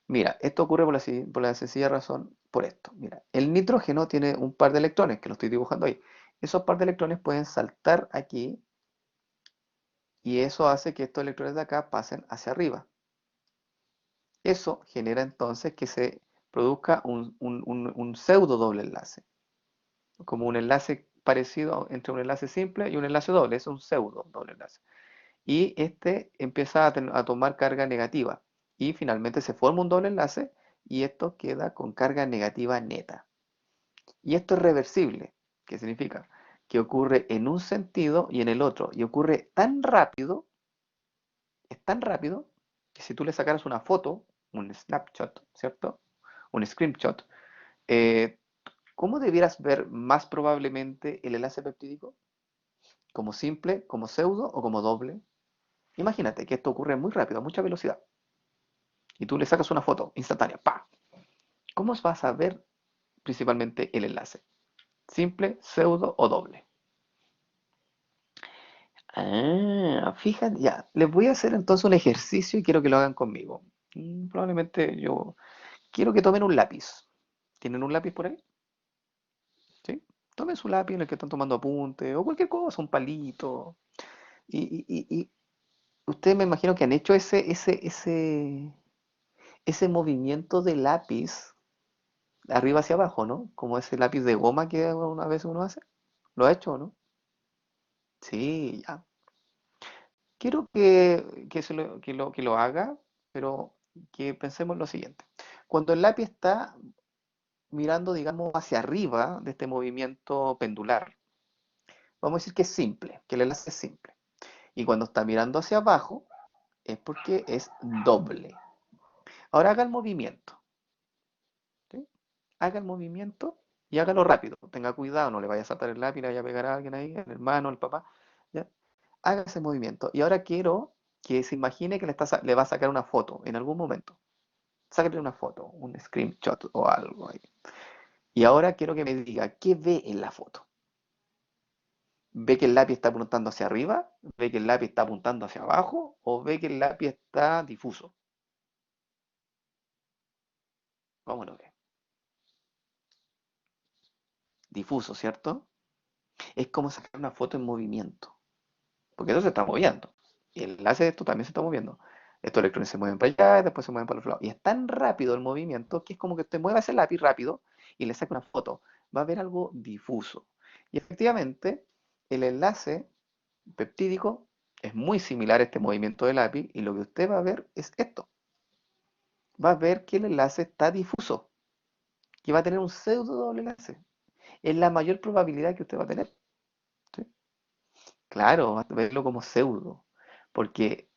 Mira, esto ocurre por la sencilla razón, por esto. Mira, el nitrógeno tiene un par de electrones, que lo estoy dibujando ahí. Esos par de electrones pueden saltar aquí y eso hace que estos electrones de acá pasen hacia arriba. Eso genera entonces que se produzca un pseudo doble enlace, como un enlace parecido entre un enlace simple y un enlace doble, es un pseudo doble enlace. Y este empieza a tomar carga negativa y finalmente se forma un doble enlace y esto queda con carga negativa neta. Y esto es reversible, ¿qué significa? Que ocurre en un sentido y en el otro, y ocurre tan rápido, es tan rápido, que si tú le sacaras una foto, un snapshot, ¿cierto? Un screenshot, eh, ¿cómo debieras ver más probablemente el enlace peptídico? ¿Como simple, como pseudo o como doble? Imagínate que esto ocurre muy rápido, a mucha velocidad, y tú le sacas una foto instantánea, ¡pa! ¿Cómo vas a ver principalmente el enlace? ¿Simple, pseudo o doble? Ah, fíjate, ya. Les voy a hacer entonces un ejercicio y quiero que lo hagan conmigo. Probablemente yo quiero que tomen un lápiz. ¿Tienen un lápiz por ahí? ¿Sí? Tomen su lápiz en el que están tomando apunte o cualquier cosa, un palito. Y ustedes me imagino que han hecho ese movimiento de lápiz de arriba hacia abajo, ¿no? Como ese lápiz de goma que una vez uno hace. ¿Lo ha hecho o no? Sí, ya. Quiero que lo haga, pero que pensemos lo siguiente. Cuando el lápiz está mirando, digamos, hacia arriba de este movimiento pendular, vamos a decir que es simple, que el enlace es simple. Y cuando está mirando hacia abajo, es porque es doble. Ahora haga el movimiento, ¿sí? Haga el movimiento y hágalo rápido. Tenga cuidado, no le vaya a saltar el lápiz, le vaya a pegar a alguien ahí, el hermano, el papá. ¿Ya? Haga ese movimiento. Y ahora quiero que se imagine que le va a sacar una foto en algún momento. Sácale una foto, un screenshot o algo ahí. Y ahora quiero que me diga, ¿qué ve en la foto? ¿Ve que el lápiz está apuntando hacia arriba? ¿Ve que el lápiz está apuntando hacia abajo? ¿O ve que el lápiz está difuso? ¿Cómo lo ve? Difuso, ¿cierto? Es como sacar una foto en movimiento, porque eso se está moviendo. Y el enlace de esto también se está moviendo. Estos electrones se mueven para allá y después se mueven para el otro lado. Y es tan rápido el movimiento que es como que usted mueva ese lápiz rápido y le saca una foto. Va a ver algo difuso. Y efectivamente, el enlace peptídico es muy similar a este movimiento del lápiz y lo que usted va a ver es esto. Va a ver que el enlace está difuso, que va a tener un pseudo doble enlace. Es la mayor probabilidad que usted va a tener. ¿Sí? Claro, va a verlo como pseudo. Porque,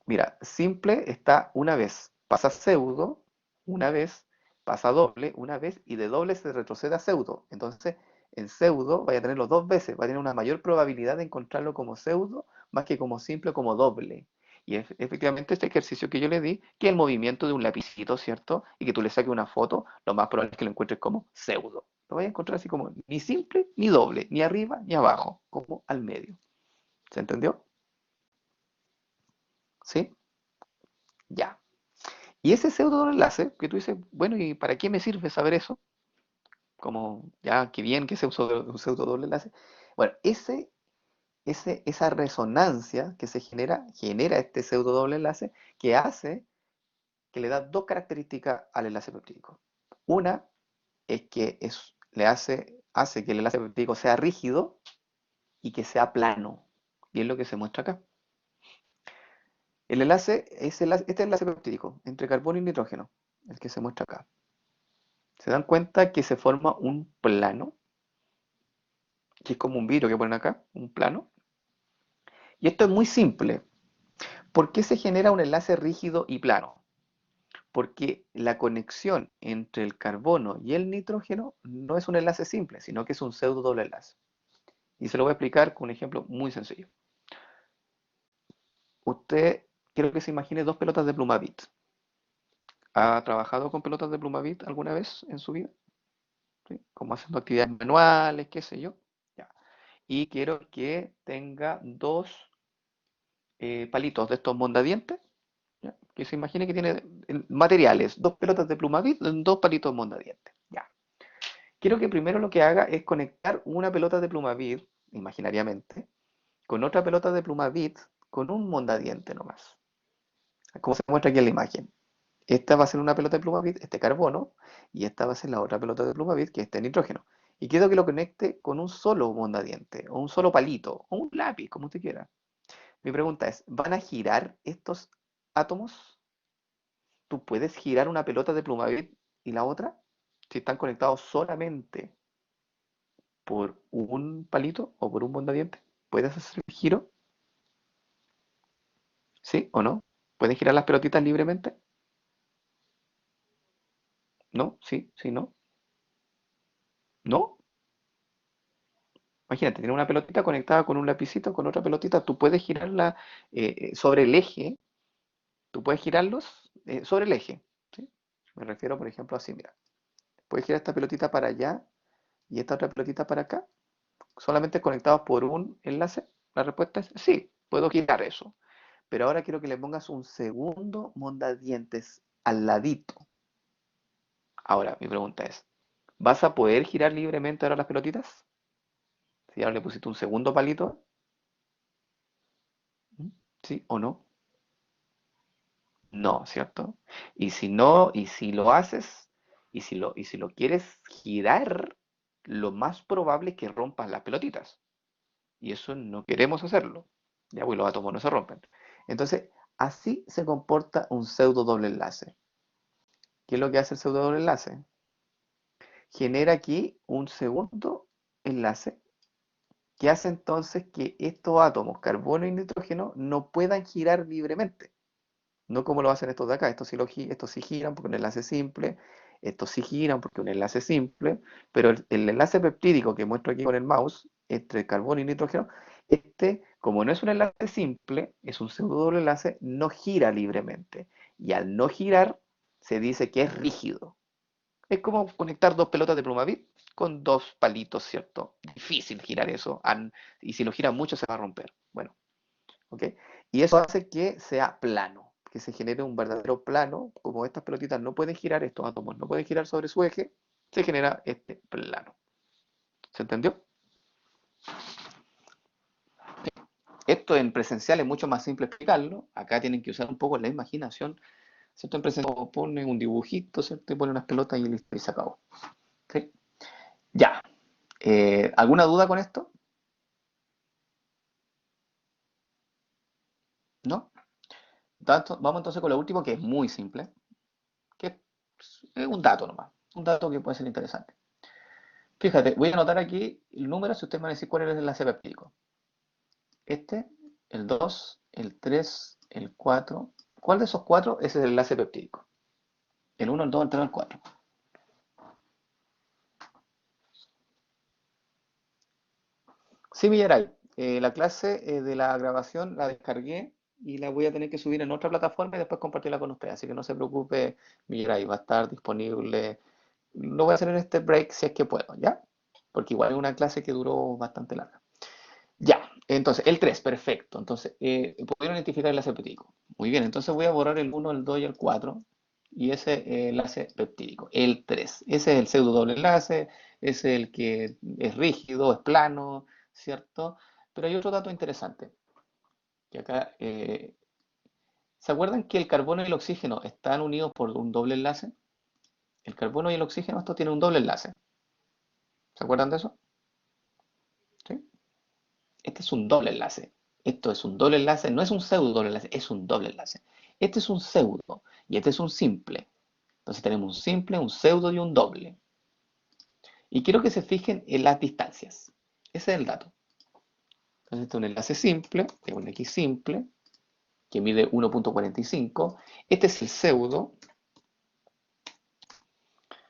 mira, simple está una vez, pasa pseudo, una vez, pasa doble, una vez, y de doble se retrocede a pseudo. Entonces, en pseudo vaya a tenerlo dos veces, va a tener una mayor probabilidad de encontrarlo como pseudo más que como simple o como doble. Y efectivamente este ejercicio que yo le di, que es el movimiento de un lapicito, ¿cierto? Y que tú le saques una foto, lo más probable es que lo encuentres como pseudo. Lo vas a encontrar así como ni simple ni doble, ni arriba ni abajo, como al medio. ¿Se entendió? ¿Sí? Ya. Y ese pseudo enlace que tú dices, bueno, ¿y para qué me sirve saber eso? Como, ya, qué bien que se usó un pseudo doble enlace. Bueno, esa resonancia que se genera este pseudo doble enlace que hace, que le da dos características al enlace peptídico. Una es que hace que el enlace peptídico sea rígido y que sea plano. Y es lo que se muestra acá. El enlace es este es el enlace peptídico entre carbono y nitrógeno, el que se muestra acá. ¿Se dan cuenta que se forma un plano? Que es como un vidrio que ponen acá, un plano. Y esto es muy simple. ¿Por qué se genera un enlace rígido y plano? Porque la conexión entre el carbono y el nitrógeno no es un enlace simple, sino que es un pseudo doble enlace. Y se lo voy a explicar con un ejemplo muy sencillo. Usted, quiero que se imagine dos pelotas de Plumavit. ¿Ha trabajado con pelotas de Plumavit alguna vez en su vida? ¿Sí? Como haciendo actividades manuales, qué sé yo. Ya. Y quiero que tenga dos palitos de estos mondadientes. ¿Ya? Que se imagine que tiene materiales, dos pelotas de Plumavit, dos palitos de mondadientes. Ya. Quiero que primero lo que haga es conectar una pelota de Plumavit, imaginariamente, con otra pelota de Plumavit con un mondadiente nomás. Como se muestra aquí en la imagen. Esta va a ser una pelota de Plumavit, este carbono, y esta va a ser la otra pelota de Plumavit, que es este nitrógeno. Y quiero que lo conecte con un solo mondadiente, o un solo palito, o un lápiz, como usted quiera. Mi pregunta es, ¿van a girar estos átomos? ¿Tú puedes girar una pelota de Plumavit y la otra? Si están conectados solamente por un palito o por un mondadiente, ¿puedes hacer el giro? ¿Sí o no? ¿Pueden girar las pelotitas libremente? ¿No? ¿Sí? ¿Sí? ¿No? ¿No? Imagínate, tiene una pelotita conectada con un lapicito, con otra pelotita, tú puedes girarla sobre el eje, tú puedes girarlos sobre el eje, ¿sí? Me refiero, por ejemplo, así, mira, puedes girar esta pelotita para allá y esta otra pelotita para acá, solamente conectados por un enlace. La respuesta es sí, puedo girar eso. Pero ahora quiero que le pongas un segundo mondadientes al ladito. Ahora, mi pregunta es, ¿vas a poder girar libremente ahora las pelotitas? Si ahora le pusiste un segundo palito, ¿mm? ¿Sí o no? No, ¿cierto? Y si no, y si lo haces, y si lo quieres girar, lo más probable es que rompas las pelotitas. Y eso no queremos hacerlo. Ya, pues los átomos no se rompen. Entonces, así se comporta un pseudo doble enlace. ¿Qué es lo que hace el pseudo doble enlace? Genera aquí un segundo enlace que hace entonces que estos átomos, carbono y nitrógeno, no puedan girar libremente. No como lo hacen estos de acá, estos sí giran porque un enlace simple, estos sí giran porque un enlace simple, pero el enlace peptídico que muestro aquí con el mouse, entre carbono y nitrógeno, como no es un enlace simple, es un pseudo doble enlace, no gira libremente. Y al no girar, se dice que es rígido. Es como conectar dos pelotas de Plumavit con dos palitos, ¿cierto? Difícil girar eso, y si lo gira mucho se va a romper. Bueno, ¿ok? Y eso hace que sea plano, que se genere un verdadero plano, como estas pelotitas no pueden girar, estos átomos no pueden girar sobre su eje, se genera este plano. ¿Se entendió? Esto en presencial es mucho más simple explicarlo, acá tienen que usar un poco la imaginación, ¿cierto? En presencial pone un dibujito, ¿cierto? Y pone unas pelotas y listo, y se acabó. ¿Sí? Ya. ¿Alguna duda con esto? ¿No? Vamos entonces con lo último, que es muy simple, que es un dato nomás, un dato que puede ser interesante. Fíjate, voy a anotar aquí el número si usted me va a decir cuál es el enlace peptídico. Este, el 2, el 3, el 4. ¿Cuál de esos cuatro es el enlace peptídico? El uno, el 2, el 3 o el 4. Sí, Villaray, la clase de la grabación la descargué y la voy a tener que subir en otra plataforma y después compartirla con usted. Así que no se preocupe, Villaray, va a estar disponible. Lo voy a hacer en este break si es que puedo, ¿ya? Porque igual es una clase que duró bastante larga. Ya, entonces, el 3, perfecto. Entonces, pudieron identificar el enlace peptídico. Muy bien, entonces voy a borrar el uno, el 2 y el 4. Y ese enlace peptídico, el 3. Ese es el pseudo doble enlace, ese es el que es rígido, es plano, ¿cierto? Pero hay otro dato interesante, que acá, ¿se acuerdan que el carbono y el oxígeno están unidos por un doble enlace? El carbono y el oxígeno, esto tiene un doble enlace. ¿Se acuerdan de eso? ¿Sí? Este es un doble enlace. Esto es un doble enlace, no es un pseudo doble enlace, es un doble enlace. Este es un pseudo y este es un simple. Entonces tenemos un simple, un pseudo y un doble. Y quiero que se fijen en las distancias. Ese es el dato. Entonces este es un enlace simple, es un X simple, que mide 1.45. Este es el pseudo,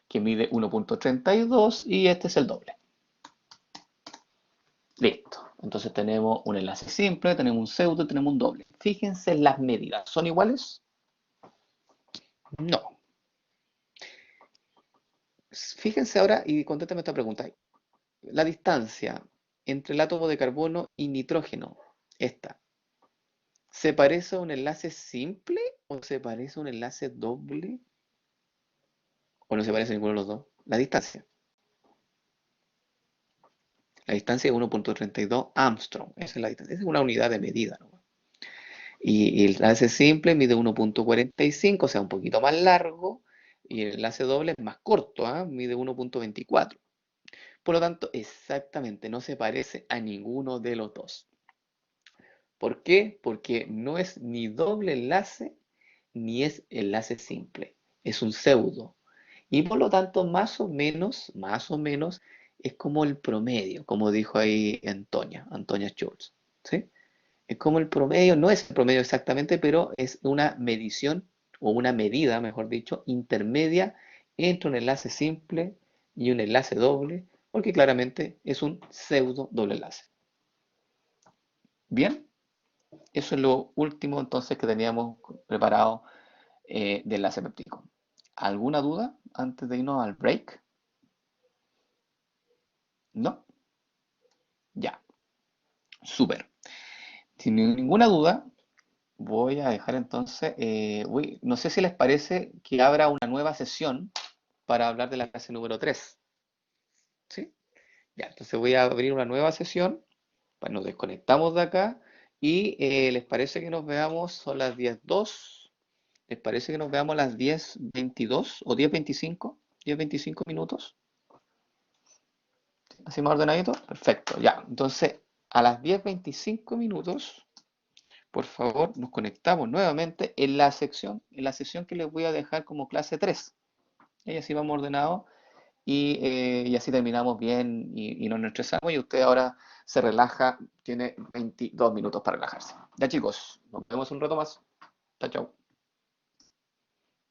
que mide 1.32 y este es el doble. Listo. Entonces tenemos un enlace simple, tenemos un pseudo, tenemos un doble. Fíjense en las medidas. ¿Son iguales? No. Fíjense ahora y contéstame esta pregunta. La distancia entre el átomo de carbono y nitrógeno, esta, ¿se parece a un enlace simple o se parece a un enlace doble? ¿O no se parece a ninguno de los dos? La distancia. La distancia es 1.32 Armstrong. Esa es la distancia. Esa es una unidad de medida, ¿no? Y el enlace simple mide 1.45, o sea, un poquito más largo. Y el enlace doble es más corto, ¿ah? Mide 1.24. Por lo tanto, exactamente, no se parece a ninguno de los dos. ¿Por qué? Porque no es ni doble enlace ni es enlace simple. Es un pseudo. Y por lo tanto, más o menos, es como el promedio, como dijo ahí Antonia Schultz. ¿Sí? Es como el promedio, no es el promedio exactamente, pero es una medición o una medida, mejor dicho, intermedia entre un enlace simple y un enlace doble, porque claramente es un pseudo doble enlace. Bien, eso es lo último entonces que teníamos preparado de enlace péptico. ¿Alguna duda antes de irnos al break? ¿No? Ya, súper. Sin ninguna duda, voy a dejar entonces, no sé si les parece que abra una nueva sesión para hablar de la clase número 3. ¿Sí? Ya, entonces voy a abrir una nueva sesión, pues nos desconectamos de acá y ¿les parece que nos veamos? Son las 10:02. ¿Les parece que nos veamos a las 10:22 o 10:25? 10:25 minutos. ¿Así más ordenadito? Perfecto, ya. Entonces, a las 10:25 minutos, por favor, nos conectamos nuevamente en la sesión que les voy a dejar como clase 3. Y así vamos ordenados y así terminamos bien y no nos estresamos y usted ahora se relaja, tiene 22 minutos para relajarse. Ya chicos, nos vemos un rato más. Chao, chao.